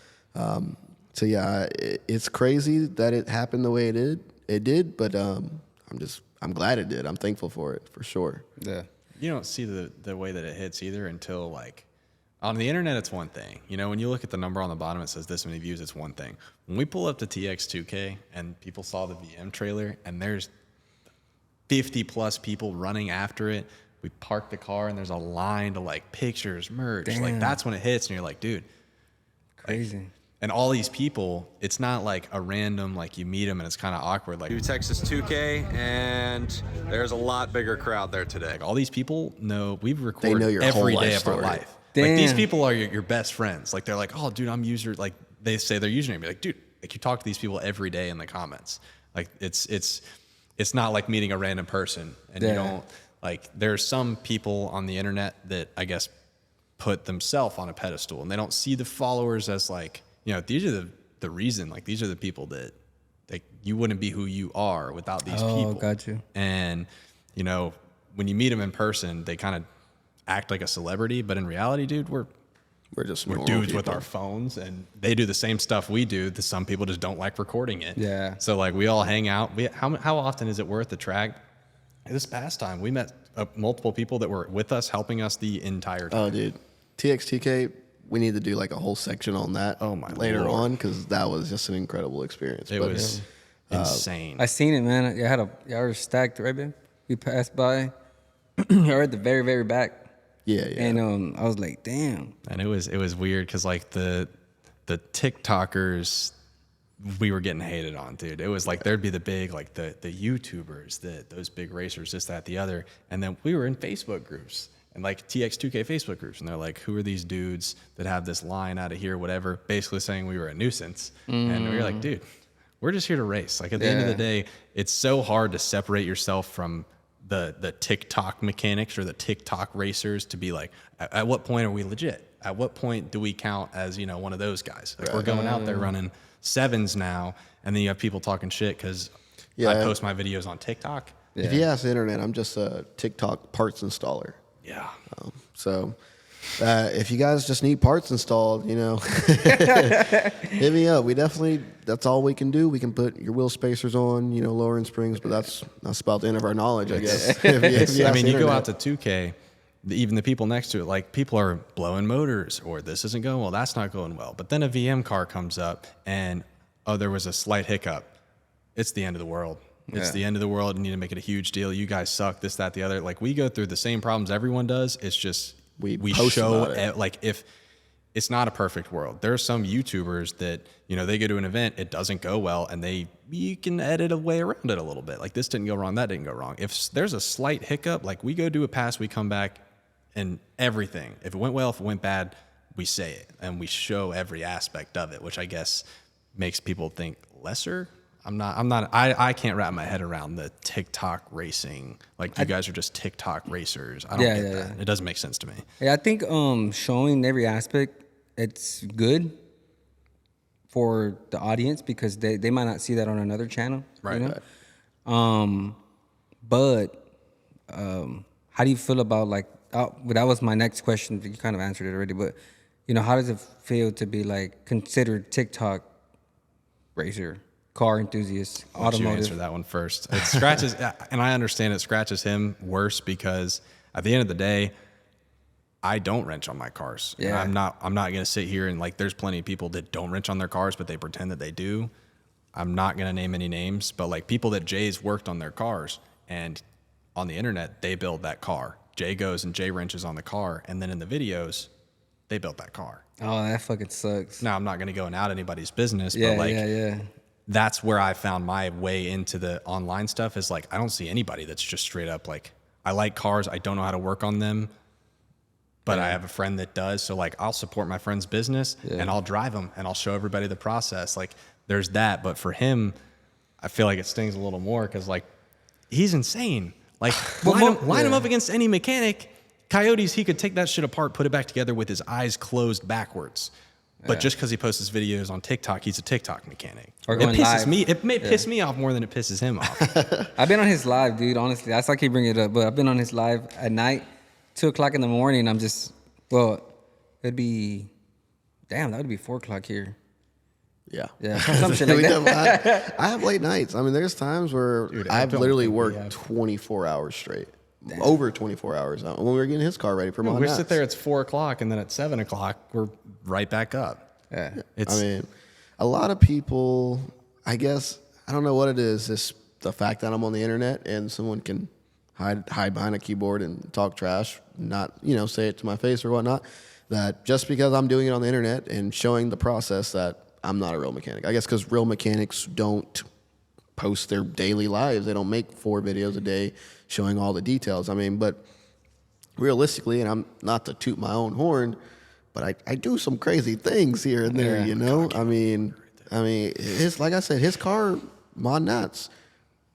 So yeah, it's crazy that it happened the way it did, but I'm glad it did. I'm thankful for it, for sure. Yeah. You don't see the way that it hits either until, like, on the internet, it's one thing. When you look at the number on the bottom, it says this many views, it's one thing. When we pull up to TX2K and people saw the VM trailer and there's 50 plus people running after it, we park the car and there's a line to, like, pictures, merch. Damn. Like, that's when it hits and you're like, dude, Crazy. And all these people, it's not like a random, like you meet them and it's kind of awkward. Like, TX2K, and there's a lot bigger crowd there today. Like, all these people know we've recorded know your every whole day life of our story. life. Damn. Like, these people are your best friends. Like, they're like, oh, dude, I'm user. Like, they say their username. You're like, dude, like you talk to these people every day in the comments. Like, it's not like meeting a random person. And you don't, like, there's some people on the internet that I guess put themselves on a pedestal, and they don't see the followers as like, you know, these are the reason, like, these are the people that, like, you wouldn't be who you are without these people. Got you. And, you know, when you meet them in person, they kind of act like a celebrity, but in reality, dude, we're just dudes normal with people. our phones, and they do the same stuff we do. Some people just don't like recording it. Yeah. So, like, we all hang out. How often is it worth the track? This past time, we met multiple people that were with us, helping us the entire time. Oh, dude. TX2K, we need to do like a whole section on that later Lord. on, because that was just an incredible experience. It was insane. I seen it, man. Y'all were stacked, right, man? We passed by. Y'all were at the very, very back. Yeah. And I was like, damn. And it was weird because, like, the Tik Tokers, we were getting hated on, dude. It was like there'd be the big, like, the YouTubers, those big racers, this, that, the other. And then we were in Facebook groups. And like TX2K Facebook groups, and they're like, who are these dudes that have this line out of here, whatever, basically saying we were a nuisance. And we were like, dude, we're just here to race. Like, at the end of the day, it's so hard to separate yourself from the TikTok mechanics or the TikTok racers to be like, at what point are we legit? At what point do we count as, you know, one of those guys? Like, we're going out there running sevens now, and then you have people talking shit because I post my videos on TikTok. If you ask the internet, I'm just a TikTok parts installer. Yeah. So if you guys just need parts installed, you know, hit me up. That's all we can do. We can put your wheel spacers on, you know, lowering springs, but that's about the end of our knowledge, I guess. I mean, you go out to 2K, even the people next to it, like, people are blowing motors, or this isn't going well, that's not going well. But then a VM car comes up and, oh, there was a slight hiccup. It's the end of the world. It's the end of the world. You need to make it a huge deal. You guys suck, this, that, the other. Like, we go through the same problems everyone does. It's just we show it. Like, if it's not a perfect world. There are some YouTubers that, you know, they go to an event, it doesn't go well, and you can edit a way around it a little bit. Like, this didn't go wrong, that didn't go wrong. If there's a slight hiccup, like, we go do a pass, we come back, and everything. If it went well, if it went bad, we say it, and we show every aspect of it, which I guess makes people think lesser. I can't wrap my head around the TikTok racing. Like, you guys are just TikTok racers. I don't get that. Yeah. It doesn't make sense to me. Yeah, I think showing every aspect, it's good for the audience because they might not see that on another channel. Right. You know? But how do you feel about, like, that was my next question. You kind of answered it already, but, you know, how does it feel to be, like, considered TikTok racer? Car enthusiast, automotive. You answer that one first. It scratches, and I understand it scratches him worse because at the end of the day, I don't wrench on my cars. Yeah. I'm not gonna sit here and, like, there's plenty of people that don't wrench on their cars, but they pretend that they do. I'm not gonna name any names, but, like, people that Jay's worked on their cars, and on the internet they build that car. Jay goes and Jay wrenches on the car, and then in the videos, they built that car. Oh, that fucking sucks. Now, I'm not gonna go and out anybody's business, but, like, that's where I found my way into the online stuff is, like, I don't see anybody that's just straight up like, I like cars, I don't know how to work on them, but I have a friend that does. So, like, I'll support my friend's business and I'll drive them and I'll show everybody the process. Like, there's that. But for him, I feel like it stings a little more because, like, he's insane. Like, line him up against any mechanic. Coyotes, he could take that shit apart, put it back together with his eyes closed backwards. But just because he posts his videos on TikTok, he's a TikTok mechanic. Or going it pisses live. me. It may piss me off more than it pisses him off. I've been on his live, dude. Honestly, that's why I keep bringing it up. But I've been on his live at night, 2:00 in the morning. I'm just, it'd be, that would be 4:00 here. Yeah. Some shit like that. I have late nights. I mean, there's times where I've literally worked 24 hours straight. Over 24 hours when we were getting his car ready for my We sit there, it's 4:00, and then at 7:00, we're right back up. Yeah. I mean, a lot of people, I guess, I don't know what it is. It's the fact that I'm on the internet and someone can hide behind a keyboard and talk trash, not, you know, say it to my face or whatnot. that just because I'm doing it on the internet and showing the process that I'm not a real mechanic. I guess because real mechanics don't post their daily lives. They don't make 4 videos a day showing all the details. I mean, but realistically, and I'm not to toot my own horn, but I do some crazy things here and there, you know? I mean, like I said, his car, mod nuts.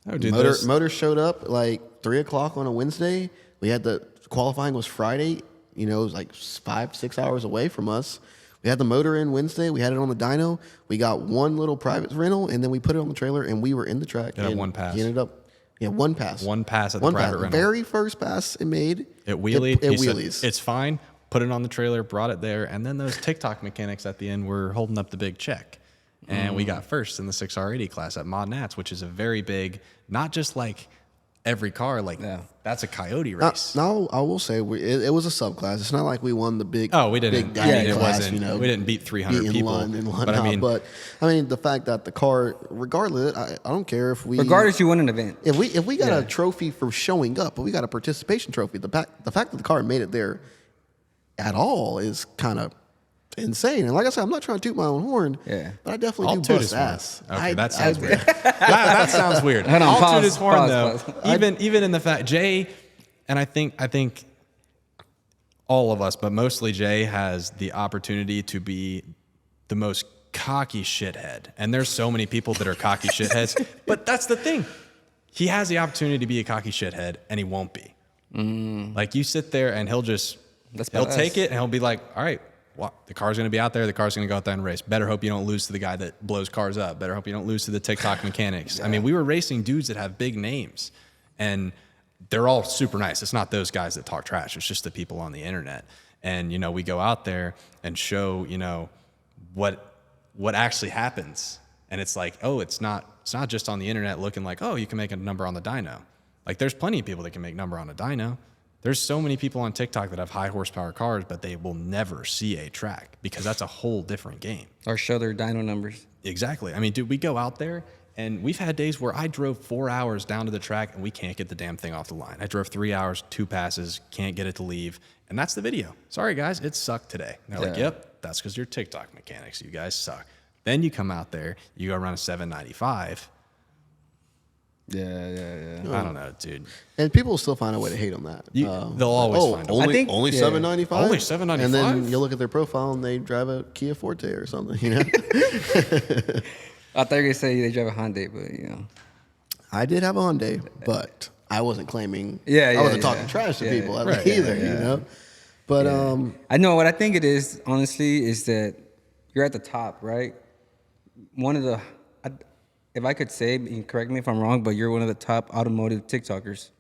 Oh, dude, Motor showed up like 3 o'clock on a Wednesday. We had qualifying was Friday. You know, it was like 5-6 hours away from us. We had the motor in Wednesday. We had it on the dyno. We got one little private rental, and then we put it on the trailer, and we were in the track. It had one pass. He ended up, one pass. One pass at the private rental. Very first pass it made. It wheelied. It He said, wheelies. it's fine. Put it on the trailer, brought it there, and then those TikTok mechanics at the end were holding up the big check. And we got first in the 6R80 class at Mod Nats, which is a very big, not just like every car, like that's a Coyote race. Now, I will say it was a subclass. It's not like we won the big. Oh, we didn't. Big diamond it class, wasn't. You know, we didn't beat 300 people. But I mean, the fact that the car, regardless, I don't care if we. Regardless, you won an event. If we got a trophy for showing up, but we got a participation trophy. The fact that the car made it there at all is kind of insane. And like I said, I'm not trying to toot my own horn. Yeah. But I definitely I'll do toot bust his horn. ass. Okay, that sounds weird. that sounds weird. Hold on, I'll pause, toot his horn pause. though. Even in the fact Jay, and I think all of us, but mostly Jay, has the opportunity to be the most cocky shithead. And there's so many people that are cocky shitheads. But that's the thing. He has the opportunity to be a cocky shithead, and he won't be. Like you sit there, and he'll take it, and he'll be like, all right. Well, the car's going to be out there. The car's going to go out there and race. Better hope you don't lose to the guy that blows cars up. Better hope you don't lose to the TikTok mechanics. Yeah. I mean, we were racing dudes that have big names, and they're all super nice. It's not those guys that talk trash. It's just the people on the internet. And, you know, we go out there and show, you know, what actually happens. And it's like, oh, it's not just on the internet looking like, oh, you can make a number on the dyno. Like, there's plenty of people that can make number on a dyno. There's so many people on TikTok that have high horsepower cars, but they will never see a track because that's a whole different game. Or show their dyno numbers. Exactly. I mean, dude, we go out there, and we've had days where I drove 4 hours down to the track, and we can't get the damn thing off the line. I drove 3 hours, 2 passes, can't get it to leave, and that's the video. Sorry, guys, it sucked today. And they're like, yep, that's because you're TikTok mechanics. You guys suck. Then you come out there, you go around a 795. Yeah. I don't know, dude. And people will still find a way to hate on that. They'll always find a way. Only $795? Only $795? And then you look at their profile and they drive a Kia Forte or something, you know? I thought you were going to say they drive a Hyundai, but, you know. I did have a Hyundai, but I wasn't claiming. I wasn't talking trash to people either, you know? But I know what I think it is, honestly, is that you're at the top, right? One of the... If I could say, you can correct me if I'm wrong, but you're one of the top automotive TikTokers,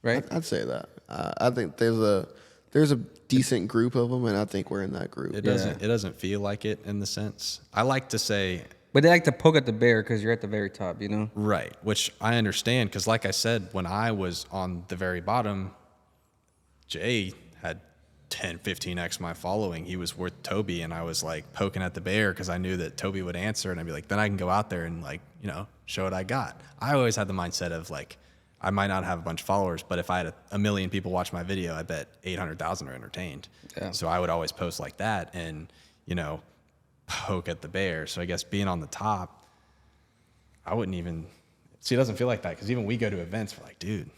right? I'd say that. I think there's a decent group of them, and I think we're in that group. It doesn't feel like it in the sense. I like to say, but they like to poke at the bear because you're at the very top, you know? Right, which I understand because, like I said, when I was on the very bottom, Jay had 10, 15x my following. He was worth Toby, and I was like poking at the bear because I knew that Toby would answer, and I'd be like, then I can go out there and, like, you know, show what I got. I always had the mindset of like, I might not have a bunch of followers, but if I had a million people watch my video, I bet 800,000 are entertained. Yeah. So I would always post like that and, you know, poke at the bear. So I guess being on the top, I wouldn't even see. It doesn't feel like that because even we go to events, we're like, dude.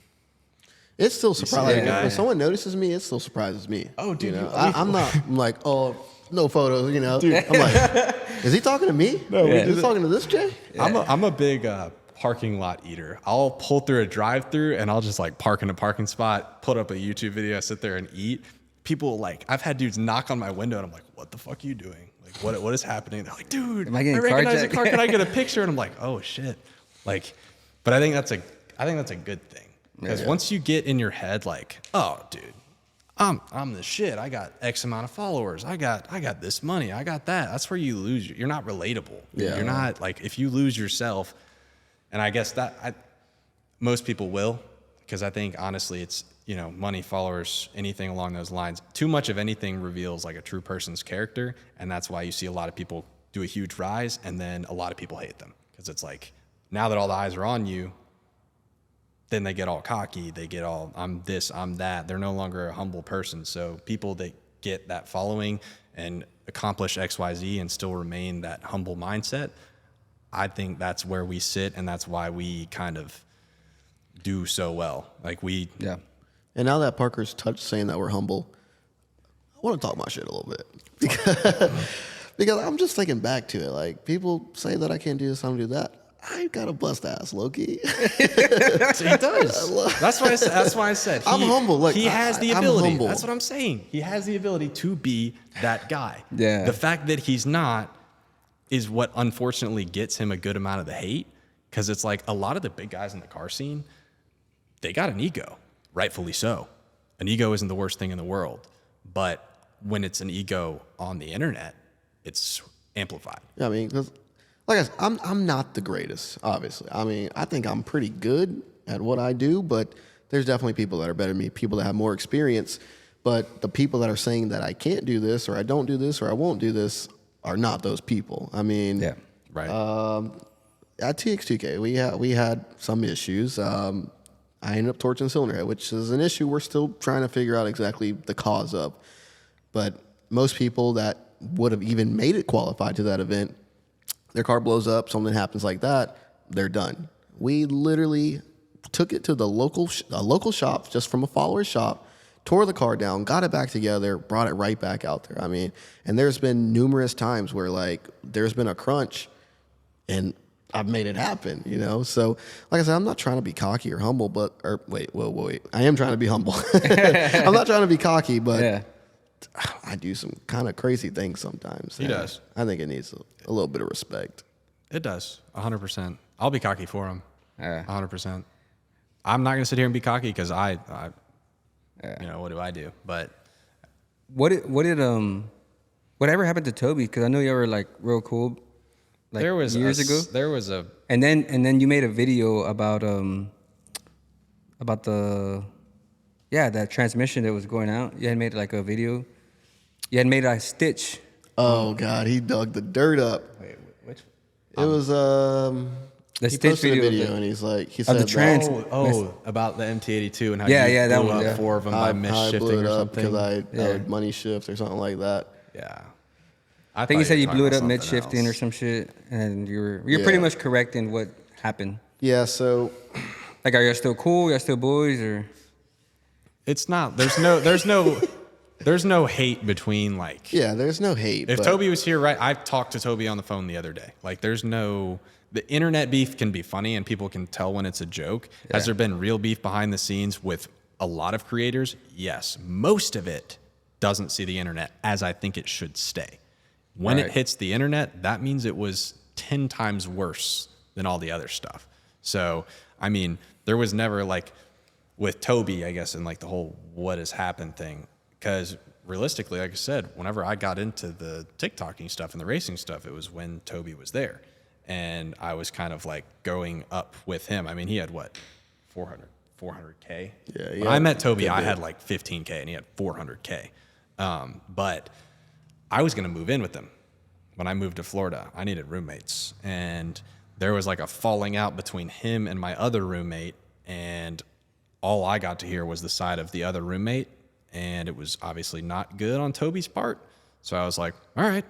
It's still surprising. When someone notices me, it still surprise me. Oh, dude. You know? I'm like, oh, no photos, you know. Dude. I'm like, is he talking to me? No, he's talking to this Jay? Yeah. I'm a big parking lot eater. I'll pull through a drive-through, and I'll just, like, park in a parking spot, put up a YouTube video, sit there and eat. People, like, I've had dudes knock on my window, and I'm like, what the fuck are you doing? Like, what is happening? They're like, dude, I recognize a car. Can I get a picture? And I'm like, oh, shit. Like, but I think that's a good thing. Because once you get in your head like, oh, dude, I'm the shit. I got X amount of followers. I got this money. I got that. That's where you lose. You're not relatable. Yeah. You're not like, if you lose yourself, and I guess most people will, because I think honestly it's, you know, money, followers, anything along those lines. Too much of anything reveals like a true person's character, and that's why you see a lot of people do a huge rise, and then a lot of people hate them because it's like now that all the eyes are on you. Then they get all cocky. They get all, I'm this, I'm that. They're no longer a humble person. So people that get that following and accomplish XYZ and still remain that humble mindset, I think that's where we sit, and that's why we kind of do so well. Like Yeah. And now that Parker's touched saying that we're humble, I want to talk my shit a little bit because I'm just thinking back to it. Like, people say that I can't do this, I don't do that. I got a bust ass, low-key. He does. That's why I said I'm humble. Like, he has the I'm ability. humble. That's what I'm saying. He has the ability to be that guy. Yeah. The fact that he's not is what unfortunately gets him a good amount of the hate, because it's like a lot of the big guys in the car scene, they got an ego, rightfully so. An ego isn't the worst thing in the world, but when it's an ego on the internet, it's amplified. Yeah, I mean, 'cause like I said, I'm not the greatest, obviously. I mean, I think I'm pretty good at what I do, but there's definitely people that are better than me, people that have more experience. But the people that are saying that I can't do this, or I don't do this, or I won't do this, are not those people. I mean, Yeah. Right. At TX2K, we had some issues. I ended up torching the cylinder head, which is an issue we're still trying to figure out exactly the cause of. But most people that would have even made it qualified to that event, their car blows up, something happens like that, they're done. We literally took it to the local shop, just from a follower's shop, tore the car down, got it back together, brought it right back out there. I mean, and there's been numerous times where, like, there's been a crunch and I've made it happen, you know? So, like I said, I'm not trying to be cocky or humble, wait. I am trying to be humble. I'm not trying to be cocky, but Yeah. I do some kind of crazy things sometimes. He does. I think it needs a little bit of respect. It does, 100%. I'll be cocky for him, Yeah. 100%. I'm not going to sit here and be cocky because I you know, what do I do? But Whatever happened to Toby? Because I know you were like real cool, like there was years ago. There was a And then you made a video about the that transmission that was going out. You had made like a video. You had made a stitch. Oh God, he dug the dirt up. wait, which It was The he stitch posted a video video of and he's like, he of the said trans- about the MT82 and how Yeah, you yeah, that blew one, up yeah. 4 of them by I misshifting blew it or up something. because I Yeah. would money shift or something like that. Yeah, I think you said you blew it up mid mid shifting or some shit, and you're pretty much correcting what happened. Yeah, so Like, are y'all still cool? Y'all still boys or? It's not. There's no hate between, like. yeah, there's no hate. If but Toby was here, right? I talked to Toby on the phone the other day. Like, the internet beef can be funny and people can tell when it's a joke. Yeah. Has there been real beef behind the scenes with a lot of creators? Yes. Most of it doesn't see the internet as I think it should stay. When Right. it hits the internet, that means it was 10 times worse than all the other stuff. So, I mean, there was never, like, with Toby, I guess, and like the whole what has happened thing. Because realistically, like I said, whenever I got into the TikToking stuff and the racing stuff, it was when Toby was there. And I was kind of like going up with him. I mean, he had what, 400K? Yeah, When yeah, I met Toby, good I bit. had like 15K and he had 400K. But I was going to move in with him. When I moved to Florida, I needed roommates. And there was like a falling out between him and my other roommate. And all I got to hear was the side of the other roommate. And it was obviously not good on Toby's part. So I was like, all right,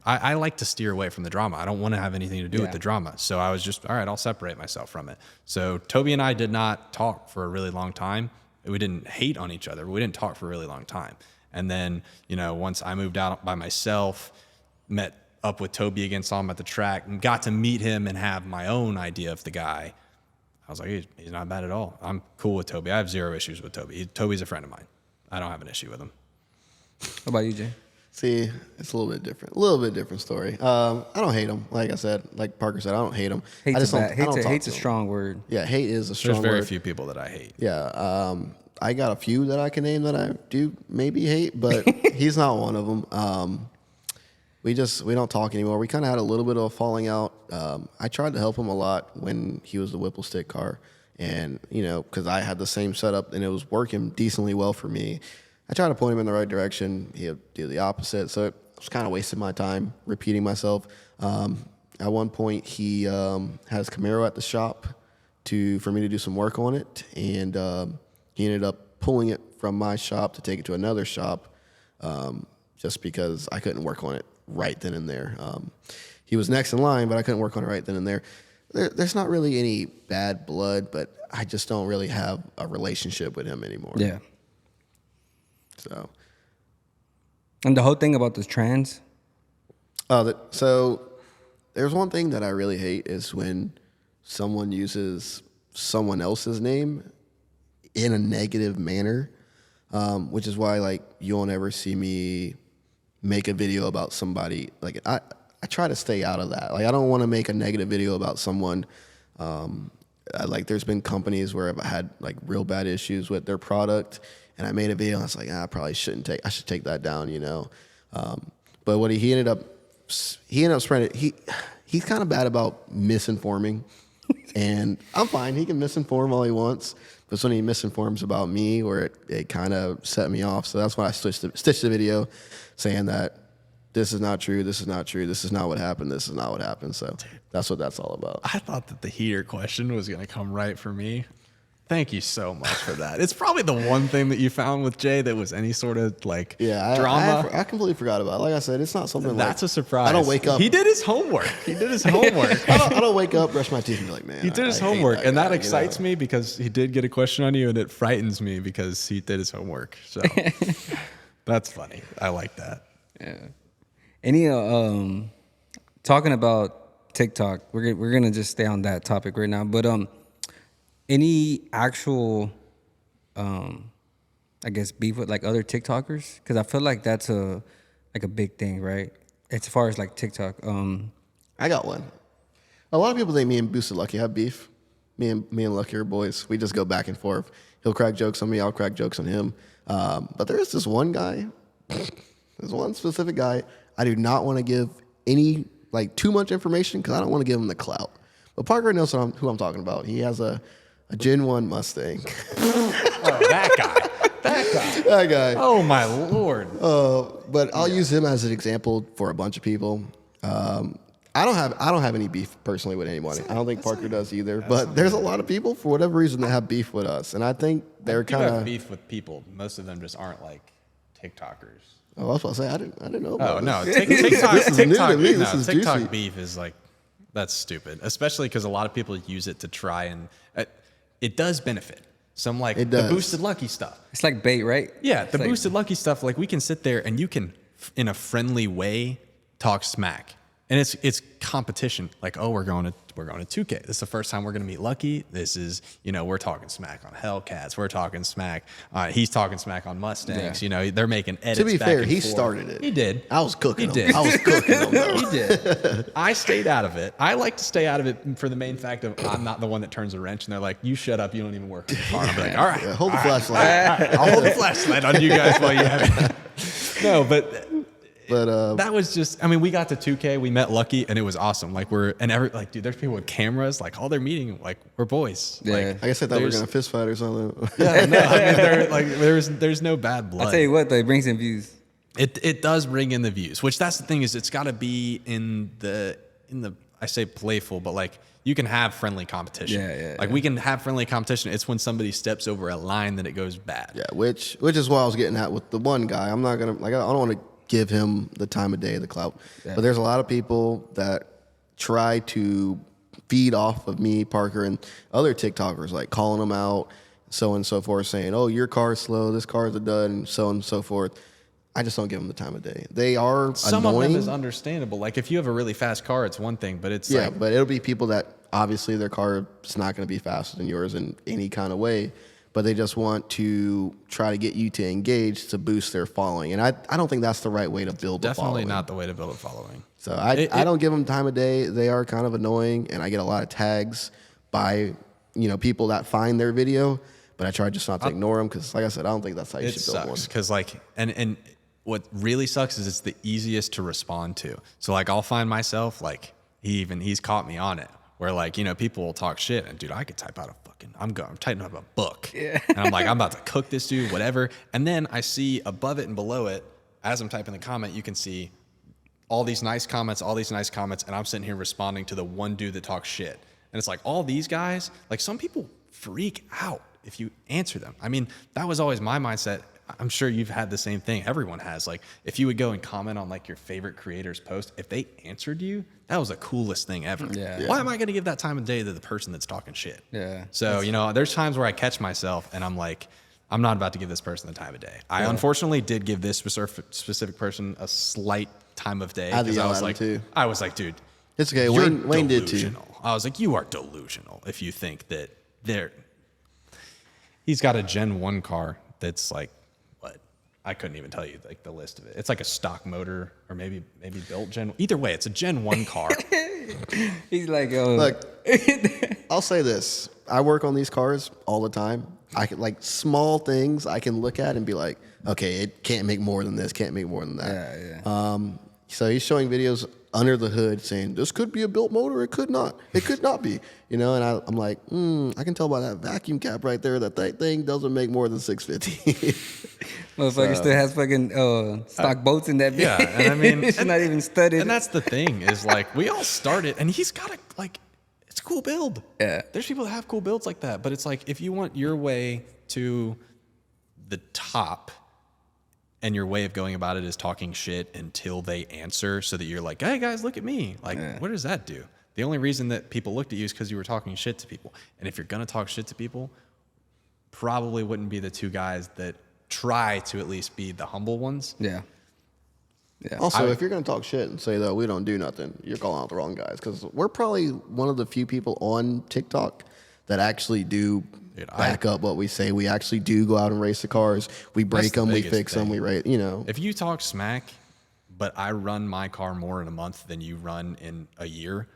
I like to steer away from the drama. I don't want to have anything to do with the drama. So I was just, all right, I'll separate myself from it. So Toby and I did not talk for a really long time. We didn't hate on each other. We didn't talk for a really long time. And then, you know, once I moved out by myself, met up with Toby again, saw him at the track, and got to meet him and have my own idea of the guy, I was like, he's not bad at all. I'm cool with Toby. I have zero issues with Toby. Toby's a friend of mine. I don't have an issue with him. What about you, Jay? see, it's a little bit different. A little bit different story. I don't hate him. Like I said, like Parker said, I don't hate him. I Hate's just a don't, bad, I don't talk hate's to a him. strong word. Yeah, hate is a strong There's very word. few people that I hate. Yeah, I got a few that I can name that I do maybe hate, but he's not one of them. We don't talk anymore. We kind of had a little bit of a falling out. I tried to help him a lot when he was the Whipple Stick car, and you know, because I had the same setup and it was working decently well for me. I tried to point him in the right direction. He would do the opposite, so it was kind of wasting my time repeating myself. At one point, he has Camaro at the shop for me to do some work on it, and he ended up pulling it from my shop to take it to another shop. just because I couldn't work on it right then and there. He was next in line, but I couldn't work on it right then and there. There's not really any bad blood, but I just don't really have a relationship with him anymore. Yeah. So. And the whole thing about this trans. So there's one thing that I really hate is when someone uses someone else's name in a negative manner, which is why like you won't ever see me make a video about somebody. Like I try to stay out of that. Like I don't want to make a negative video about someone. Like there's been companies where I've had like real bad issues with their product, and I made a video and I was like, I probably shouldn't I should take that down, you know. But what he ended up spreading. He's kind of bad about misinforming, and I'm fine. He can misinform all he wants, but it's when he misinforms about me where it kind of set me off. So that's why I stitched the video saying that this is not true, this is not true, this is not what happened, this is not what happened. So that's what that's all about. I thought that the heater question was going to come right for me. Thank you so much for that. It's probably the one thing that you found with Jay that was any sort of like drama. I completely forgot about it. Like I said, it's not something that's like, a surprise. I don't wake up. He did his homework. I don't wake up, brush my teeth, and be like, man. He did his homework, and that excites me because he did get a question on you, and it frightens me because he did his homework. So that's funny. I like that. Yeah. Any talking about TikTok, we're gonna just stay on that topic right now. But any actual I guess beef with like other TikTokers? Because I feel like that's a big thing, right? As far as like TikTok. I got one. A lot of people think me and Boosted Lucky have beef. Me and Lucky are boys. We just go back and forth. He'll crack jokes on me. I'll crack jokes on him. But there is this one guy. There's one specific guy. I do not want to give any like too much information because I don't want to give him the clout. But Parker knows who I'm talking about. He has a Gen 1 Mustang. Oh, that guy. That guy. Oh my Lord. But I'll use him as an example for a bunch of people. I don't have any beef personally with anyone. I don't think Parker does either. But there's a lot of people for whatever reason that have beef with us, and I think they're kind of beef with people. Most of them just aren't like TikTokers. Oh, I was about to say I didn't know about Oh no, this. TikTok. This is new to me. No, This is TikTok juicy. beef is like that's stupid, especially because a lot of people use it to try and it does benefit. Some like the Boosted Lucky stuff. It's like bait, right? Yeah, It's the like, Boosted Lucky stuff. Like we can sit there and you can, in a friendly way, talk smack, and it's competition. Like, oh, we're going to 2K. This is the first time we're going to meet Lucky. This is, we're talking smack on Hellcats. We're talking smack. He's talking smack on Mustangs. Yeah. They're making edits. To be back fair, and he forth. started it. He did. I was cooking He him. did. I was cooking him. Though. He did. I stayed out of it. I like to stay out of it for the main fact of I'm not the one that turns a wrench, and they're like, "You shut up. You don't even work on the car." I'm like, "All right, Yeah, hold the flashlight. I'll hold the flashlight on you guys while you have it." No, but that was just. I mean, we got to 2K. We met Lucky, and it was awesome. Like dude, there's people with cameras. Like all they're meeting, like we're boys. Yeah. Like, I guess I thought we were gonna fist fight or something. yeah, no, I mean, there's no bad blood. I'll tell you what, though, it brings in views. It does bring in the views, which that's the thing is it's got to be in the I say playful, but like you can have friendly competition. Like we can have friendly competition. It's when somebody steps over a line that it goes bad. Yeah, which is what I was getting at with the one guy. I'm not gonna I don't want to give him the time of day, the clout. Yeah. But there's a lot of people that try to feed off of me, Parker, and other TikTokers, like calling them out, so on and so forth, saying, "Oh, your car's slow. This car's a dud," and so on and so forth. I just don't give them the time of day. They are Some annoying. of them is understandable. Like if you have a really fast car, it's one thing, but it's like, but it'll be people that obviously their car is not going to be faster than yours in any kind of way, but they just want to try to get you to engage to boost their following. And I don't think that's the right way to build a definitely following. not the way to build a following. So I don't give them time of day. They are kind of annoying, and I get a lot of tags by people that find their video, but I try just not to ignore them because, like I said, I don't think that's how you It should build one. sucks because like and what really sucks is it's the easiest to respond to. So like I'll find myself like he's caught me on it where like people will talk shit and dude I could type out I'm typing up a book and I'm like I'm about to cook this dude whatever, and then I see above it and below it as I'm typing the comment you can see all these nice comments and I'm sitting here responding to the one dude that talks shit, and it's like all these guys, like some people freak out if you answer them. I mean, that was always my mindset. I'm sure you've had the same thing. Everyone has. Like, if you would go and comment on like your favorite creator's post, if they answered you, that was the coolest thing ever. Yeah. Why am I going to give that time of day to the person that's talking shit? Yeah. So, there's times where I catch myself and I'm like, I'm not about to give this person the time of day. I unfortunately did give this specific person a slight time of day. I had to yell was at him, like, too. I was like, dude, It's okay. you're Wayne did too. delusional. I was like, you are delusional if you think that he's got a Gen 1 car that's like, what? I couldn't even tell you like the list of it. It's like a stock motor or maybe built Gen. Either way, it's a Gen 1 car. He's like, oh. Look, I'll say this. I work on these cars all the time. I can like small things I can look at and be like, okay, it can't make more than this, can't make more than that. Yeah. So he's showing videos under the hood saying, this could be a built motor, it could not be, and I'm like, I can tell by that vacuum cap right there that thing doesn't make more than 650. Motherfucker still has fucking stock boats in that bitch. Yeah, and I mean, it's not even studded. And that's the thing is like we all started, and he's got it's a cool build. Yeah. There's people that have cool builds like that, but it's like if you want your way to the top, and your way of going about it is talking shit until they answer, so that you're like, hey guys, look at me. Like, what does that do? The only reason that people looked at you is because you were talking shit to people. And if you're gonna talk shit to people, probably wouldn't be the two guys that try to at least be the humble ones. Yeah. Yeah. Also, if you're going to talk shit and say that we don't do nothing, you're calling out the wrong guys, because we're probably one of the few people on TikTok that actually do back up what we say. We actually do go out and race the cars. We break them, we fix them, we race, If you talk smack, but I run my car more in a month than you run in a year,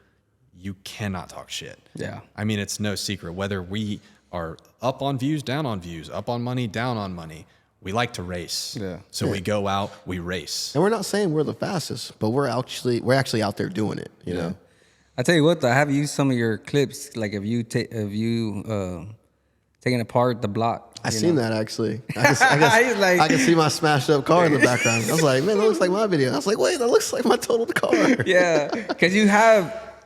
you cannot talk shit. Yeah. I mean, it's no secret. Whether we are up on views, down on views, up on money, down on money, we like to race. Yeah. So we go out, we race. And we're not saying we're the fastest, but we're actually out there doing it, you know? I tell you what, though, I have used some of your clips, like if you taking apart the block. I seen that actually. I can see my smashed up car in the background. I was like, man, that looks like my video. I was like, wait, that looks like my totaled car. Yeah,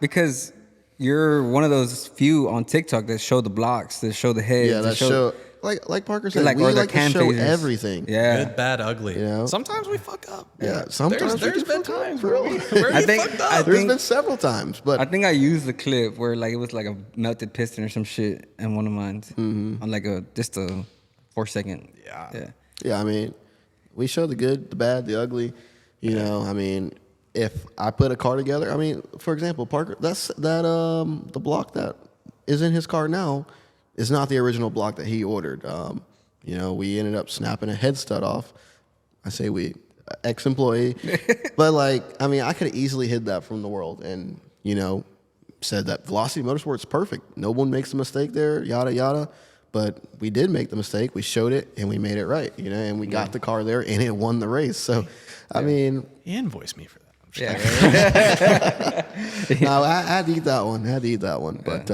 because you're one of those few on TikTok that show the blocks, that show the heads. Yeah, that show. Like Parker said, like, we or the like to cam show phasers. everything. Yeah. Good, bad, ugly. You know? Sometimes we fuck up. Yeah, sometimes there's been times where we I think- fucked up. I There's think- been several times, but I think I used the clip where like it was like a melted piston or some shit in one of mine on like just a 4-second. Yeah. yeah, I mean, we show the good, the bad, the ugly. You know, I mean, if I put a car together, I mean, for example, Parker, the block that is in his car now is not the original block that he ordered. We ended up snapping a head stud off. I say we, ex-employee, but I could have easily hid that from the world and said that Velocity Motorsports is perfect. No one makes a mistake there, yada yada. But we did make the mistake. We showed it and we made it right, and we got the car there and it won the race. So, I mean, He invoiced me for that. I'm just no, I had to eat that one. But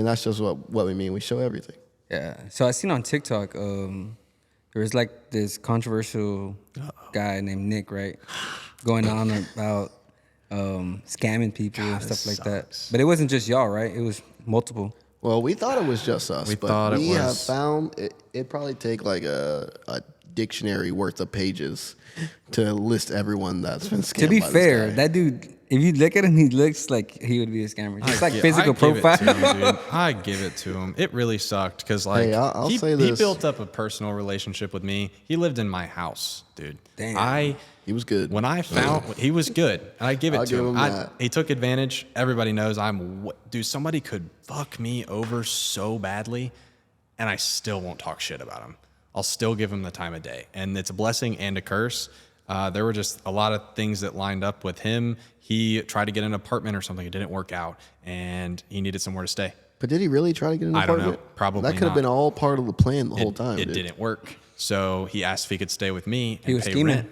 that's just what we mean. We show everything. Yeah. So I seen on TikTok, there was like this controversial guy named Nick, right, going on about scamming people and stuff like that. But it wasn't just y'all, right? It was multiple. Well, we thought it was just us, We but thought it we was. have found it'd probably take like a dictionary worth of pages to list everyone that's been scammed. To be by this fair, guy. that dude, if you look at him, he looks like he would be a scammer. Just like physical profile. I give it to him. It really sucked because Hey, I'll he, say he this. built up a personal relationship with me. He lived in my house, dude. Damn. He was good. When I found he was good, and I give it I'll to give him. him that. He took advantage. Everybody knows dude. Somebody could fuck me over so badly, and I still won't talk shit about him. I'll still give him the time of day, and it's a blessing and a curse. There were just a lot of things that lined up with him. He tried to get an apartment or something. It didn't work out, and he needed somewhere to stay. But did he really try to get an I don't apartment? know. Probably that could have not. been all part of the plan the whole time. It dude. didn't work. So he asked if he could stay with me and He was pay scheming. rent.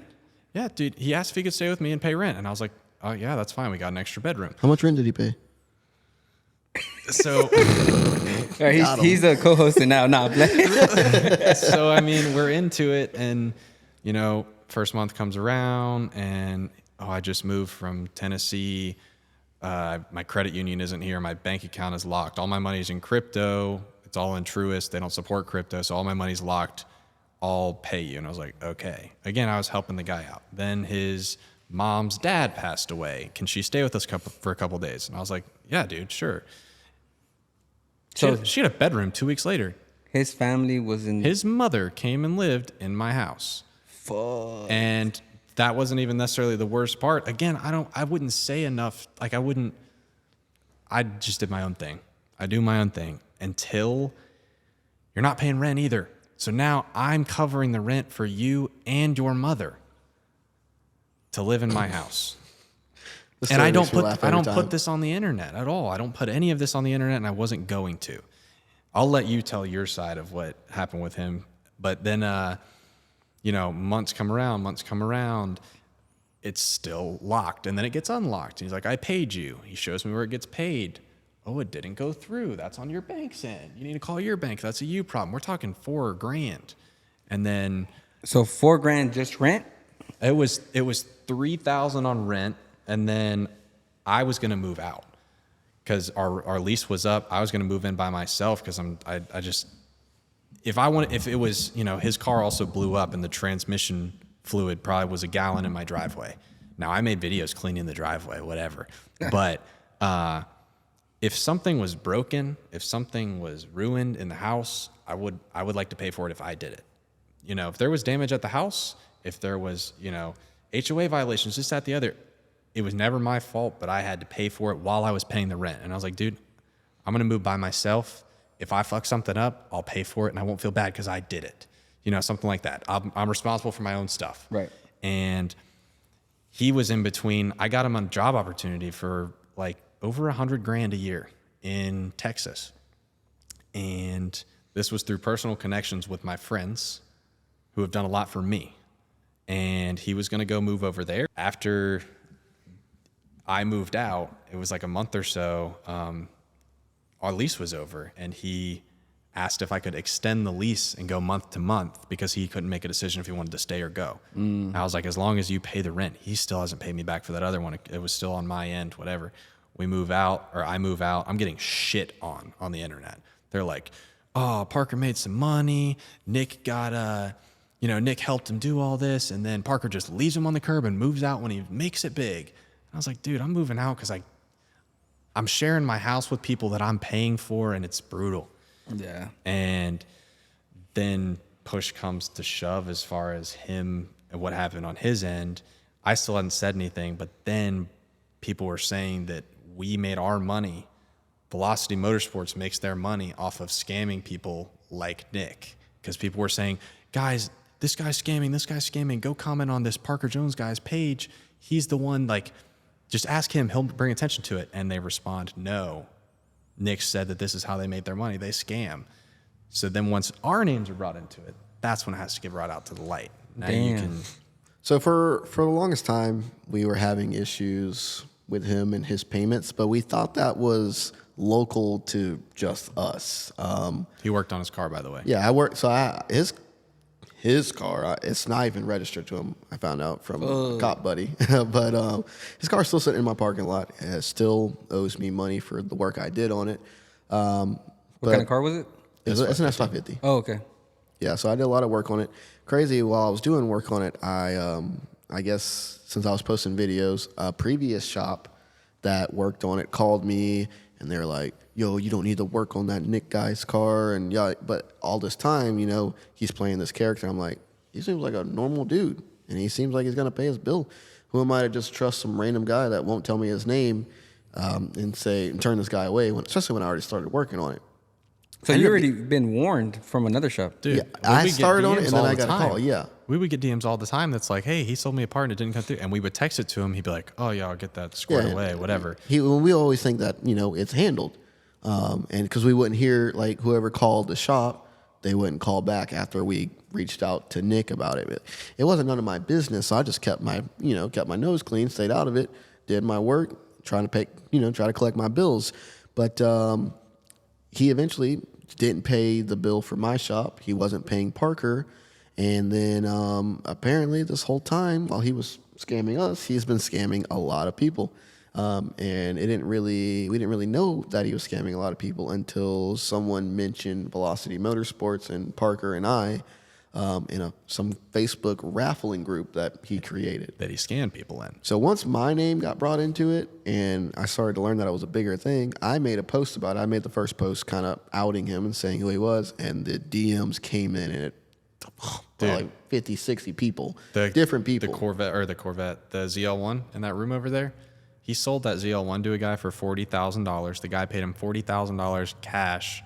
Yeah, dude. He asked if he could stay with me and pay rent, and I was like, "Oh yeah, that's fine. We got an extra bedroom." How much rent did he pay? So, He's a co-host now. Nah, so I mean, we're into it, and first month comes around, and I just moved from Tennessee. My credit union isn't here. My bank account is locked. All my money's in crypto. It's all in Truist. They don't support crypto, so all my money's locked. I'll pay you. And I was like, okay. Again, I was helping the guy out. Then his mom's dad passed away. Can she stay with us for a couple days? And I was like, yeah, dude, sure. She had a bedroom 2 weeks later. His family was in. His mother came and lived in my house. Fuck. And that wasn't even necessarily the worst part. Again, I wouldn't say enough. Like I just did my own thing. I do my own thing until you're not paying rent either. So now I'm covering the rent for you and your mother to live in my house. And I don't put this on the internet at all. I don't put any of this on the internet, and I wasn't going to. I'll let you tell your side of what happened with him. But then, months come around, it's still locked, and then it gets unlocked. And he's like, I paid you. He shows me where it gets paid. Oh, it didn't go through. That's on your bank's end. You need to call your bank. That's a you problem. We're talking $4,000. And then... So $4,000 just rent? It was $3,000 on rent, and then I was gonna move out because our lease was up. I was gonna move in by myself because if it was, his car also blew up and the transmission fluid probably was a gallon in my driveway. Now I made videos cleaning the driveway, whatever. But if something was broken, if something was ruined in the house, I would like to pay for it if I did it. If there was damage at the house, if there was, HOA violations, this, that, the other, it was never my fault, but I had to pay for it while I was paying the rent. And I was like, dude, I'm going to move by myself. If I fuck something up, I'll pay for it and I won't feel bad because I did it. Something like that. I'm responsible for my own stuff. Right. And he was in between. I got him a job opportunity for like over $100,000 a year in Texas. And this was through personal connections with my friends who have done a lot for me. And he was going to go move over there. After I moved out, it was like a month or so, our lease was over, and he asked if I could extend the lease and go month to month because he couldn't make a decision if he wanted to stay or go. I was like, as long as you pay the rent. He still hasn't paid me back for that other one. It was still on my end, whatever. I move out. I'm getting shit on the internet. They're like, oh, Parker made some money. Nick got Nick helped him do all this, and then Parker just leaves him on the curb and moves out when he makes it big. And I was like, dude, I'm moving out because I'm sharing my house with people that I'm paying for, and it's brutal. Yeah. And then push comes to shove as far as him and what happened on his end. I still hadn't said anything, but then people were saying that we made our money. Velocity Motorsports makes their money off of scamming people like Nick, because people were saying, guys, this guy's scamming. Go comment on this Parker Jones guy's page. He's the one, just ask him. He'll bring attention to it. And they respond, no. Nick said that this is how they made their money. They scam. So then once our names are brought into it, that's when it has to get brought out to the light. Now you can... So for the longest time, we were having issues with him and his payments, but we thought that was local to just us. He worked on his car, by the way. Yeah, I worked. So his car, it's not even registered to him. I found out from a cop buddy. But his car's still sitting in my parking lot. It still owes me money for the work I did on it. What kind of car was it? It's an S550. Oh, okay. Yeah, so I did a lot of work on it. Crazy, while I was doing work on it, I guess since I was posting videos, a previous shop that worked on it called me, and they're like, yo, you don't need to work on that Nick guy's car. And yeah, but all this time, he's playing this character. I'm like, he seems like a normal dude, and he seems like he's going to pay his bill. Who am I to just trust some random guy that won't tell me his name and turn this guy away, especially when I already started working on it. So you already been warned from another shop. Dude, yeah, I started on it, and then I got a call, yeah. We would get DMs all the time that's like, hey, he sold me a part and it didn't come through. And we would text it to him. He'd be like, oh, yeah, I'll get that squared away, whatever. We always think that, it's handled. And because we wouldn't hear, whoever called the shop, they wouldn't call back after we reached out to Nick about it. It wasn't none of my business, so I just kept my nose clean, stayed out of it, did my work, try to collect my bills. But he eventually didn't pay the bill for my shop. He wasn't paying Parker. And then apparently this whole time while he was scamming us, he's been scamming a lot of people. And we didn't really know that he was scamming a lot of people until someone mentioned Velocity Motorsports and Parker and I in some Facebook raffling group that he created. That he scanned people in. So once my name got brought into it and I started to learn that it was a bigger thing, I made a post about it. I made the first post kind of outing him and saying who he was, and the DMs came in, and it like 50, 60 people, different people. The ZL1 in that room over there, he sold that ZL1 to a guy for $40,000. The guy paid him $40,000 cash.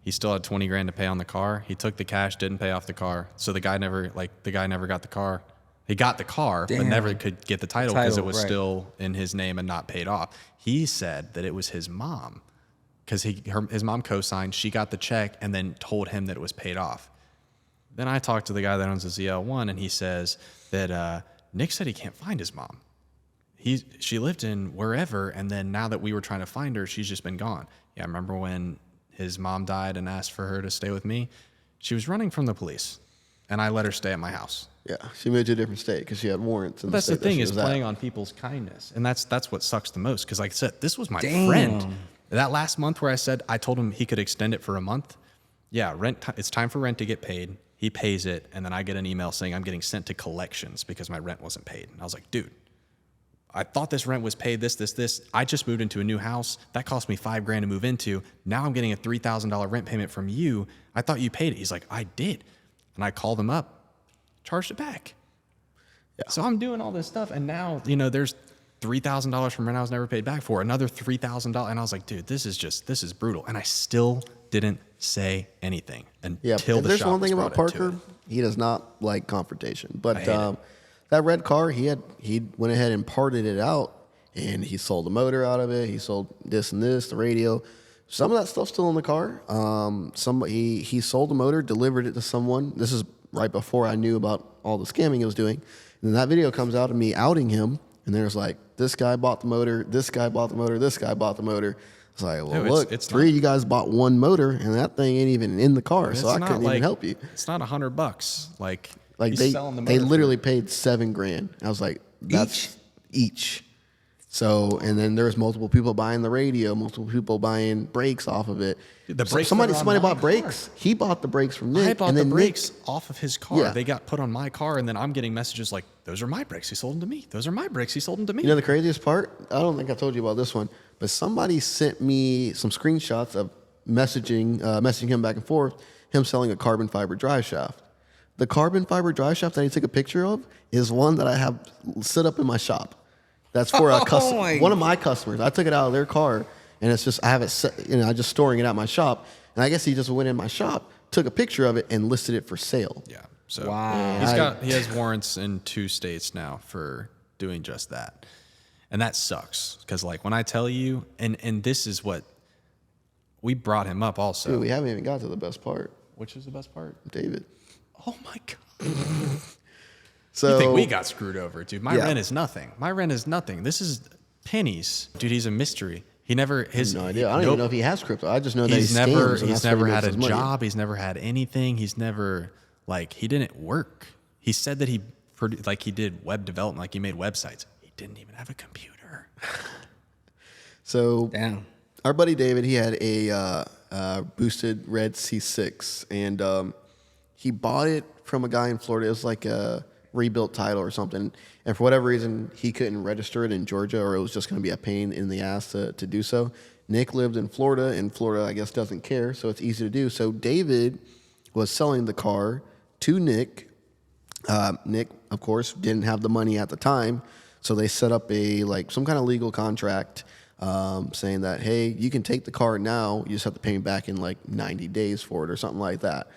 He still had 20 grand to pay on the car. He took the cash, didn't pay off the car. So the guy never got the car. He got the car, but never could get the title because it was still in his name and not paid off. He said that it was his mom because his mom co-signed. She got the check and then told him that it was paid off. Then I talked to the guy that owns the ZL1, and he says that Nick said he can't find his mom. She lived in wherever, and then now that we were trying to find her, she's just been gone. Yeah, I remember when his mom died and asked for her to stay with me. She was running from the police, and I let her stay at my house. Yeah, she moved to a different state because she had warrants. Well, that's the thing, is playing on people's kindness, and that's what sucks the most. Because like I said, this was my friend. That last month where I told him he could extend it for a month. Yeah, it's time for rent to get paid. He pays it, and then I get an email saying I'm getting sent to collections because my rent wasn't paid. And I was like, dude, I thought this rent was paid, this. I just moved into a new house. That cost me $5,000 to move into. Now I'm getting a $3,000 rent payment from you. I thought you paid it. He's like, I did. And I called him up, charged it back. Yeah. So I'm doing all this stuff, and now, there's $3,000 from rent I was never paid back for, another $3,000. And I was like, dude, this is brutal. And I still didn't say anything until the there's shop one thing was about brought into Parker, it. he does not like confrontation. But that red car, he went ahead and parted it out, and he sold the motor out of it. He sold this and this, the radio. Some of that stuff's still in the car. He sold the motor, delivered it to someone. This is right before I knew about all the scamming he was doing. And then that video comes out of me outing him, and there's like, this guy bought the motor, this guy bought the motor, this guy bought the motor. It's like, well, look, it's three of you guys bought one motor, and that thing ain't even in the car, so I couldn't even help you. It's not $100. Like they literally paid $7,000. I was like, that's each. So, and then there's multiple people buying the radio, multiple people buying brakes off of it. The brakes somebody bought brakes. He bought the brakes from Nick. I bought the brakes off of his car. Yeah. They got put on my car, and then I'm getting messages like, those are my brakes. He sold them to me. Those are my brakes. He sold them to me. You know the craziest part? I don't think I told you about this one, but somebody sent me some screenshots of messaging him back and forth, him selling a carbon fiber drive shaft. The carbon fiber drive shaft that he took a picture of is one that I have set up in my shop. That's for a customer, one of my customers. I took it out of their car, and it's just, I have it set, I'm just storing it at my shop. And I guess he just went in my shop, took a picture of it, and listed it for sale. Yeah. So wow. He has warrants in 2 states now for doing just that. And that sucks. Because like when I tell you, and this is what, we brought him up also. Dude, we haven't even got to the best part. Which is the best part? David. Oh my God. So, you think we got screwed over, dude? My rent is nothing. This is pennies, dude. He's a mystery. He never I have no idea. I don't even know if he has crypto. I just know that he's never had a job. He's never had anything. He's never he didn't work. He said that he did web development, like he made websites. He didn't even have a computer. So damn. Our buddy David, he had a boosted red C6, and he bought it from a guy in Florida. It was like a rebuilt title or something, and for whatever reason he couldn't register it in Georgia, or it was just going to be a pain in the ass to do so. Nick lived in Florida, and Florida I guess doesn't care, so it's easy to do. So David was selling the car to Nick. Nick of course didn't have the money at the time, so they set up some kind of legal contract saying that, hey, you can take the car now, you just have to pay me back in 90 days for it or something like that.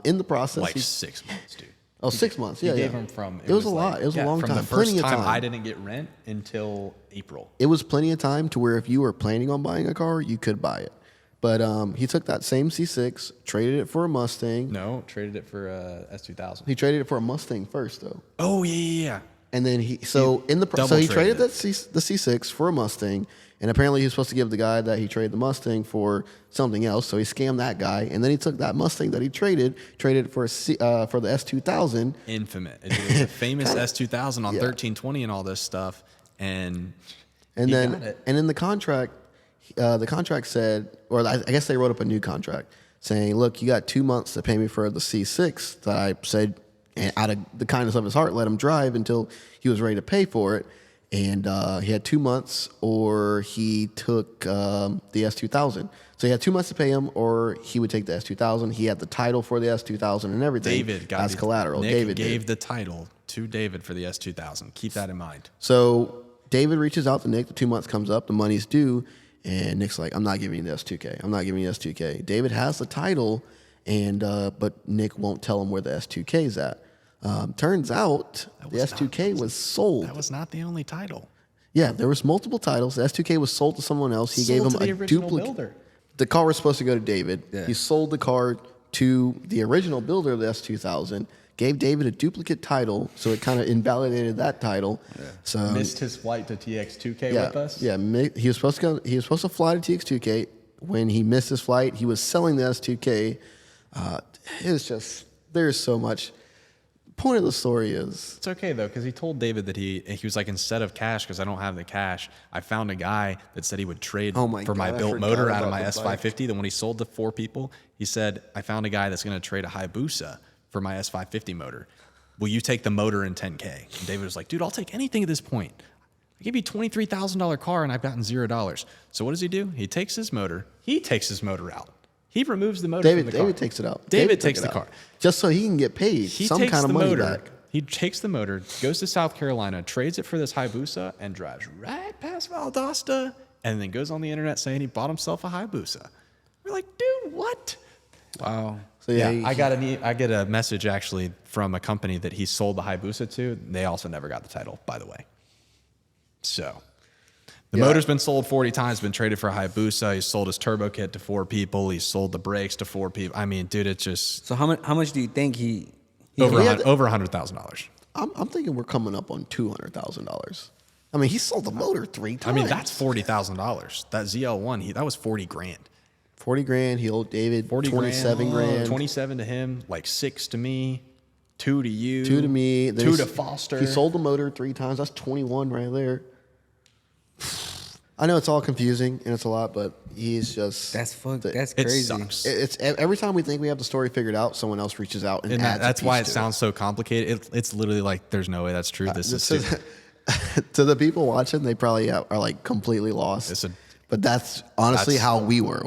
In the process, 6 months, dude. Oh, 6 months. He Yeah, gave yeah. him from. It was a lot. It was a long time. From the first plenty of time. I didn't get rent until April. It was plenty of time to where if you were planning on buying a car, you could buy it. But he took that same C6, traded it for a Mustang. No, traded it for a S2000. He traded it for a Mustang first, though. Oh yeah. And then he traded the C6 for a Mustang, and apparently he was supposed to give the guy that he traded the Mustang for something else. So he scammed that guy, and then he took that Mustang that he traded it for for the S2000. Infamous. It was a famous S2000 on 1320 and all this stuff, and in the contract said, or I guess they wrote up a new contract. saying, look, you got 2 months to pay me for the C6 that I said, and out of the kindness of his heart, let him drive until he was ready to pay for it. And he had 2 months, or he took the S2000. So he had 2 months to pay him, or he would take the S2000. He had the title for the S2000 and everything. David got as collateral. Nick David gave the title to David for the S2000. Keep that in mind. So David reaches out to Nick. The 2 months comes up. The money's due. And Nick's like, I'm not giving you the S2K. I'm not giving you the S2K. David has the title, and but Nick won't tell him where the S2K is at. Turns out the S2K was sold. That was not the only title. Yeah, there was multiple titles. The S2K was sold to someone else. He gave him a duplicate. builder. The car was supposed to go to David. Yeah. He sold the car to the original builder of the S2000, gave David a duplicate title, so it kind of invalidated that title. Yeah. So Missed his flight to TX2K yeah, with us. yeah, he was supposed to go. He was supposed to fly to TX2K. When he missed his flight, he was selling the S2K. It's just there's so much. Point of the story is It's okay though, because he told David that he was like, instead of cash, because I don't have the cash, I found a guy that said he would trade Oh my for my God, I built forgot motor out of about my the S550. Then when he sold to 4 people, he said, I found a guy that's going to trade a Hayabusa for my S550 motor. Will you take the motor in 10K? And David was like, dude, I'll take anything at this point. I gave you $23,000 car and I've gotten $0. So what does he do? He takes his motor. He takes his motor out. He removes the motor from the car. David takes it out. David took takes it the out. car. Just so he can get paid He some takes kind of the money motor. back. He takes the motor, goes to South Carolina, trades it for this Hayabusa, and drives right past Valdosta, and then goes on the internet saying he bought himself a Hayabusa. We're like, dude, what? Wow. So Yeah, yeah, I get a message actually from a company that he sold the Hayabusa to. They also never got the title, by the way. So the motor's been sold 40 times, been traded for a Hayabusa. He's sold his turbo kit to 4 people. He's sold the brakes to 4 people. I mean, dude, it's just So how much do you think he over had to- $100,000. I'm thinking we're coming up on $200,000. I mean, he sold the motor 3 times. I mean, that's $40,000. That ZL1, that was 40 grand. 40 grand. He owed David 40 27 grand. 27 to him, like 6 to me, 2 to you, 2 to me. Then 2 he- to Foster. He sold the motor 3 times. That's 21 right there. I know it's all confusing and it's a lot, but he's just That's It crazy. sucks. It's every time we think we have the story figured out, someone else reaches out and And adds that's a why piece it to sounds so complicated. It's literally like, there's no way that's true. This is stupid. to the people watching, they probably are like completely lost. But that's honestly how we were.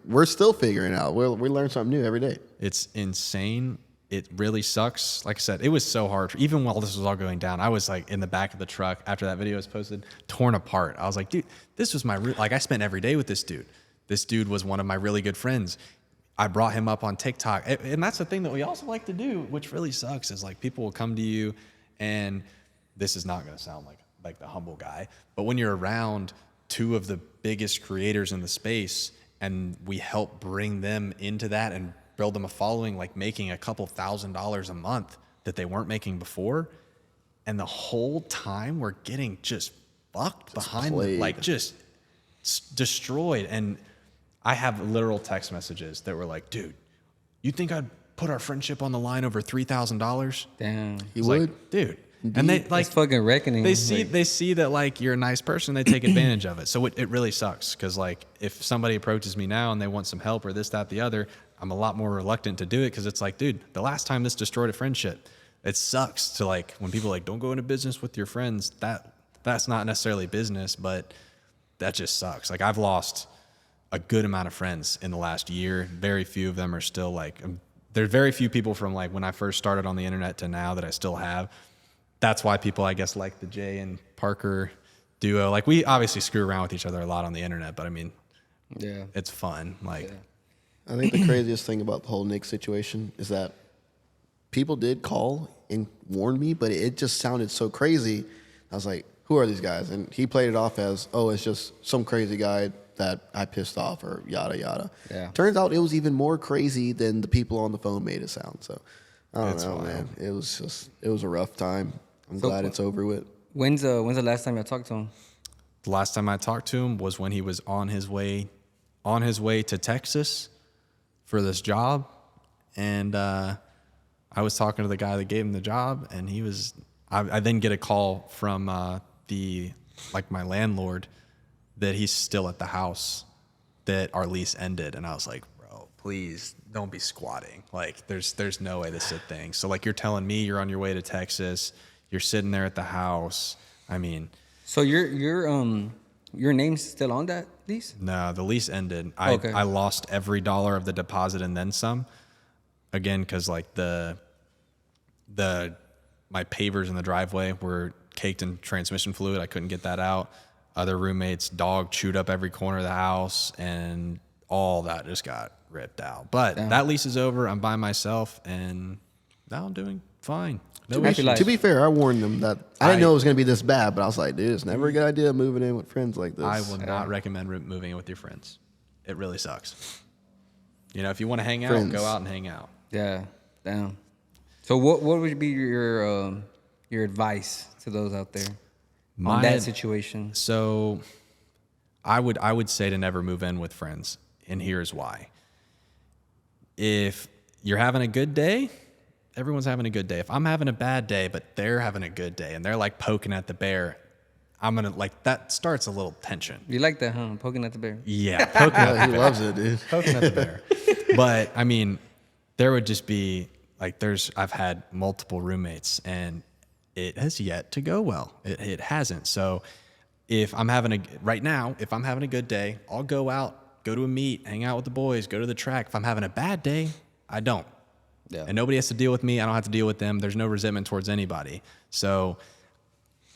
We're still figuring it out. We learn something new every day. It's insane. It really sucks. Like I said, it was so hard. Even while this was all going down, I was like in the back of the truck after that video was posted, torn apart. I was like, dude, this was like I spent every day with this dude. This dude was one of my really good friends. I brought him up on TikTok. And that's the thing that we also like to do, which really sucks, is like people will come to you, and this is not going to sound like the humble guy, but when you're around 2 of the biggest creators in the space and we help bring them into that and build them a following, like making a couple $1,000s a month that they weren't making before, and the whole time we're getting just fucked behind them, like just destroyed. And I have literal text messages that were like, dude, you think I'd put our friendship on the line over $3,000? Damn. You would? Like, dude. And they like That's fucking reckoning. they see that like you're a nice person, they take advantage of it. So it really sucks, because like if somebody approaches me now and they want some help or this, that, the other, I'm a lot more reluctant to do it, because it's like, dude, the last time this destroyed a friendship. It sucks to like when people are like, don't go into business with your friends. That's not necessarily business, but that just sucks. Like I've lost a good amount of friends in the last year. Very few of them are still like, there's very few people from like when I first started on the internet to now that I still have. That's why people, I guess, like the Jay and Parker duo. Like we obviously screw around with each other a lot on the internet, but I mean, Yeah. it's fun. Like, I think the craziest thing about the whole Nick situation is that people did call and warn me, but it just sounded so crazy. I was like, who are these guys? And he played it off as, oh, it's just some crazy guy that I pissed off or yada, yada. Yeah. Turns out it was even more crazy than the people on the phone made it sound. So I don't It's know, wild. man. It was a rough time. I'm glad it's over with. When's the last time you talked to him? the last time I talked to him was when he was on his way to Texas for this job. And I was talking to the guy that gave him the job, and I then get a call from my landlord that he's still at the house that our lease ended. And I was like, bro, please don't be squatting. Like there's no way this is a thing. So like you're telling me you're on your way to Texas, you're sitting there at the house. I mean, So your name's still on that lease? no, the lease ended. Okay. I lost every dollar of the deposit and then some. Again, because like my pavers in the driveway were caked in transmission fluid. I couldn't get that out. Other roommates' dog chewed up every corner of the house, and all that just got ripped out. But that lease is over. I'm by myself, and now I'm doing fine. No Happy issues. life. To be fair, I warned them that I didn't know it was going to be this bad, but I was like, dude, it's never a good idea moving in with friends like this. I will not recommend moving in with your friends. It really sucks. You know, if you want to hang out, Friends. go out and hang out. Yeah, damn. So what would be your advice to those out there on that situation? So I would say to never move in with friends, and here's why. If you're having a good day, everyone's having a good day. If I'm having a bad day, but they're having a good day and they're like poking at the bear, I'm gonna like that starts a little tension. You like that, huh? Poking at the bear. Yeah, poking at He loves it, dude. poking at the bear. But I mean, there would just be like I've had multiple roommates and it has yet to go well. It hasn't. So if I'm having a good day, I'll go out, go to a meet, hang out with the boys, go to the track. If I'm having a bad day, I don't. Yeah. And nobody has to deal with me. I don't have to deal with them. There's no resentment towards anybody. So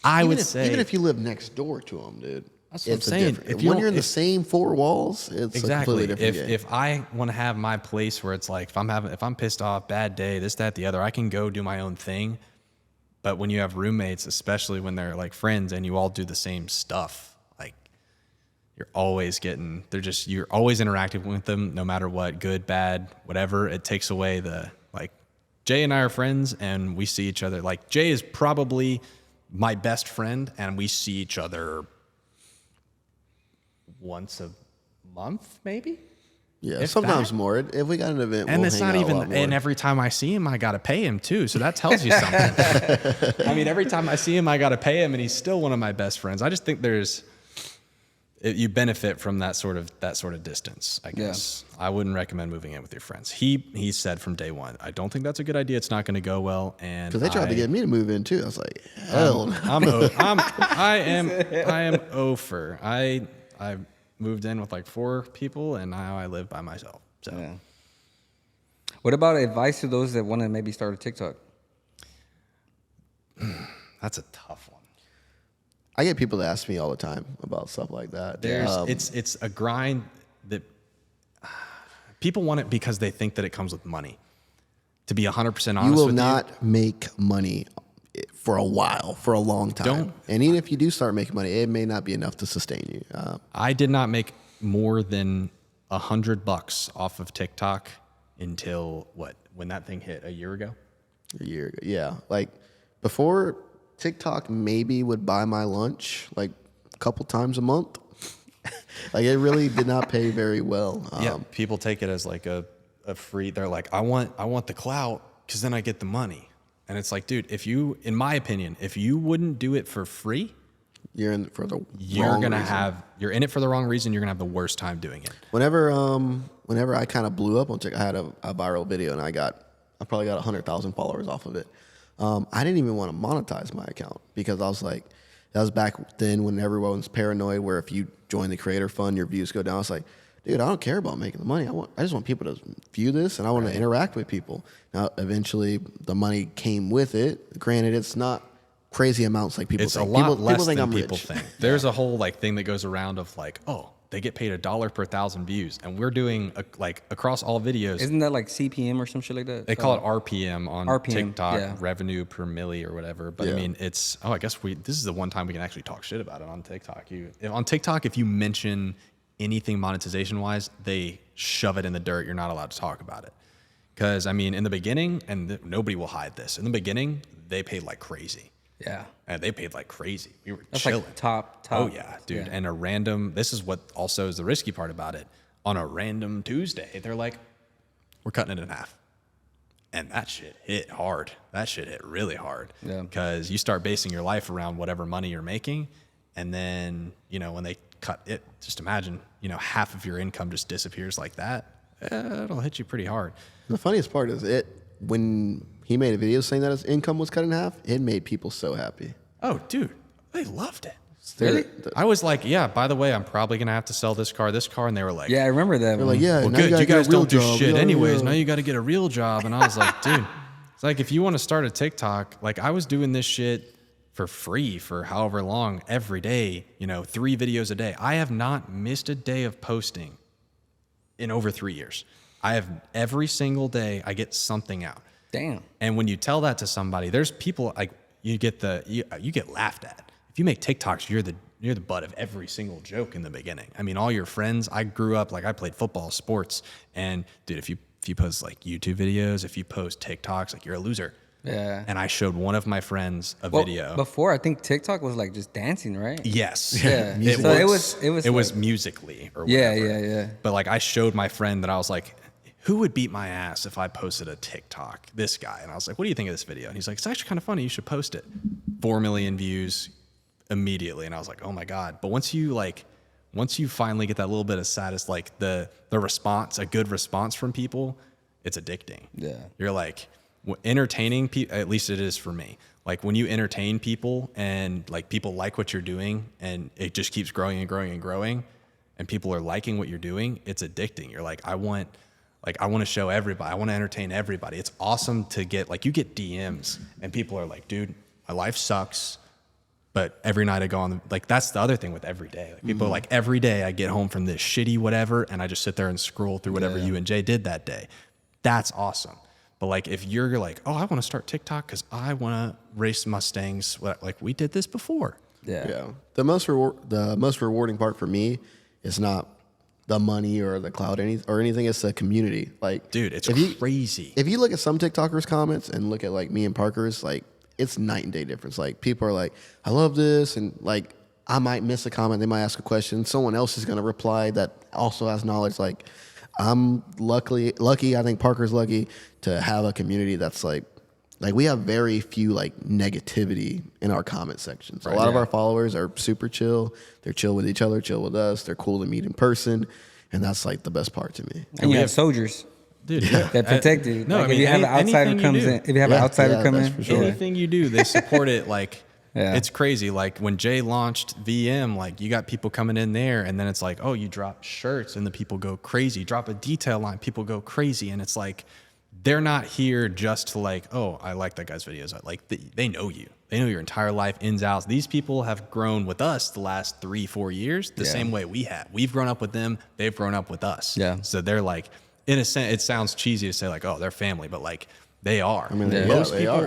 I would say even if you live next door to them, dude. That's what I'm it's a saying. different- If you when don't- you're in the if- same four walls, it's exactly. a completely different game. If I want to have my place where it's like if I'm pissed off, bad day, this, that, the other, I can go do my own thing. But when you have roommates, especially when they're like friends and you all do the same stuff, like you're always interacting with them no matter what, good, bad, whatever. It takes away like Jay and I are friends and we see each other. Like Jay is probably my best friend and we see each other once a month, maybe. Yeah, if sometimes that. more. If we got an event, And we'll it's hang not out a even, lot more. and every time I see him, I got to pay him too. So that tells you something. I mean, every time I see him, I got to pay him and he's still one of my best friends. I just think you benefit from that sort of distance, I guess. I wouldn't recommend moving in with your friends. He said from day one, I don't think that's a good idea. It's not going to go well. And Because they tried to get me to move in too. I was like, hell no. I am over. I moved in with like 4 people and now I live by myself. So Yeah. What about advice to those that want to maybe start a TikTok? that's a tough one. I get people that ask me all the time about stuff like that. It's a grind that people want it because they think that it comes with money. To be 100% honest with you, you will not make money for a while, for a long time. And even if you do start making money, it may not be enough to sustain you. I did not make more than $100 off of TikTok until when that thing hit a year ago. A year ago. Yeah. Like before, TikTok maybe would buy my lunch like a couple times a month. Like it really did not pay very well. Yeah, people take it as like a free. They're like, I want the clout because then I get the money. And it's like, dude, in my opinion, if you wouldn't do it for free, You're in for the you're wrong gonna reason. you're in it for the wrong reason. You're gonna have the worst time doing it. Whenever I kind of blew up on TikTok, I had a viral video and I probably got 100,000 followers off of it. I didn't even want to monetize my account because I was like, that was back then when everyone was paranoid where if you join the creator fund, your views go down. It's like, dude, I don't care about making the money. I just want people to view this and I want to interact with people. Now, eventually the money came with it. Granted, it's not crazy amounts like people It's think. a lot people less think than I'm people rich. think. There's a whole thing that goes around of like, oh, they get paid $1 per 1,000 views, and we're doing across all videos. Isn't that like CPM or some shit like that? They call it RPM on RPM, TikTok, yeah. revenue per milli or whatever. But I Yeah. mean, I guess this is the one time we can actually talk shit about it on TikTok. On TikTok, if you mention anything monetization wise, they shove it in the dirt. You're not allowed to talk about it. Because I mean, in the beginning, and nobody will hide this. In the beginning, they paid like crazy. Yeah. And they paid like crazy. We were That's chilling. like top. Oh yeah, dude. And this is what also is the risky part about it. On a random Tuesday, they're like, we're cutting it in half. And that shit hit hard. That shit hit really hard. Yeah. Because you start basing your life around whatever money you're making. And then, when they cut it, just imagine, half of your income just disappears like that. it'll hit you pretty hard. The funniest part is when he made a video saying that his income was cut in half, it made people so happy. Oh, dude, they loved it. Really? I was like, yeah, by the way, I'm probably going to have to sell this car, and they were like, Yeah, I remember that. They're like, yeah, well, now good, you guys don't do job. shit Yeah, anyways, yeah. now you got to get a real job. And I was like, dude, it's like, if you want to start a TikTok, like I was doing this shit for free for however long, every day, 3 videos a day. I have not missed a day of posting in over 3 years. I have every single day I get something out. Damn. And when you tell that to somebody, there's people like you get laughed at. If you make TikToks, you're the butt of every single joke in the beginning. I mean, all your friends. I grew up like I played football, sports, and dude, if you post like YouTube videos, if you post TikToks, like you're a loser. Yeah. And I showed one of my friends a video. Before, I think TikTok was like just dancing, right? Yes. Yeah. It was was like, musically or Yeah, whatever. yeah. But like I showed my friend that I was like, who would beat my ass if I posted a TikTok? This guy. And I was like, what do you think of this video? And he's like, it's actually kind of funny. You should post it. 4 million views immediately. And I was like, oh my God. But once you finally get that little bit of like the response, a good response from people, it's addicting. Yeah. You're like entertaining people, at least it is for me. Like when you entertain people and like people like what you're doing and it just keeps growing and growing and growing and people are liking what you're doing, it's addicting. You're like, I want to show everybody. I want to entertain everybody. It's awesome to get, like, you get DMs and people are like, dude, my life sucks, but every night I go on, like, that's the other thing with every day. Like, people are like, every day I get home from this shitty whatever and I just sit there and scroll through whatever you and Jay did that day. That's awesome. But like, if you're like, oh, I want to start TikTok because I want to race Mustangs, like we did this before. Yeah. The most rewarding part for me is not the money or the clout or anything. It's the community. Like, Dude, it's crazy. If you look at some TikTokers' comments and look at like me and Parker's, like it's night and day difference. Like people are like, I love this, and like I might miss a comment, they might ask a question, someone else is gonna reply that also has knowledge. Like I'm lucky. I think Parker's lucky to have a community that's like we have very few like negativity in our comment sections. Right, a lot of our followers are super chill. They're chill with each other, chill with us. They're cool to meet in person, and that's like the best part to me. And you have soldiers, dude, yeah. that protect you. No, like I mean, if you have an outsider comes in, if you have an outsider come in, for sure. Anything you do, they support it. Like, Yeah. it's crazy. Like when Jay launched VM, like you got people coming in there, and then it's like, oh, you drop shirts, and the people go crazy. Drop a detail line, people go crazy, and it's like they're not here just to like, oh, I like that guy's videos. Like they know you. They know your entire life, ins, outs. These people have grown with us the last 3-4 years, the same way we have. We've grown up with them. They've grown up with us. Yeah. So they're like, in a sense, it sounds cheesy to say like, oh, they're family, but like they are. I mean,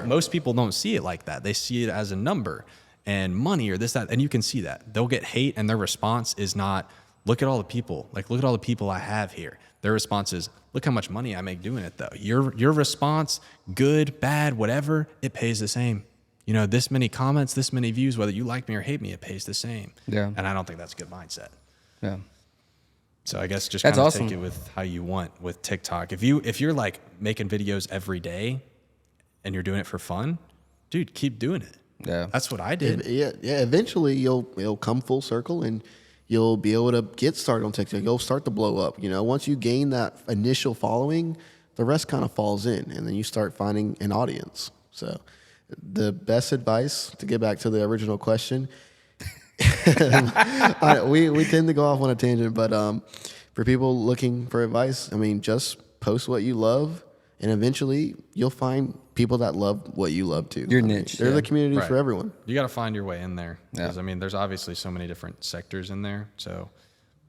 Most people don't see it like that. They see it as a number and money or this, that, and you can see that. They'll get hate, and their response is not, look at all the people. Like, look at all the people I have here. Their response is, look how much money I make doing it, though. Your response, good, bad, whatever, it pays the same. You know, this many comments, this many views, whether you like me or hate me, it pays the same. Yeah. And I don't think that's a good mindset. Yeah. So I guess just That's kind of awesome. take it with how you want with TikTok. If you're like making videos every day and you're doing it for fun, dude, keep doing it. Yeah. That's what I did. Yeah. Eventually, it'll come full circle, and you'll be able to get started on TikTok. You'll start to blow up. You know, once you gain that initial following, the rest kind of falls in, and then you start finding an audience. So, the best advice, to get back to the original question, we tend to go off on a tangent, but for people looking for advice, I mean, just post what you love, and eventually you'll find people that love what you love too. Your I mean, niche, there's yeah. a community Right. for everyone. You got to find your way in there. Yeah. Because, I mean, there's obviously so many different sectors in there. So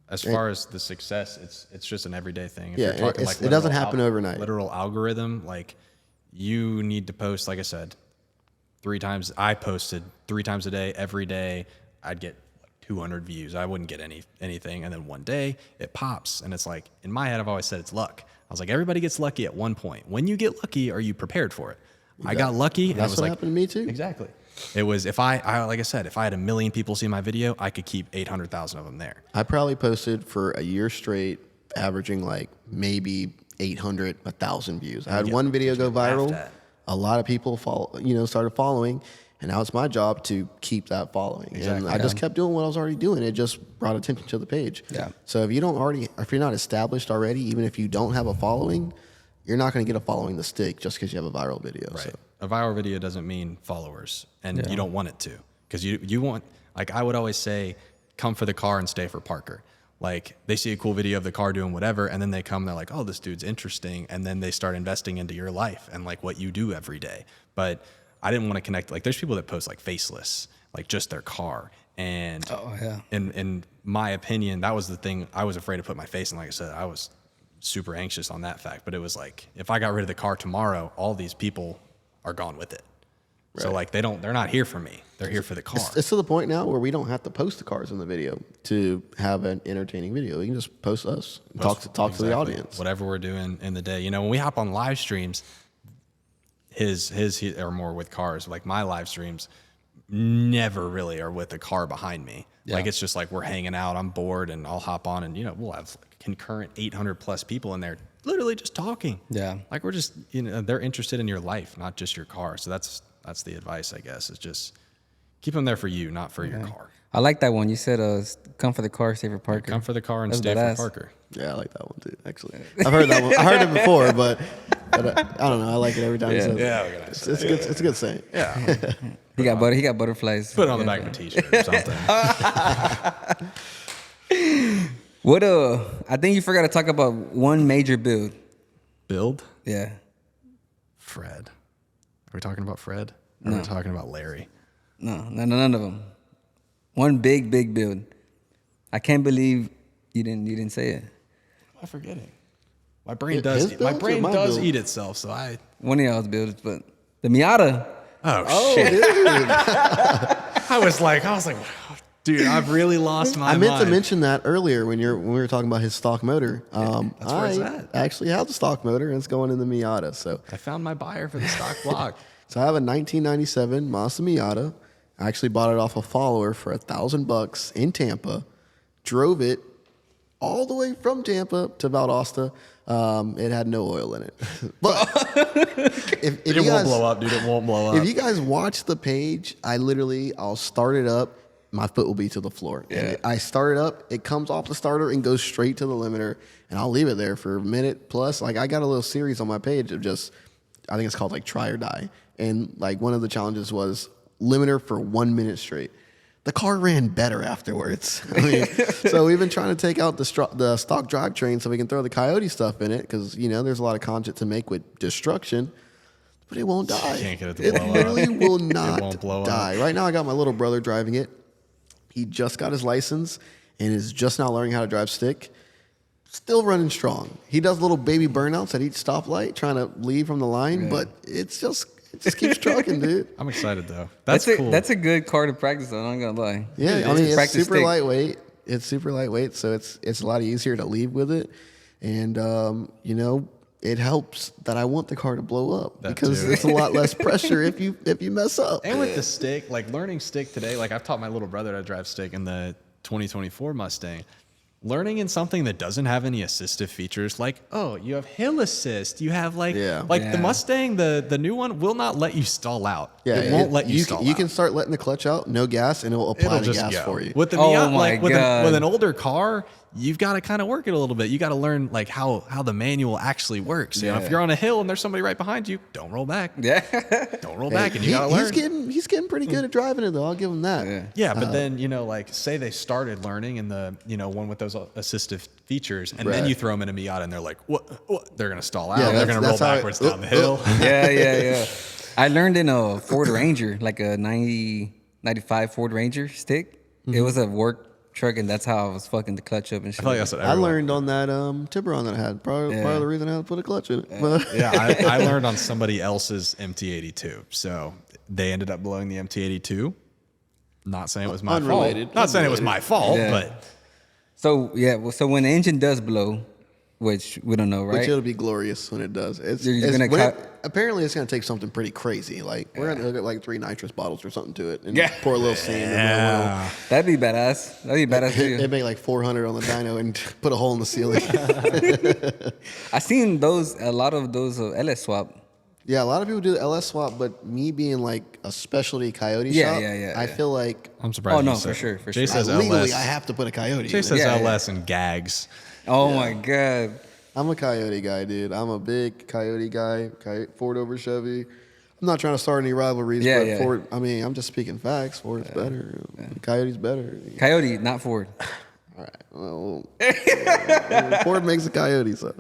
as far as the success, it's just an everyday thing. If Yeah, you're talking it doesn't happen overnight. Literal algorithm, like you need to post, like I said, 3 times. I posted 3 times a day, every day. I'd get like 200 views. I wouldn't get anything. And then one day it pops. And it's like, in my head, I've always said it's luck. I was like, everybody gets lucky at one point. When you get lucky, are you prepared for it? I got lucky. And I That's was what like, happened to me too. Exactly. It was, if I like I said, if I had 1 million people see my video, I could keep 800,000 of them there. I probably posted for a year straight, averaging like maybe 800, 1,000 views. I had one video go laughed viral. at. A lot of people started following, And now it's my job to keep that following. Exactly. And I just kept doing what I was already doing. It just brought attention to the page. Yeah. So if you're not established already, even if you don't have a following, you're not going to get a following to stick just because you have a viral video. Right. So. A viral video doesn't mean followers, and you don't want it to, because you want, like I would always say, come for the car and stay for Parker. Like they see a cool video of the car doing whatever, and then they come, they're like, oh, this dude's interesting, and then they start investing into your life and like what you do every day. But I didn't want to connect. Like there's people that post like faceless, like just their car, and in my opinion, that was the thing. I was afraid to put my face in. Like I said, I was super anxious on that fact. But it was like, if I got rid of the car tomorrow, all these people are gone with it. Right. So like they're not here for me. They're here for the car. It's to the point now where we don't have to post the cars in the video to have an entertaining video. You can just post us, and talk to the audience. Whatever we're doing in the day. You know, when we hop on live streams, his are more with cars. Like my live streams never really are with a car behind me. Yeah. Like it's just like we're hanging out, I'm bored, and I'll hop on, and you know, we'll have concurrent 800 plus people in there literally just talking. Yeah. Like we're just, you know, they're interested in your life, not just your car. So that's the advice, I guess, is just keep them there for you, not for your car. I like that one. You said, come for the car, stay for Parker. Come for the car and That's stay badass. for Parker. Yeah, I like that one too, actually. I've heard that one. I heard it before, but I don't know. I like it every time he says it. Yeah, we're gonna say It's a good saying. Yeah. He got butterflies. Put it on the back of a t-shirt or something. What I think you forgot to talk about one major build. Build? Yeah. Fred. Are we talking about Fred? Or No. are we talking about Larry? No, none of them. One big build. I can't believe you didn't say it. Am I forgetting? My brain His does. My builds or brain my does build? eat itself. So I. One of y'all's builds, but the Miata. Oh shit! Dude. I was like, dude, I've really lost my. I meant to mind. mention that earlier when we were talking about his stock motor. That's where it's I at. actually have the stock motor, and it's going in the Miata. So I found my buyer for the stock block. I have a 1997 Mazda Miata. I actually bought it off a follower for $1,000 in Tampa. Drove it all the way from Tampa to Valdosta. It had no oil in it. But if It you won't guys, blow up, dude. It won't blow up. if you guys watch the page, I'll start it up. My foot will be to the floor. Yeah. And I start it up. It comes off the starter and goes straight to the limiter. And I'll leave it there for a minute plus. Like I got a little series on my page of just, I think it's called like try or die. And like one of the challenges was limiter for 1 minute straight. The car ran better afterwards. I mean, so we've been trying to take out the stock drivetrain so we can throw the Coyote stuff in it because, you know, there's a lot of content to make with destruction, but it won't die. Can't get it to It blow up. literally will It not won't blow die. up. Right now, I got my little brother driving it. He just got his license and is just now learning how to drive stick. Still running strong. He does little baby burnouts at each stoplight trying to leave from the line, but it just keeps trucking, dude. I'm excited though. That's cool. That's a good car to practice on. I'm not gonna lie. Yeah, I mean, it's Practice super stick. lightweight. It's super lightweight, so it's a lot easier to leave with it. And, you know, it helps that I want the car to blow up That because too. it's a lot less pressure if you mess up. And with the stick, like learning stick today, like I've taught my little brother to drive stick in the 2024 Mustang. Learning in something that doesn't have any assistive features, like, oh, you have hill assist, you have like the Mustang, the new one will not let you stall out. Yeah, it won't let you stall You out. can start letting the clutch out, no gas, and it will apply the gas for you. With the Oh Miata, my like with God. an older car, you've got to kind of work it a little bit. You got to learn like how the manual actually works. You know, if you're on a hill and there's somebody right behind you, don't roll back. Yeah. Don't roll back, and you got to learn. He's getting pretty good at driving it though. I'll give him that. Yeah, but then, you know, like say they started learning in the, you know, one with those assistive features, and then you throw them in a Miata and they're like, what? They're going to stall out. Yeah, They're going to roll that's how backwards down the hill. Yeah. I learned in a Ford Ranger, like a 95 Ford Ranger stick. It was a work truck, and that's how I was fucking the clutch up and shit. I feel like that's what I everyone- learned on that Tiburon that I had. Probably the reason I had to put a clutch in it. But Yeah, I learned on somebody else's MT82. So they ended up blowing the MT82. Not saying it was my Unrelated. fault. Not saying it was my fault, Yeah. but So when the engine does blow, which we don't know, right? Which it'll be glorious when it does. You're gonna apparently, it's going to take something pretty crazy. Like we're going to hook up like 3 nitrous bottles or something to it and Yeah. pour a little sand and a little oil. That'd be badass. That'd be badass They too. make like 400 on the dyno and put a hole in the ceiling. I seen a lot of those LS swap Yeah, a lot of people do the LS swap, but me being like a specialty Coyote Yeah, shop, yeah. I feel like I'm surprised. Oh, no, you said- for sure, for Jay sure. says legally LS. I have to put a Coyote. Jay in says it. Yeah, LS and gags. Oh my god. I'm a Coyote guy, dude. I'm a big Coyote guy. Ford over Chevy. I'm not trying to start any rivalries, Yeah, but yeah. Ford. I mean, I'm just speaking facts. Ford is better. Coyote's better. Coyote, not Ford. All right. Well, Ford makes a Coyote, so.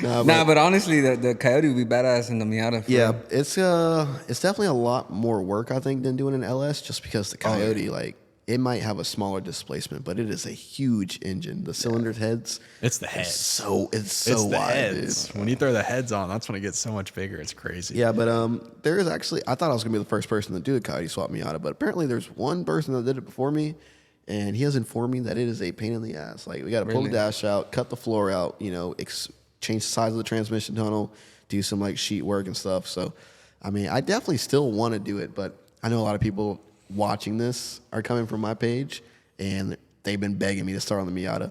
Nah, but honestly, the Coyote would be badass in the Miata. Yeah, it's definitely a lot more work I think than doing an LS, just because the Coyote like it might have a smaller displacement, but it is a huge engine. The cylinder heads, It's the are heads. it's so It's the wide, heads. dude. When you throw the heads on, that's when it gets so much bigger. It's crazy. Yeah, but there is actually I thought I was gonna be the first person to do a Coyote swap Miata, but apparently there's one person that did it before me, and he has informed me that it is a pain in the ass. Like we got to pull the Really? dash out, cut the floor out, change the size of the transmission tunnel, do some like sheet work and stuff. So, I mean, I definitely still want to do it, but I know a lot of people watching this are coming from my page, and they've been begging me to start on the Miata.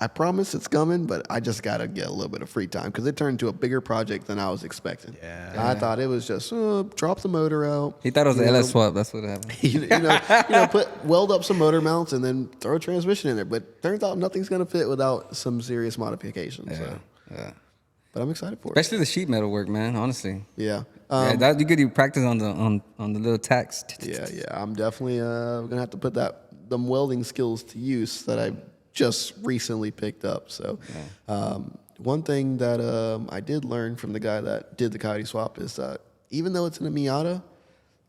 I promise it's coming, but I just got to get a little bit of free time because it turned into a bigger project than I was expecting. Yeah. I thought it was just drop the motor out. He thought it was you the know, LS swap. That's what happened. weld up some motor mounts and then throw a transmission in there. But turns out nothing's gonna fit without some serious modifications. So. Yeah. But I'm excited for it. Especially the sheet metal work, man. Honestly. Yeah. Yeah, that you could do practice on the little tacks. Yeah. I'm definitely gonna have to put them welding skills to use that I just recently picked up. So, one thing that I did learn from the guy that did the Coyote swap is that even though it's in a Miata,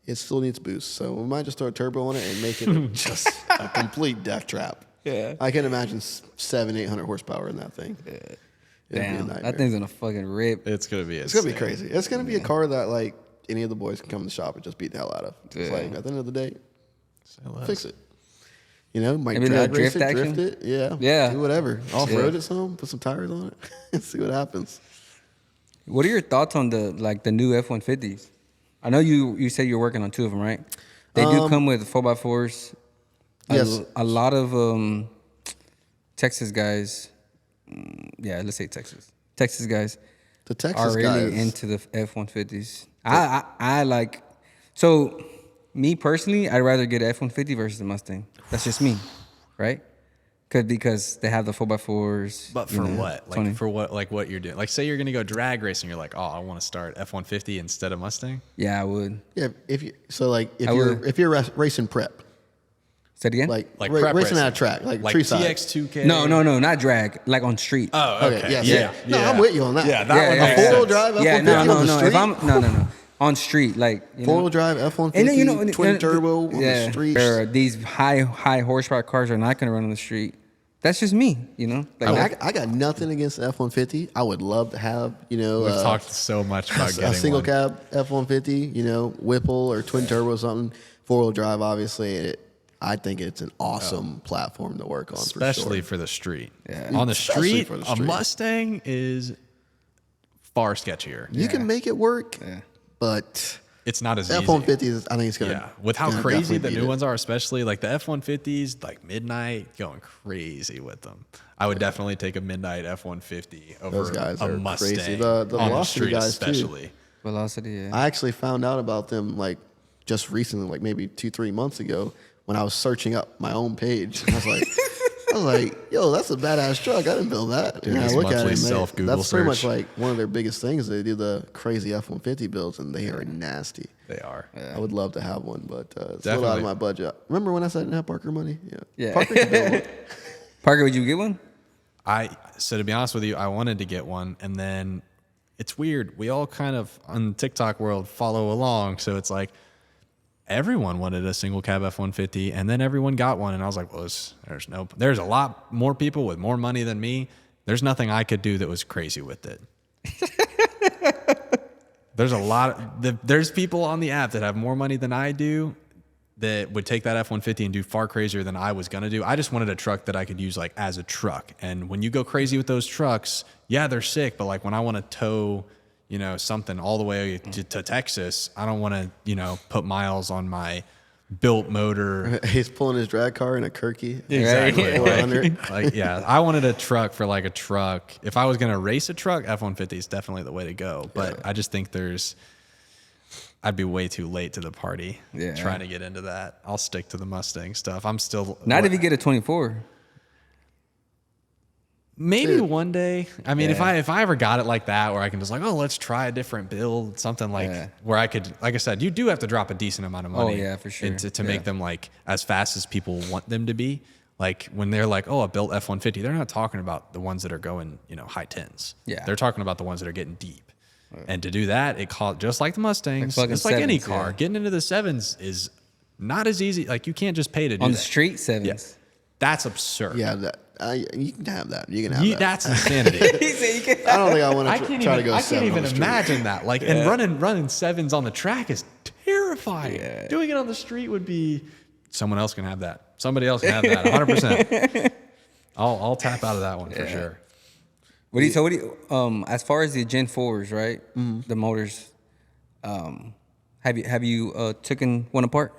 it still needs boost. So we might just throw a turbo on it and make it just a complete death trap. Yeah. I can imagine 700-800 horsepower in that thing. Yeah. Damn, that thing's gonna fucking rip. It's gonna be. It's gonna be crazy. It's gonna be a car that like any of the boys can come to the shop and just beat the hell out of. It's Yeah. like at the end of the day, LS. fix it. Might Maybe a drag little race drift it, drift action? it. Yeah. Yeah. Do whatever. Off-road it some, put some tires on it, and see what happens. What are your thoughts on the new F-150s? I know you said you're working on two of them, right? They do come with 4x4s. Yes. A lot of Texas guys, let's say Texas guys The Texas are really guys. into the F-150s. I like, so me personally, I'd rather get an F-150 versus the Mustang. That's just me, right? Because they have the 4x4s. But for what? Like 20. for what? Like what you're doing? Like say you're gonna go drag racing. You're like, oh, I want to start F-150 instead of Mustang. Yeah, I would. Yeah. If I would. you're racing prep, Say it again? Like prep racing racing. at a track, like Like tree side. TX2K. No, not drag, like on street. Oh, okay. yes. Yeah. No, I'm with you on that. Yeah, that one yeah, makes yeah. Four-wheel sense. drive F-150 Yeah, no. on the street. If I'm no. On street, like Four-wheel drive F-150, and then, twin turbo on the street. These high horsepower cars are not going to run on the street. That's just me, Like, I got nothing against the F-150. I would love to have, We've talked so much about a getting single one. cab F-150, Whipple or twin turbo or something, four-wheel drive, obviously. I think it's an awesome platform to work on, Especially for for the street. Yeah. On the Especially street, for the a street. Mustang is far sketchier. You can make it work, Yeah. but It's not as easy. F-150 is, I think it's going to. Yeah, with how crazy the new ones are, especially like the F-150s, like midnight, going crazy with them. I would definitely take a midnight F-150 over Those guys a are Mustang crazy. The on the Velocity street, guys, too. especially. velocity, yeah. I actually found out about them like just recently, like maybe 2-3 months ago, when I was searching up my own page. I was like, yo, that's a badass truck. I didn't build that. Dude, And I this look at monthly it, and self-Google that's pretty much search. like one of their biggest things. They do the crazy F-150 builds, and they are nasty. They are. I would love to have one, but it's a little out Definitely. of my budget. Remember when I said I didn't have Parker money? Yeah. Parker can build one. Parker, would you get one? So to be honest with you, I wanted to get one, and then it's weird. We all kind of on the TikTok world follow along, so it's like everyone wanted a single cab F-150, and then everyone got one, and I was like, well, there's a lot more people with more money than me. There's nothing I could do that was crazy with it. There's people on the app that have more money than I do that would take that F-150 and do far crazier than I was going to do. I just wanted a truck that I could use like as a truck. And when you go crazy with those trucks, yeah, they're sick, but like when I want to tow, something all the way to Texas, I don't want to, put miles on my built motor. He's pulling his drag car in a Kirky. Exactly. Right. Like, yeah, I wanted a truck for like a truck. If I was going to race a truck, F-150 is definitely the way to go. But I just think I'd be way too late to the party trying to get into that. I'll stick to the Mustang stuff. I'm still... Not if you get a 24. Maybe one day. I mean, if I ever got it like that, where I can just like, oh, let's try a different build, something like where I could, like I said, you do have to drop a decent amount of money. Oh yeah, for sure. To make them like as fast as people want them to be. Like when they're like, oh, a built F-150, they're not talking about the ones that are going, high tens. Yeah. They're talking about the ones that are getting deep. And to do that, it costs just like the Mustangs. Like it's like any sevens, car. Getting into the sevens is not as easy. Like you can't just pay to do On that. the street, sevens. Yeah. That's absurd. Yeah, you can have that. You can have that. That's insanity. He said you can. I don't think I want to try to go I seven can't on even the street. imagine that. Like, and running sevens on the track is terrifying. Yeah. Doing it on the street would be someone else can have that. Somebody else can have that. 100%. I'll tap out of that one for sure. What do you as far as the Gen 4s, right? Mm-hmm. The motors, have you taken one apart?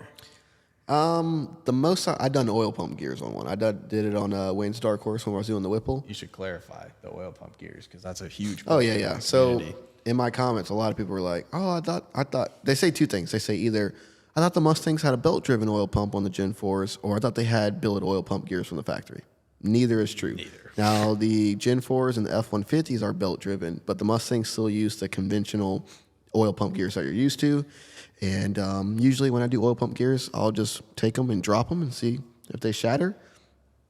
The most I done oil pump gears on one. I did it on Wayne's Dark Horse when I was doing the Whipple. You should clarify the oil pump gears because that's a huge. Oh yeah. So in my comments, a lot of people were like, "Oh, I thought." They say two things. They say either I thought the Mustangs had a belt-driven oil pump on the Gen 4s, or I thought they had billet oil pump gears from the factory. Neither is true. Now the Gen 4s and the F-150s are belt-driven, but the Mustangs still use the conventional oil pump gears that you're used to. And usually when I do oil pump gears, I'll just take them and drop them and see if they shatter.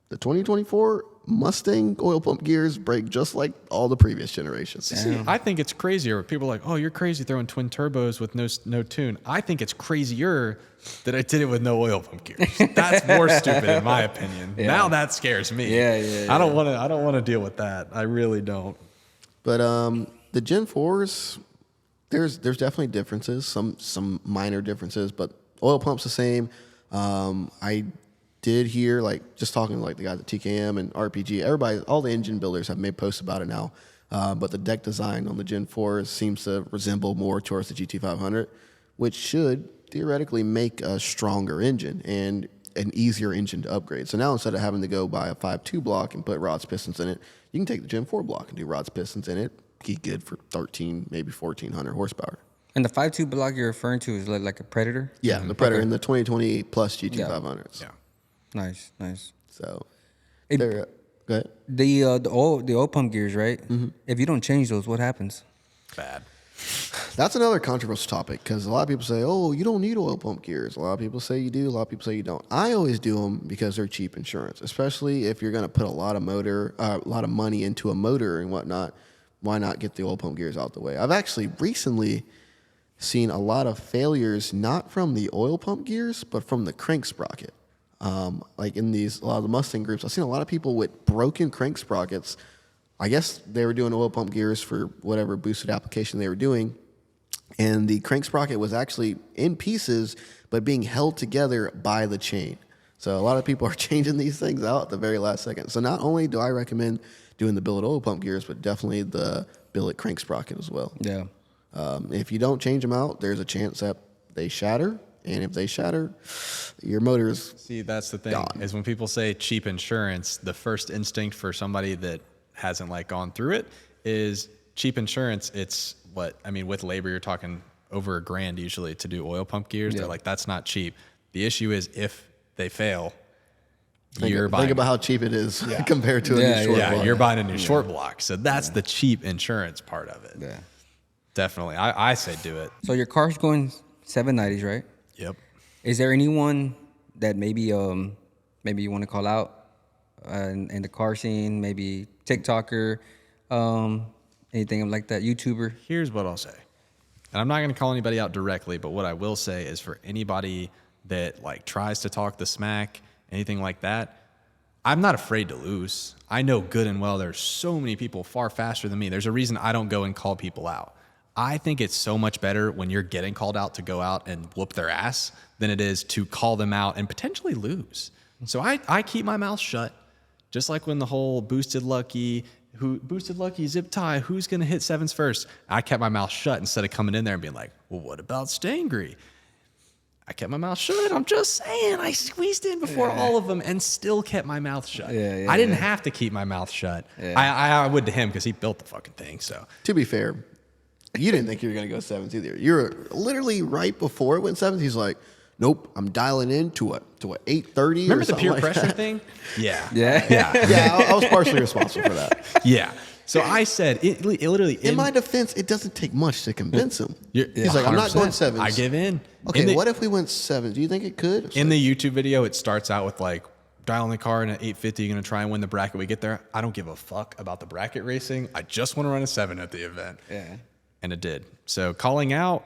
The 2024 Mustang oil pump gears break just like all the previous generations. See, I think it's crazier. People are like, oh, you're crazy throwing twin turbos with no tune. I think it's crazier that I did it with no oil pump gears. That's more stupid in my opinion. Yeah. Now that scares me. Yeah. I don't want to deal with that. I really don't. But the Gen 4s, there's definitely differences, some minor differences, but oil pump's the same. I did hear, like, just talking to like the guys at TKM and RPG, everybody, all the engine builders have made posts about it now. But the deck design on the Gen 4 seems to resemble more towards the GT500, which should theoretically make a stronger engine and an easier engine to upgrade. So now instead of having to go buy a 5.2 block and put rods, pistons in it, you can take the Gen 4 block and do rods, pistons in it. Keep good for 13, maybe 1,400 horsepower. And the 5.2 block you're referring to is like a Predator? Yeah, the Predator and the 2020 plus GT500s. Yeah. Nice. So, Go ahead. The oil pump gears, right? Mm-hmm. If you don't change those, what happens? Bad. That's another controversial topic because a lot of people say, oh, you don't need oil pump gears. A lot of people say you do. A lot of people say you don't. I always do them because they're cheap insurance, especially if you're going to put a lot of money into a motor and whatnot. Why not get the oil pump gears out the way? I've actually recently seen a lot of failures, not from the oil pump gears, but from the crank sprocket. Like in a lot of the Mustang groups, I've seen a lot of people with broken crank sprockets. I guess they were doing oil pump gears for whatever boosted application they were doing. And the crank sprocket was actually in pieces, but being held together by the chain. So a lot of people are changing these things out at the very last second. So not only do I recommend doing the billet oil pump gears, but definitely the billet crank sprocket as well. Yeah. If you don't change them out, there's a chance that they shatter. And if they shatter, your motor's See, that's the thing, gone. is when people say cheap insurance, the first instinct for somebody that hasn't like gone through it is cheap insurance. It's with labor, you're talking over $1,000 usually to do oil pump gears. Yeah. They're like, that's not cheap. The issue is if they fail, Think about how cheap it is compared to a Yeah, new short yeah, block. you're buying a new short block. So that's the cheap insurance part of it. Yeah. Definitely. I say do it. So your car's going 790s, right? Yep. Is there anyone that maybe you want to call out in the car scene? Maybe TikToker, anything like that, YouTuber? Here's what I'll say. And I'm not going to call anybody out directly, but what I will say is for anybody that like tries to talk the smack, anything like that, I'm not afraid to lose. I know good and well there's so many people far faster than me. There's a reason I don't go and call people out. I think it's so much better when you're getting called out to go out and whoop their ass than it is to call them out and potentially lose. So I keep my mouth shut, just like when the whole boosted lucky zip tie, who's going to hit sevens first? I kept my mouth shut instead of coming in there and being like, well, what about Stangry? I kept my mouth shut. I'm just saying. I squeezed in before all of them and still kept my mouth shut. I didn't have to keep my mouth shut. I would to him because he built the fucking thing. So To be fair, you didn't think you were going to go 7s either. You were literally right before it went 7s. He's like, nope, I'm dialing in to a 830. remember or the peer like pressure that. thing? Yeah. Yeah, I was partially responsible for that. Yeah. So I said, it literally. In my defense, it doesn't take much to convince him. He's like, I'm not 100%. going 7s. I give in. Okay, what if we went 7s? Do you think it could? In the YouTube video, it starts out with like, dialing the car in at 850, you're going to try and win the bracket. We get there. I don't give a fuck about the bracket racing. I just want to run a 7 at the event. Yeah. And it did. So calling out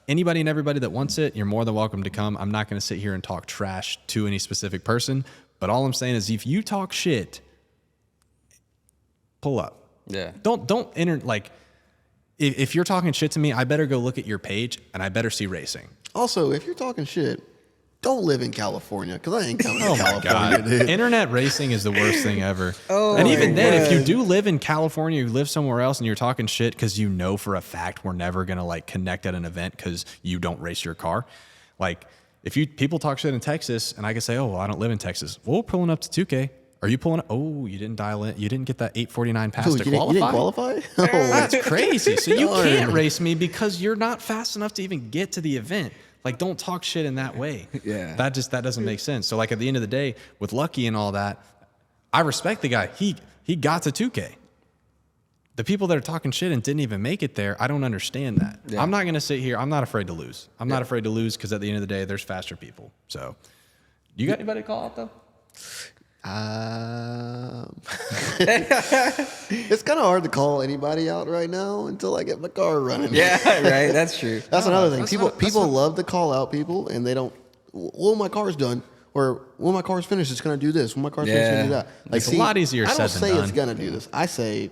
anybody and everybody that wants it, you're more than welcome to come. I'm not going to sit here and talk trash to any specific person. But all I'm saying is if you talk shit, pull up. Yeah. Don't enter, like, if you're talking shit to me, I better go look at your page and I better see racing. Also, if you're talking shit, don't live in California because I ain't coming to Oh my California, God. dude. Internet racing is the worst thing ever. my And even then, if you God. do live in California, you live somewhere else and you're talking shit because you know for a fact we're never going to like connect at an event because you don't race your car. Like if people talk shit in Texas and I can say, oh, well, I don't live in Texas. Well, we're pulling up to 2K. Are you pulling up? Oh, you didn't dial in. You didn't get that 849 pass Dude, to you qualify. didn't qualify? Oh, That's crazy. So you Darn. can't race me because you're not fast enough to even get to the event. Like, don't talk shit in that way. Yeah. That doesn't make sense. So like at the end of the day, with Lucky and all that, I respect the guy. He got to 2K. The people that are talking shit and didn't even make it there, I don't understand that. Yeah. I'm not gonna sit here. I'm not afraid to lose. I'm not afraid to lose because at the end of the day, there's faster people. So, you got anybody to call out though? It's kind of hard to call anybody out right now until I get my car running. Yeah, right. That's true. That's another thing. that's People love to call out people, and they don't. Well, my car's done, or when my car's finished, it's gonna do this. When my car's finished, it's gonna do that. Like, It's a lot easier I said don't than say it's done. gonna do this. I say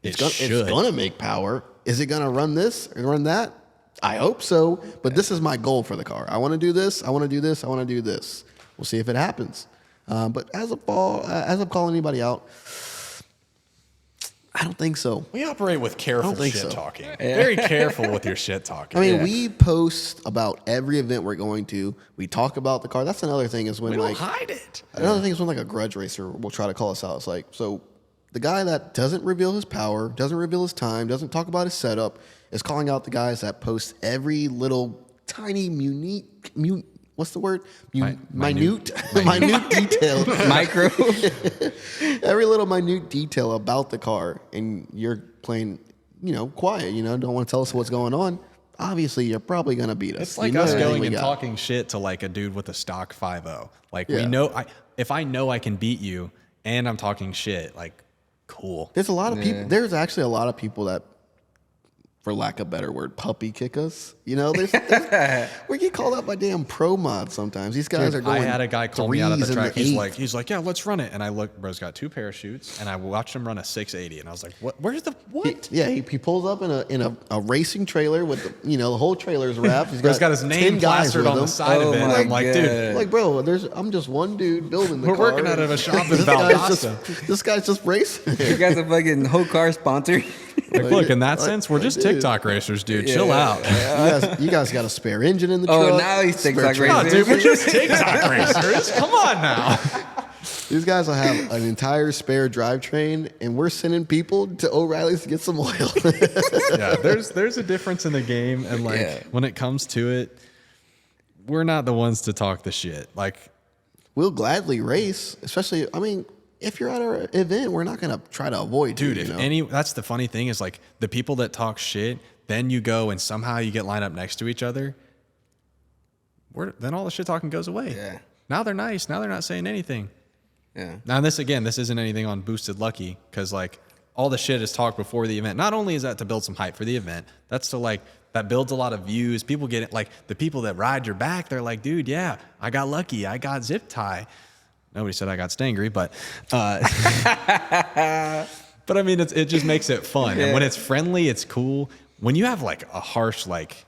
It it's should. gonna make power. Is it gonna run this or run that? I hope so. But this is my goal for the car. I want to do this. I want to do this. I want to do this. We'll see if it happens. But as of calling anybody out, I don't think so. We operate with careful think shit so. talking. Very careful with your shit talking. I mean, Yeah. we post about every event we're going to. We talk about the car. That's another thing is when we don't like hide it. another thing is when like a grudge racer will try to call us out. It's like, so the guy that doesn't reveal his power, doesn't reveal his time, doesn't talk about his setup, is calling out the guys that post every little tiny what's the word? Minute detail. Micro. Every little minute detail about the car, and you're playing, quiet, don't want to tell us what's going on. Obviously, you're probably going to beat us. It's like You know us everything going we and got. talking shit to like a dude with a stock 5.0. Like we Yeah. know, if I know I can beat you and I'm talking shit, like cool. There's a lot of people. There's actually a lot of people that, for lack of a better word, puppy kick us. We get called out by damn pro mods sometimes. These guys are going. I had a guy call me out at the 3s in track. eighth. He's like, yeah, let's run it. And I looked, bro's got 2 parachutes, and I watched him run a 680, and I was like, what? Where's the what? He pulls up in a racing trailer with the whole trailer's wrapped. Bro's got his 10 name guys plastered with on the him. side of it. my I'm like, dude, God. Like, bro, I'm just one dude building the we're car. working out of a shop in This guy's Valdosta. this guy's just racing. You guys are fucking whole car sponsor. Like, look, in that like- sense, we're just dude. TikTok racers, dude. Chill out. You guys got a spare engine in the Oh, truck. now he's spare TikTok trans- No, racing. dude, we're just TikTok racers. Come on now. These guys will have an entire spare drivetrain, and we're sending people to O'Reilly's to get some oil. Yeah, there's a difference in the game, and like Yeah. when it comes to it, we're not the ones to talk the shit. Like, We'll gladly race, especially. I mean, if you're at our event, we're not gonna try to avoid dude, you. if know? any, that's the funny thing is like the people that talk shit, then you go and somehow you get lined up next to each other. Then all the shit talking goes away. Yeah. Now they're nice. Now they're not saying anything. Yeah. Now this isn't anything on Boosted Lucky because like all the shit is talked before the event. Not only is that to build some hype for the event, that's to like that builds a lot of views. People get it, like the people that ride your back. They're like, dude, yeah, I got lucky. I got Ziptie. Nobody said I got Stangry, but but I mean it just makes it fun. Yeah. And when it's friendly, it's cool. When you have like a harsh like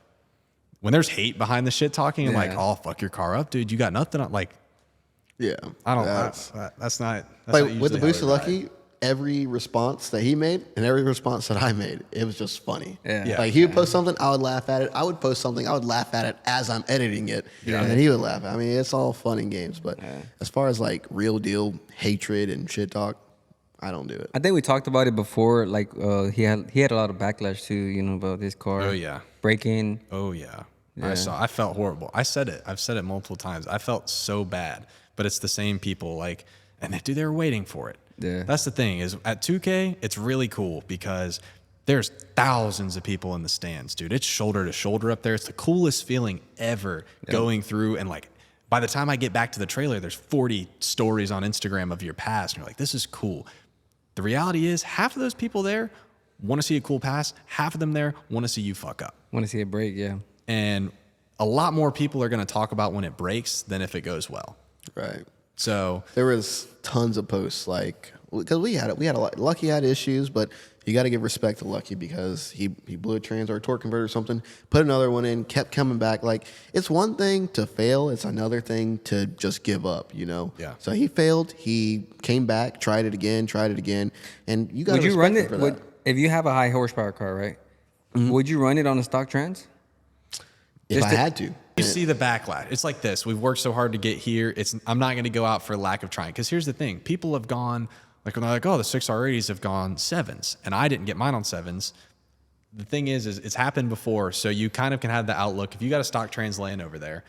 when there's hate behind the shit talking and like, Yeah. oh fuck your car up, dude, you got nothing on like. yeah, I don't. That's- That's not. That's like not with the usually how Boosted we ride. Lucky, every response that he made and every response that I made, it was just funny. Yeah. Like he would post something, I would laugh at it. I would post something, I would laugh at it as I'm editing it. And then he would laugh. I mean, it's all fun and games. But as far as like real deal hatred and shit talk, I don't do it. I think we talked about it before. Like he had a lot of backlash too, you know, about his car. Oh yeah. Breaking. Oh yeah. I felt horrible. I said it. I've said it multiple times. I felt so bad. But it's the same people, like, and they were waiting for it. Yeah. That's the thing is at 2K, it's really cool because there's thousands of people in the stands, dude. It's shoulder to shoulder up there. It's the coolest feeling ever going through. And like, by the time I get back to the trailer, there's 40 stories on Instagram of your pass. And you're like, this is cool. The reality is half of those people there want to see a cool pass. Half of them there want to see you fuck up. Want to see it break, yeah. And a lot more people are going to talk about when it breaks than if it goes well. Right. So there was tons of posts like because we had a lot. Lucky had issues, but you got to give respect to Lucky because he blew a trans or a torque converter or something, put another one in, kept coming back. Like it's one thing to fail, it's another thing to just give up. You know. Yeah. So he failed. He came back, tried it again, and you got. Would you run it for that. if you have a high horsepower car, right? Mm-hmm. Would you run it on a stock trans? If I had to. You see the backlash. It's like this. We've worked so hard to get here. I'm not going to go out for lack of trying. Because here's the thing. People have gone, like when they're like, oh, the 6R80s have gone 7s. And I didn't get mine on 7s. The thing is it's happened before. So you kind of can have the outlook. If you got a stock trans laying over there,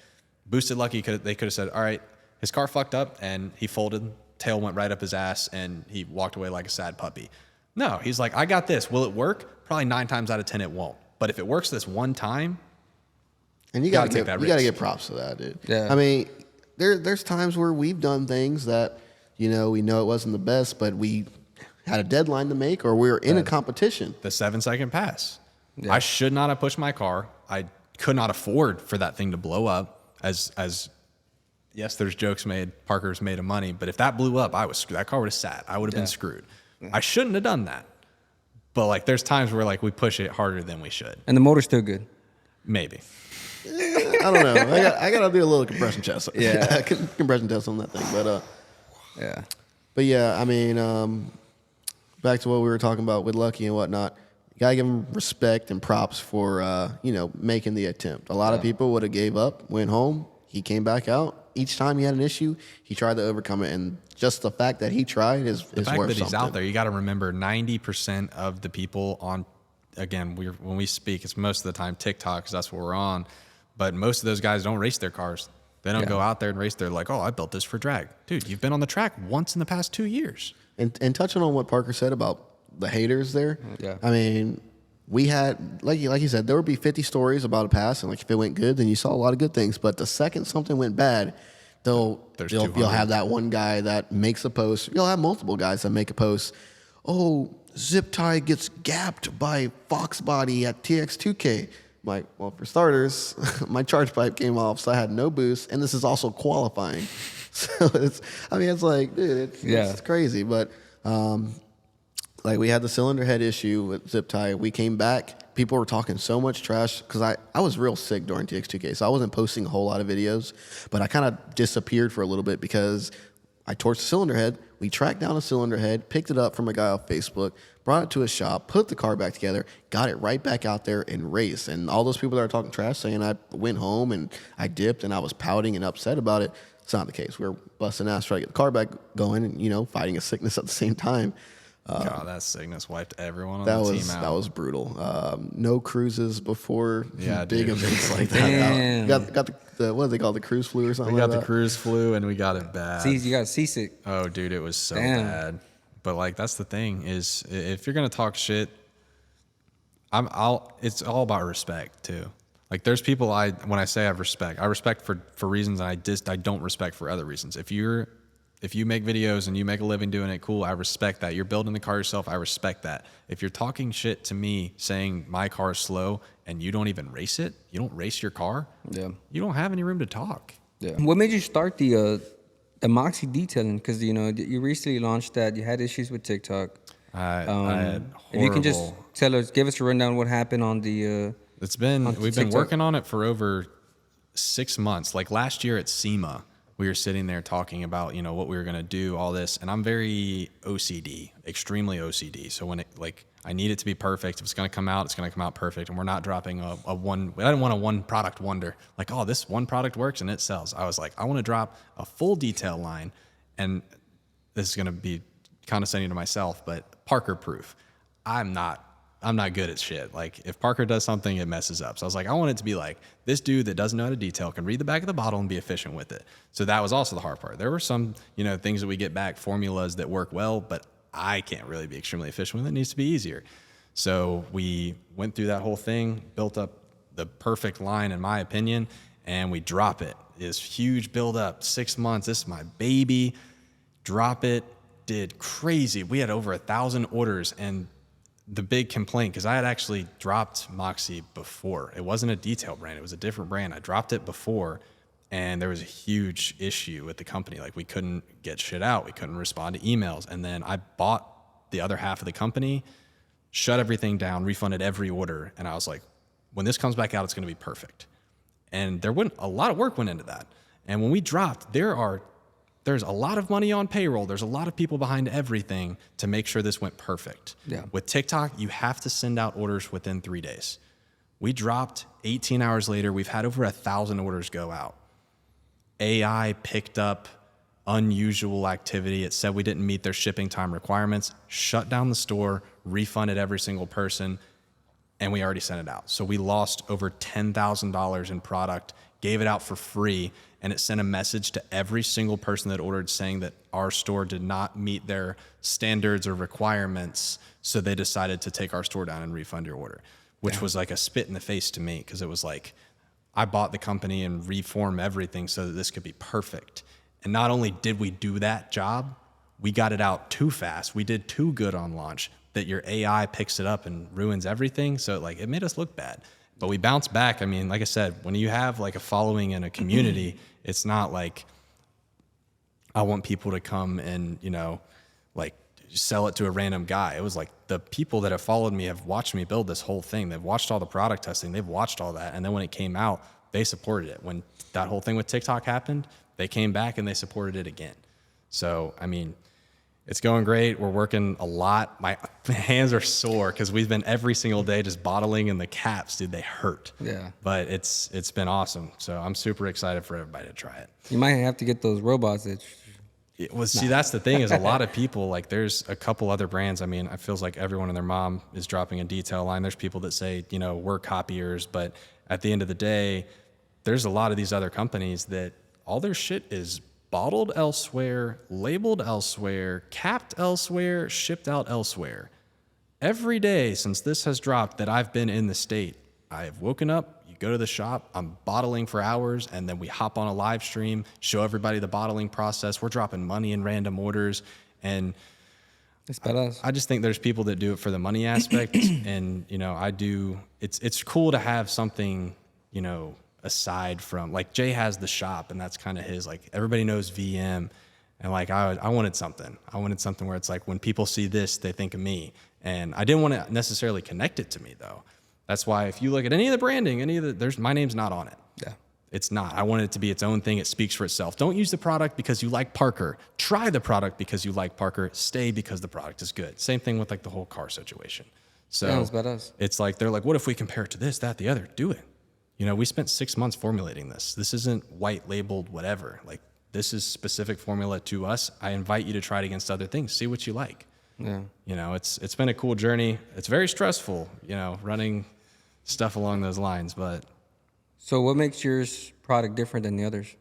Boosted Lucky, they could have said, all right, his car fucked up and he folded, tail went right up his ass, and he walked away like a sad puppy. No, he's like, I got this. Will it work? Probably 9 times out of 10 it won't. But if it works this one time, and you got to get props to that, dude. Yeah. I mean, there's times where we've done things that, we know it wasn't the best, but we had a deadline to make or we were in a competition. The 7-second pass. Yeah. I should not have pushed my car. I could not afford for that thing to blow up. As yes, there's jokes made, Parker's made of money, but if that blew up, that car would have sat. I would have been screwed. Yeah. I shouldn't have done that. But like, there's times where like we push it harder than we should. And the motor's still good. Maybe. I don't know. I gotta do a little compression test. Yeah, compression test on that thing. But yeah, I mean, back to what we were talking about with Lucky and whatnot. You gotta give him respect and props for making the attempt. A lot of people would have gave up, went home. He came back out. Each time he had an issue, he tried to overcome it, and just the fact that he tried is the fact worth that he's something. out there. You got to remember, 90% of the people on, again, when we speak, it's most of the time TikTok because that's what we're on. But most of those guys don't race their cars. They don't go out there and race. They're like, oh, I built this for drag. Dude, you've been on the track once in the past 2 years. And touching on what Parker said about the haters there, I mean, we had, like you said, there would be 50 stories about a pass, and like if it went good, then you saw a lot of good things. But the second something went bad, you'll have that one guy that makes a post. You'll have multiple guys that make a post. Oh, Ziptie gets gapped by Fox Body at TX2K. Like, well, for starters, my charge pipe came off, so I had no boost, and this is also qualifying. So it's like, dude, it's crazy. But like we had the cylinder head issue with Ziptie. We came back, people were talking so much trash because I was real sick during TX2K, so I wasn't posting a whole lot of videos, but I kind of disappeared for a little bit because I torched the cylinder head. We tracked down a cylinder head, picked it up from a guy off Facebook, brought it to a shop, put the car back together, got it right back out there and raced. And all those people that are talking trash saying I went home and I dipped and I was pouting and upset about it, it's not the case. We're busting ass trying to get the car back going and, fighting a sickness at the same time. God, that sickness wiped everyone on the team out. That was brutal. No cruises before big events like that. Damn. Got the what do they call the cruise flu or something? We got the cruise flu and we got it bad. You got seasick. Oh, dude, it was so bad. But like, that's the thing is, if you're gonna talk shit, it's all about respect too. Like, there's people when I say I respect for reasons I don't respect for other reasons. If you make videos and you make a living doing it, cool, I respect that. You're building the car yourself, I respect that. If you're talking shit to me saying my car is slow and you don't even race it, you don't race your car, you don't have any room to talk. Yeah. What made you start the Moxy detailing? Because, you recently launched that. You had issues with TikTok. I had horrible... If you can just give us a rundown what happened on the... we've been working on it for over 6 months. Like last year at SEMA, we were sitting there talking about, what we were going to do, all this. And I'm very OCD, extremely OCD. So when I need it to be perfect. If it's going to come out, it's going to come out perfect. And we're not dropping I didn't want a one product wonder. Like, oh, this one product works and it sells. I was like, I want to drop a full detail line. And this is going to be condescending to myself, but Parker proof. I'm not good at shit. Like, if Parker does something, it messes up. So I was like, I want it to be like this dude that doesn't know how to detail can read the back of the bottle and be efficient with it. So that was also the hard part. There were some, things that we get back, formulas that work well, but I can't really be extremely efficient with it. It needs to be easier. So we went through that whole thing, built up the perfect line, in my opinion, and we drop it. This huge build up, 6 months. This is my baby. Drop it. Did crazy. We had over 1,000 orders, and the big complaint, because I had actually dropped Moxy before. It wasn't a detail brand. It was a different brand. I dropped it before, and there was a huge issue with the company. Like, we couldn't get shit out. We couldn't respond to emails. And then I bought the other half of the company, shut everything down, refunded every order. And I was like, when this comes back out, it's going to be perfect. And a lot of work went into that. And when we dropped, there's a lot of money on payroll. There's a lot of people behind everything to make sure this went perfect. Yeah. With TikTok, you have to send out orders within 3 days. We dropped 18 hours later. We've had over 1,000 orders go out. AI picked up unusual activity. It said we didn't meet their shipping time requirements, shut down the store, refunded every single person, and we already sent it out. So we lost over $10,000 in product, gave it out for free, and it sent a message to every single person that ordered saying that our store did not meet their standards or requirements, so they decided to take our store down and refund your order, which was like a spit in the face to me, because it was like, I bought the company and reform everything so that this could be perfect. And not only did we do that job, we got it out too fast. We did too good on launch that your AI picks it up and ruins everything. So it made us look bad. But we bounced back. I mean, like I said, when you have like a following and a community, it's not like I want people to come and, sell it to a random guy. It was like the people that have followed me have watched me build this whole thing. They've watched all the product testing. They've watched all that. And then when it came out, they supported it. When that whole thing with TikTok happened, they came back and they supported it again. So, I mean, it's going great. We're working a lot. My hands are sore because we've been every single day just bottling, and the caps, dude, they hurt. Yeah. But it's been awesome. So I'm super excited for everybody to try it. You might have to get those robots that... See, that's the thing, is a lot of people, there's a couple other brands. I mean, it feels like everyone and their mom is dropping a detail line. There's people that say, we're copiers, but at the end of the day, there's a lot of these other companies that all their shit is bottled elsewhere, labeled elsewhere, capped elsewhere, shipped out elsewhere. Every day since this has dropped that I've been in the state, I have woken up, you go to the shop, I'm bottling for hours, and then we hop on a live stream, show everybody the bottling process. We're dropping money in random orders, and It's badass. I just think there's people that do it for the money aspect, and I do. It's cool to have something, aside from, Jay has the shop, and that's kind of his, everybody knows VM, and I wanted something. I wanted something where it's like, when people see this, they think of me, and I didn't want to necessarily connect it to me though. That's why if you look at any of the branding, my name's not on it. Yeah. It's not. I want it to be its own thing. It speaks for itself. Don't use the product because you like Parker. Try the product because you like Parker. Stay because the product is good. Same thing with the whole car situation. So Yeah, it's badass. it's they're like, what if we compare it to this, that, the other? Do it. We spent 6 months formulating this. This isn't white labeled whatever. This is specific formula to us. I invite you to try it against other things. See what you like. Yeah. It's been a cool journey. It's very stressful, running stuff along those lines, but So what makes your product different than the others?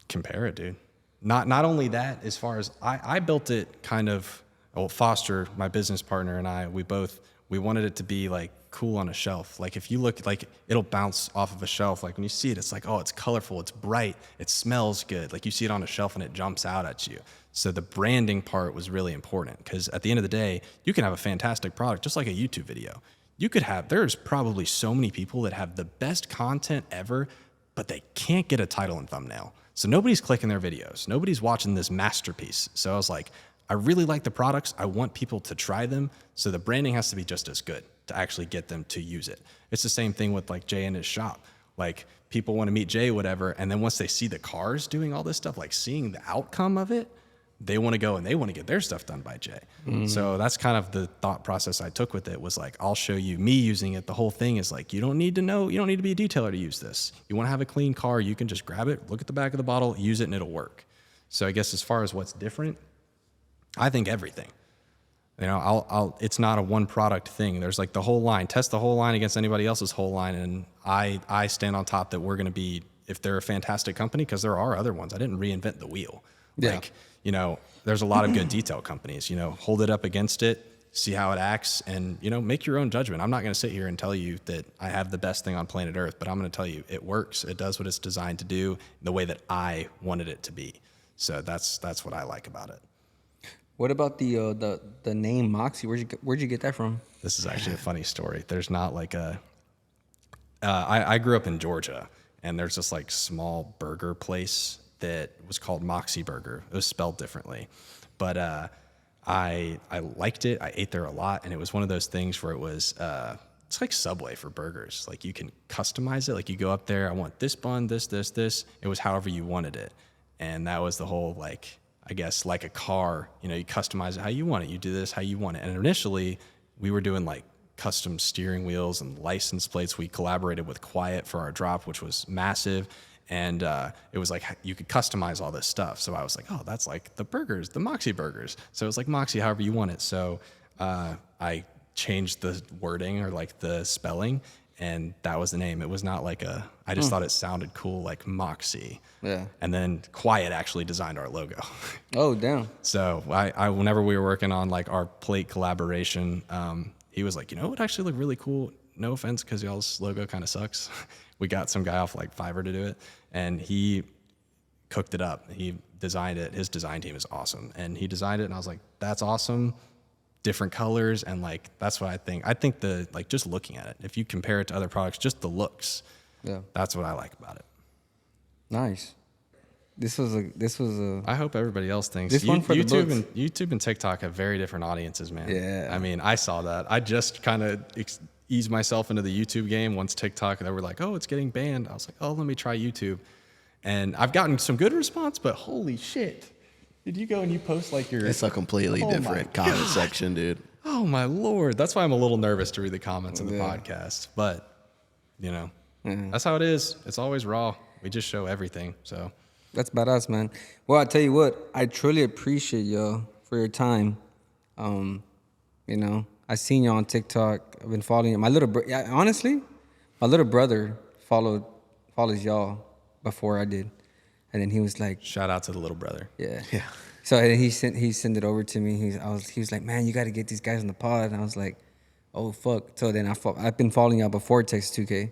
compare it, dude. Not only that, as far as I built it kind of, Foster, my business partner, and I, we wanted it to be cool on a shelf. If you look, it'll bounce off of a shelf. When you see it, it's it's colorful, it's bright, it smells good. You see it on a shelf and it jumps out at you. So the branding part was really important, because at the end of the day, you can have a fantastic product, just like a YouTube video. There's probably so many people that have the best content ever, but they can't get a title and thumbnail. So nobody's clicking their videos. Nobody's watching this masterpiece. So I was like, I really like the products. I want people to try them. So the branding has to be just as good to actually get them to use it. It's the same thing with Jay and his shop. Like people want to meet Jay, whatever. And then once they see the cars doing all this stuff, like seeing the outcome of it, they want to go and they want to get their stuff done by Jay. So that's kind of the thought process I took with it, was like, I'll show you me using it. The whole thing is like, you don't need to be a detailer to use this. You want to have a clean car, you can just grab it, look at the back of the bottle, use it, and it'll work. So I guess as far as what's different, I think everything. You know, it's not a one product thing. There's like the whole line. Test the whole line against anybody else's whole line, and I stand on top that we're going to be, if they're a fantastic company, because there are other ones. I didn't reinvent the wheel. Yeah. Like, you know, there's a lot of good detail companies. You know, hold it up against it, see how it acts, and, you know, make your own judgment. I'm not going to sit here and tell you that I have the best thing on planet Earth, but I'm going to tell you it works. It does what it's designed to do the way that I wanted it to be. So that's what I like about it. What about the name Moxy? Where'd you get that from? This is actually a funny story. There's not like I grew up in Georgia, and there's this like small burger place that was called Moxy Burger. It was spelled differently, but I liked it. I ate there a lot, and it was one of those things where it was it's like Subway for burgers. Like you can customize it. Like you go up there, I want this bun, this. It was however you wanted it, and that was the whole, like, I guess like a car. You know, you customize it how you want it. You do this how you want it. And initially, we were doing like custom steering wheels and license plates. We collaborated with Quiet for our drop, which was massive. And it was like you could customize all this stuff. So I was like, oh, that's like the burgers, the Moxy burgers. So it was like Moxy, however you want it. So I changed the wording or like the spelling, and that was the name. It was not like I just thought it sounded cool, like Moxy. Yeah. And then Quiet actually designed our logo. Oh, damn. So I whenever we were working on like our plate collaboration, he was like, you know, it would actually look really cool. No offense, because y'all's logo kind of sucks. We got some guy off like Fiverr to do it, and he cooked it up. He designed it. His design team is awesome, and he designed it. And I was like, that's awesome. Different colors, and like that's what I think. I think the like just looking at it, if you compare it to other products, just the looks. Yeah. That's what I like about it. Nice. This was a. I hope everybody else thinks This one for the YouTube books. YouTube and TikTok have very different audiences, man. Yeah. I mean, I saw that. I just kind of eased myself into the YouTube game once TikTok. They were like, "Oh, it's getting banned." I was like, "Oh, let me try YouTube," and I've gotten some good response. But holy shit, did you go and you post like your? It's a completely Oh different my comment God. section, dude. Oh my Lord, that's why I'm a little nervous to read the comments of the podcast. But you know, that's how it is. It's always raw. We just show everything. So. That's badass, man. Well, I tell you what, I truly appreciate y'all for your time. You know, I seen y'all on TikTok. I've been following you. Honestly, my little brother follows y'all before I did, and then he was like, Shout out to the little brother. yeah. Yeah. So and he sent it over to me. He was like, man, you got to get these guys on the pod. And I was like, oh fuck. So then I've been following y'all before TX2K.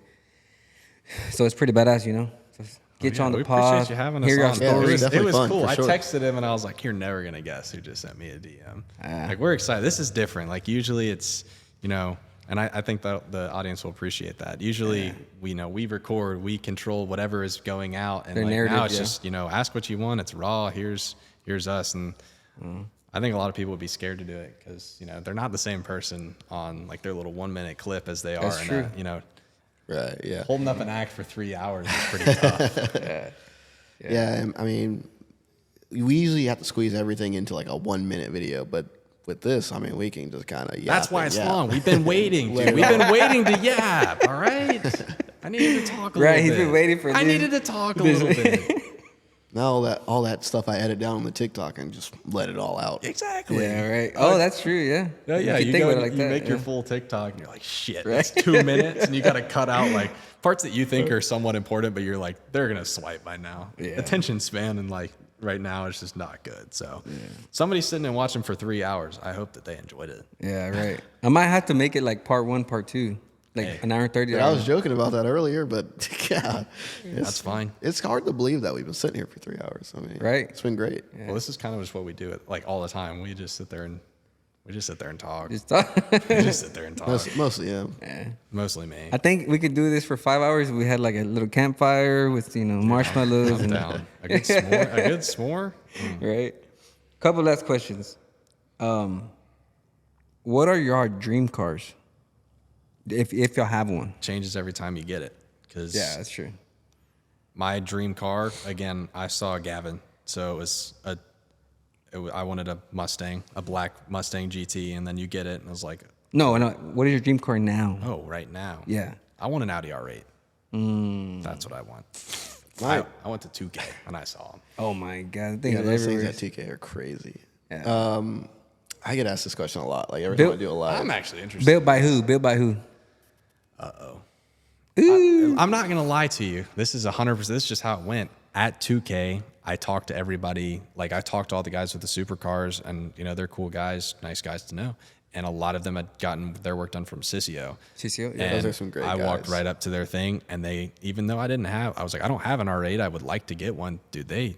So it's pretty badass, you know. So get you on the we pod. appreciate you having us Hear your on. Yeah, it was stories. It definitely was fun, cool. for I sure. texted him and I was like, "You're never gonna guess who just sent me a DM." Like we're excited. This is different. Like usually it's, you know, and I think that the audience will appreciate that. Usually we record, we control whatever is going out, and Their like narrative, now it's yeah. just, you know, ask what you want. It's raw. Here's us, and I think a lot of people would be scared to do it because, you know, they're not the same person on like their little 1 minute clip as they That's are true. in a, you know, Right. Yeah. holding up an act for 3 hours is pretty tough. Yeah. I mean, we usually have to squeeze everything into like a 1 minute video, but with this, I mean, we can just kind of. That's why it's long. We've been waiting, dude. We've been waiting to yap. All right. I needed to talk a little bit. He's been waiting for I this. needed to talk a little bit. Now all that stuff I edit down on the TikTok and just let it all out. Exactly. Yeah, right. Oh, that's true. Yeah. Yeah, yeah. If You, think go about and it like you that, make your yeah. full TikTok, and you're like, shit, Right. that's 2 minutes, and you got to cut out like parts that you think are somewhat important, but you're like, they're gonna swipe by now. Yeah. Attention span and like right now is just not good. So somebody's sitting and watching for 3 hours. I hope that they enjoyed it. Yeah, right. I might have to make it like part 1, part 2, like Hey. an hour and 30. Yeah, I was joking about that earlier, but yeah, That's fine. It's hard to believe that we've been sitting here for 3 hours. I mean, Right. It's been great. Well, this is kind of just what we do it like all the time. We just sit there and talk. Just We just sit there and talk. Mostly, yeah. Mostly me. I think we could do this for 5 hours. We had like a little campfire with, you know, marshmallows I'm and down. A good s'more. A good s'more. right. Couple last questions. What are your dream cars? If y'all have one. Changes every time you get it. Because Yeah, that's true. my dream car, again, I saw Gavin. So I wanted a Mustang, a black Mustang GT, and then you get it, and I was like, No. What is your dream car now? oh, right now. Yeah. I want an Audi R8. That's what I want. I went to 2K when I saw them. Oh my god, I think Yeah, those everywhere. things at TK are crazy. Yeah. I get asked this question a lot. Like every time I do a live. I'm actually interested. Built by who? Built by who? I'm not going to lie to you. This is 100%. This is just how it went. At 2K, I talked to everybody. Like, I talked to all the guys with the supercars, and, they're cool guys, nice guys to know. And a lot of them had gotten their work done from Sissio. CCO? Yeah. And Those are some great I walked guys. right up to their thing, and even though I was like, I don't have an R8, I would like to get one. Dude, they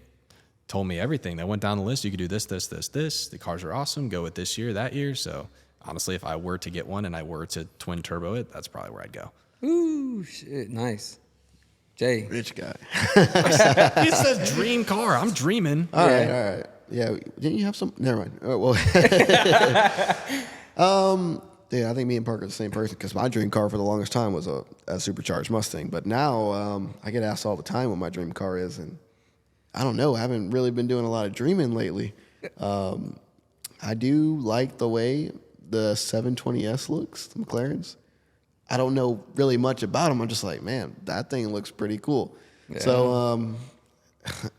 told me everything. They went down the list. You could do this, this, this, this. The cars are awesome. Go with this year, that year. So, honestly, if I were to get one and I were to twin turbo it, that's probably where I'd go. Ooh, shit, nice. Jay. Rich guy. He says dream car. I'm dreaming. All right. Yeah, didn't you have some? Never mind. Well, yeah, I think me and Parker are the same person because my dream car for the longest time was a supercharged Mustang. But now I get asked all the time what my dream car is, and I don't know. I haven't really been doing a lot of dreaming lately. I do like the way the 720S looks, the McLarens. I don't know really much about them. I'm just like, man, that thing looks pretty cool. Yeah. So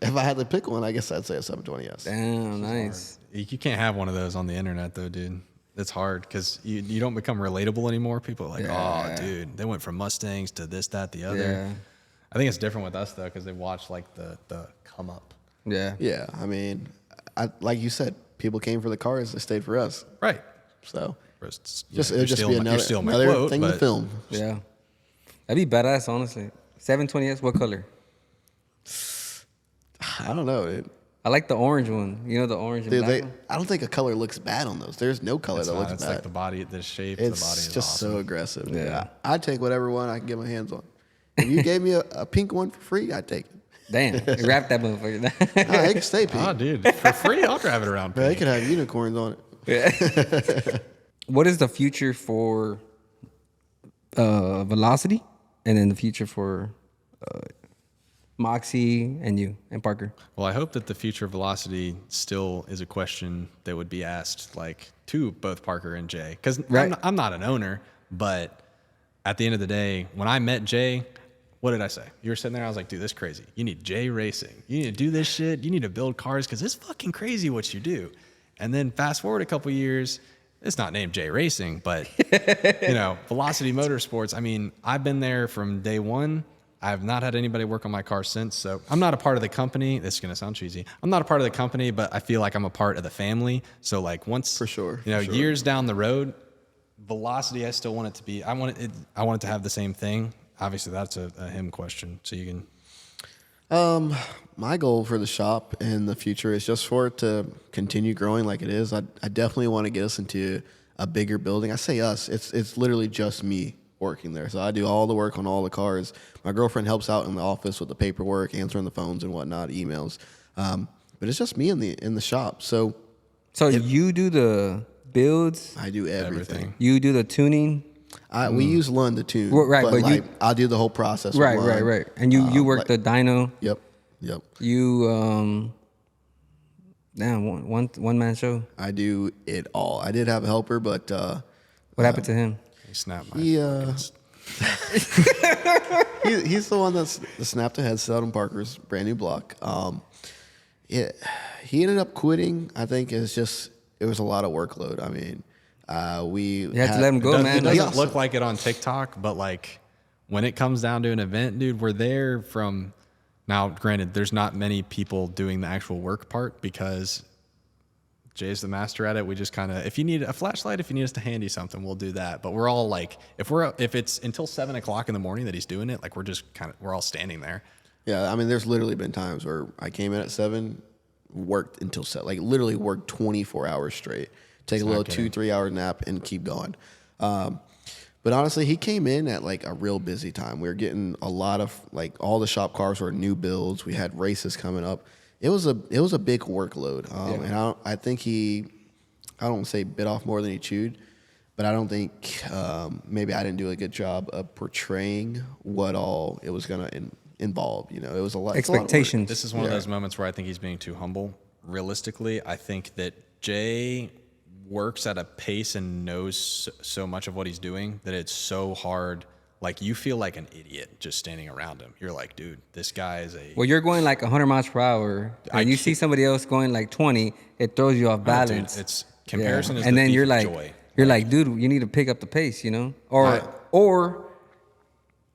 if I had to pick one, I guess I'd say a 720S. Damn, nice. You can't have one of those on the internet, though, dude. It's hard because you don't become relatable anymore. People are like, Yeah. oh, dude, they went from Mustangs to this, that, the other. Yeah. I think it's different with us, though, because they watch, like, the come up. Yeah. Yeah, I mean, like you said, people came for the cars, they stayed for us. Right. So Just, it'll just be you're stealing my another quote, thing to but film. Yeah. That'd be badass, honestly. 720S, what color? I don't know, dude. I like the orange one. You know the orange and Dude, black one? I don't think a color looks bad on those. There's no color it's that not. looks It's bad. like the body, the shape, It's the body is just awesome. so aggressive. Dude. Yeah. I'd take whatever one I can get my hands on. If you gave me a pink one for free, I'd take it. Damn. Wrap that motherfucker. No, it can stay pink. Oh, dude, for free, I'll drive it around. Bro, they pink. could have unicorns on it. What is the future for Velocity? And then the future for Moxy and you and Parker? Well, I hope that the future of Velocity still is a question that would be asked, like, to both Parker and Jay. Because Right. I'm not an owner, but at the end of the day, when I met Jay, what did I say? You were sitting there, I was like, dude, this is crazy. You need Jay Racing. You need to do this shit. You need to build cars because it's fucking crazy what you do. And then fast forward a couple years, it's not named Jay Racing, but, Velocity Motorsports. I mean, I've been there from day one. I've not had anybody work on my car since, so I'm not a part of the company. This is going to sound cheesy. I'm not a part of the company, but I feel like I'm a part of the family. So, like, once, For sure, years down the road, Velocity, I still want it to be, I want it to have the same thing. Obviously, that's a him question, so you can. My goal for the shop in the future is just for it to continue growing like it is. I definitely want to get us into a bigger building. I say us, it's literally just me working there. So I do all the work on all the cars. My girlfriend helps out in the office with the paperwork, answering the phones and whatnot, emails. But it's just me in the shop. So you do the builds, I do everything. you do the tuning. We use Lund to tune, Right, but but like, I'll do the whole process. with Lund. Right. And you work like- the dyno. Yep. You one man show. I do it all. I did have a helper, but What happened to him? You snap my he fucking- he's the one that snapped a headset on Parker's brand new block. He ended up quitting. I think it was a lot of workload. I mean, You had to let him go, man. It doesn't look like it on TikTok, but like when it comes down to an event, dude, we're there from. Now, granted, there's not many people doing the actual work part because Jay's the master at it. We just kind of, if you need a flashlight, if you need us to handy something, we'll do that. But we're all like, if it's until 7:00 in the morning that he's doing it, like we're all standing there. Yeah, I mean, there's literally been times where I came in at 7, worked until 7, like literally worked 24 hours straight, take a little 2-3 hour nap and keep going. But honestly, he came in at like a real busy time. We were getting a lot of like all the shop cars were new builds. We had races coming up. It was a big workload, and I think I don't say bit off more than he chewed. but I don't think maybe I didn't do a good job of portraying what all it was going to involve. You know, it was a lot. Expectations. This is one of those moments where I think he's being too humble. Realistically, I think that Jay works at a pace and knows so much of what he's doing that it's so hard. Like, you feel like an idiot just standing around him. You're like, dude, this guy is a... Well, you're going like 100 miles per hour, and you see somebody else going like 20, it throws you off balance. Dude, it's comparison is and the then thief you're of like, joy. you're like, dude, you need to pick up the pace, you know? Or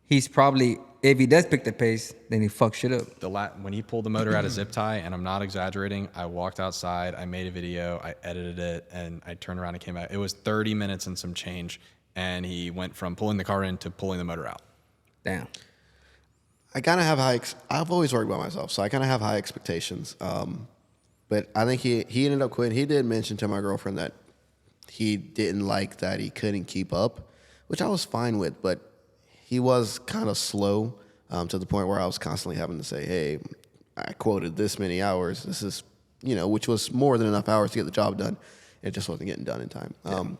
he's probably, if he does pick the pace, then he fucks shit up. When he pulled the motor out of Ziptie, and I'm not exaggerating, I walked outside, I made a video, I edited it, and I turned around and came out. It was 30 minutes and some change, and he went from pulling the car in to pulling the motor out. Damn. I kind of have I've always worked by myself, so I kind of have high expectations. But I think he ended up quitting. He did mention to my girlfriend that he didn't like that he couldn't keep up, which I was fine with, but he was kind of slow to the point where I was constantly having to say, hey, I quoted this many hours. This is, you know, which was more than enough hours to get the job done. It just wasn't getting done in time.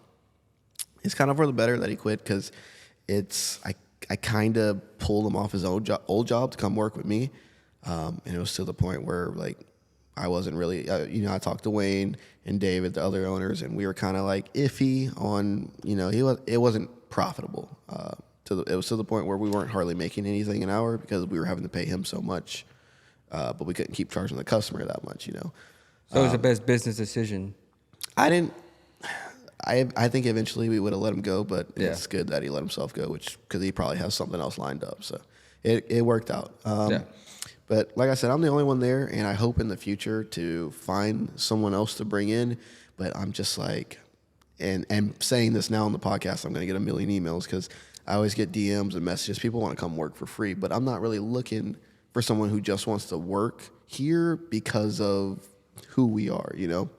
It's kind of for the better that he quit, because I kind of pulled him off his old job to come work with me. And it was to the point where, like, I wasn't really, I talked to Wayne and David, the other owners, and we were kind of like iffy on, it wasn't profitable. It was to the point where we weren't hardly making anything an hour because we were having to pay him so much, but we couldn't keep charging the customer that much, So it was the best business decision. I think eventually we would have let him go, but it's good that he let himself go, because he probably has something else lined up. So it worked out. But like I said, I'm the only one there, and I hope in the future to find someone else to bring in. But I'm just like, and saying this now on the podcast, I'm going to get a million emails, because I always get DMs and messages. People want to come work for free, but I'm not really looking for someone who just wants to work here because of who we are. I'm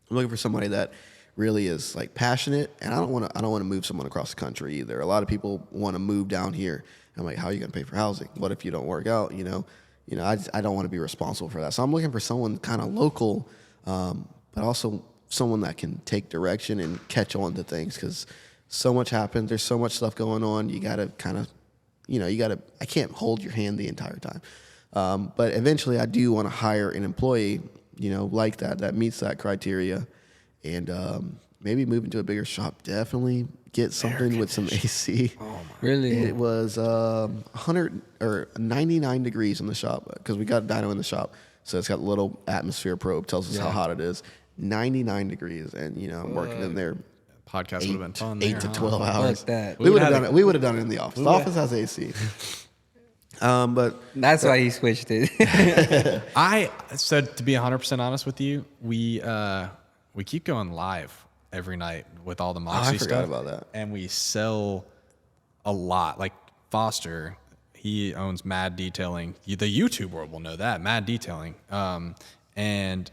looking for somebody that really is like passionate, and I don't want to move someone across the country either. A lot of people want to move down here. I'm like, how are you going to pay for housing? What if you don't work out? I don't want to be responsible for that. So I'm looking for someone kind of local, but also someone that can take direction and catch on to things, because so much happens. There's so much stuff going on. You got to kind of, I can't hold your hand the entire time. But eventually I do want to hire an employee, like that meets that criteria, and maybe move into a bigger shop. Definitely get something with some AC. Oh my. Really? It was 100 or 99 degrees in the shop, because we got a dyno in the shop. So it's got a little atmosphere probe, tells us how hot it is. 99 degrees, and I'm working in there. Podcast would have been fun. 8 to 12 hours. Fuck that. We would have done it. We would have done it in the office. The office has AC. But that's why he switched it. I said, to be 100% honest with you, we keep going live every night with all the Moxy stuff. I forgot about that. And we sell a lot. Like Foster, he owns Mad Detailing. The YouTube world will know that, Mad Detailing. And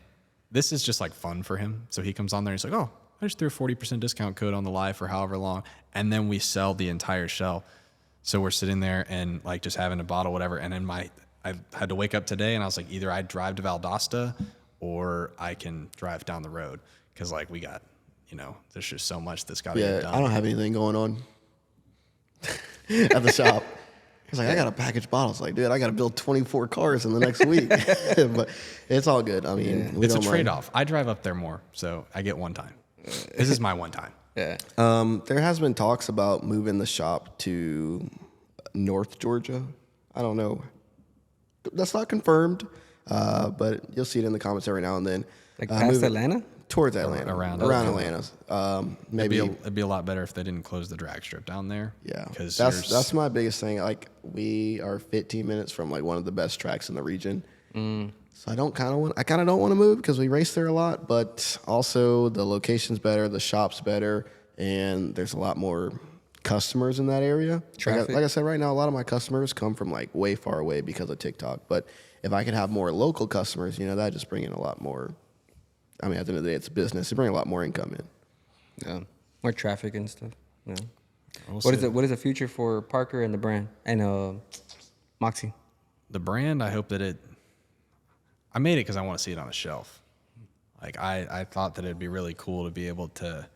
this is just like fun for him. So he comes on there and he's like, oh, I just threw a 40% discount code on the live for however long. And then we sell the entire shelf. So we're sitting there and like just having a bottle, whatever. And then I had to wake up today and I was like, either I drive to Valdosta or I can drive down the road. Cause like we got, there's just so much that's got to get done. I don't have anything going on at the shop. He's like, I got to package bottles. Like, dude, I got to build 24 cars in the next week. But it's all good. I mean, it's a trade-off. I drive up there more, so I get one time. This is my one time. Yeah. There has been talks about moving the shop to North Georgia. I don't know. That's not confirmed, but you'll see it in the comments every now and then. Like past Atlanta? Towards Atlanta. Around Atlanta. Maybe it'd be a lot better if they didn't close the drag strip down there. Yeah. Because that's my biggest thing. Like, we are 15 minutes from like one of the best tracks in the region. So I kind of don't want to move, because we race there a lot, but also the location's better, the shop's better, and there's a lot more customers in that area. Traffic. Like I said, right now, a lot of my customers come from like way far away because of TikTok. But if I could have more local customers, that just bring in a lot more. I mean, at the end of the day, it's a business. It brings a lot more income in. Yeah. More traffic and stuff. Yeah. What is the future for Parker and the brand and Moxy? The brand, I hope that I made it because I want to see it on a shelf. Like I thought that it'd be really cool to be able to.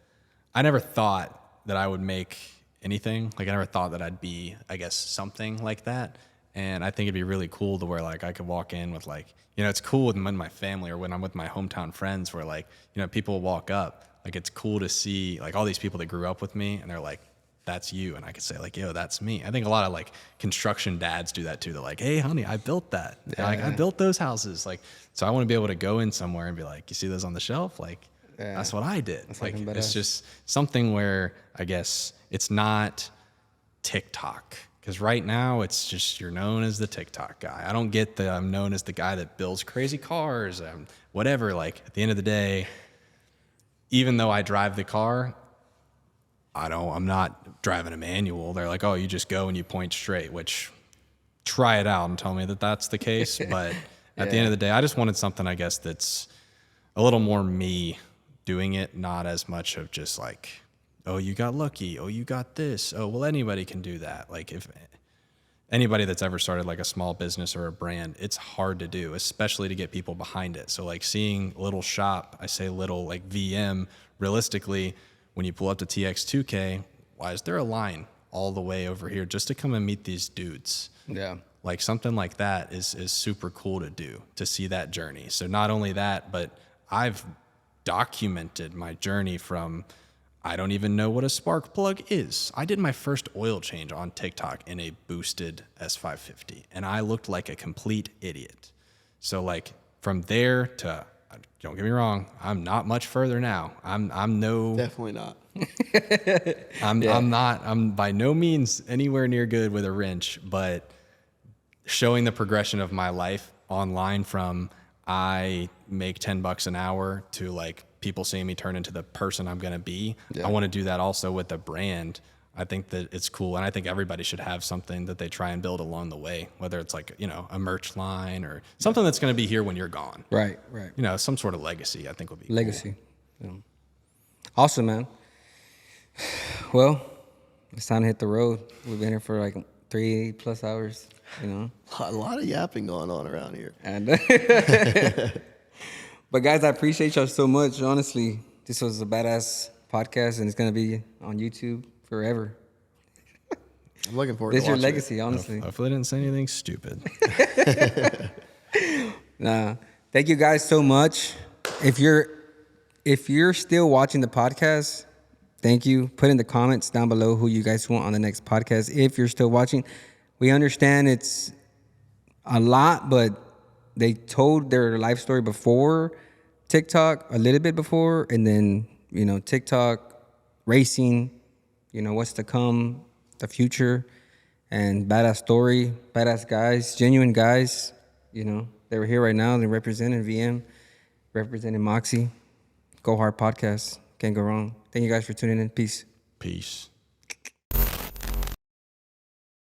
I never thought that I would make anything. Like I never thought that I'd be, I guess, something like that. And I think it'd be really cool to where like I could walk in with like, you know, it's cool when my family or when I'm with my hometown friends where like, you know, people walk up. Like it's cool to see like all these people that grew up with me and they're like, that's you. And I could say like, yo, that's me. I think a lot of like construction dads do that too. They're like, hey, honey, I built that. Yeah. Like I built those houses. Like, so I want to be able to go in somewhere and be like, you see those on the shelf? Like, that's what I did. That's like, fucking badass. it's just something where I guess it's not TikTok. Because right now it's just you're known as the TikTok guy. I don't get that I'm known as the guy that builds crazy cars, whatever. Like at the end of the day, even though I drive the car, I'm not driving a manual. They're like, oh, you just go and you point straight, which try it out and tell me that that's the case. But at the end of the day, I just wanted something, I guess, that's a little more me doing it, not as much of just like, oh, you got lucky. Oh, you got this. Oh, well, anybody can do that. Like if anybody that's ever started like a small business or a brand, it's hard to do, especially to get people behind it. So like seeing little shop, I say little like VM, realistically, when you pull up to TX2K, why is there a line all the way over here just to come and meet these dudes? Yeah. Like something like that is super cool to do, to see that journey. So not only that, but I've documented my journey from I don't even know what a spark plug is. I did my first oil change on TikTok in a boosted S550, and I looked like a complete idiot. So like from there to, don't get me wrong, I'm not much further now. I'm no Definitely not. I'm by no means anywhere near good with a wrench, but showing the progression of my life online from I make $10 an hour to like people seeing me turn into the person I'm going to be. I want to do that also with the brand. I think that it's cool. And I think everybody should have something that they try and build along the way, whether it's like, you know, a merch line or something that's going to be here when you're gone. Right. You know, some sort of legacy, I think would be Legacy. Yeah. Awesome, man. Well, it's time to hit the road. We've been here for like 3+ hours, you know. A lot of yapping going on around here. And but guys, I appreciate y'all so much. Honestly, this was a badass podcast, and it's gonna be on YouTube forever. I'm looking forward This to is your watching legacy, honestly. Hopefully I didn't say anything stupid. Nah, thank you guys so much. If you're still watching the podcast, thank you. Put in the comments down below who you guys want on the next podcast. If you're still watching, we understand it's a lot, but they told their life story before TikTok, a little bit before, and then, you know, TikTok, racing, you know, what's to come, the future, and badass story, badass guys, genuine guys, you know, they were here right now. They're representing VM, representing Moxy. Go Hard Podcast. Can't go wrong. Thank you guys for tuning in. Peace. Peace.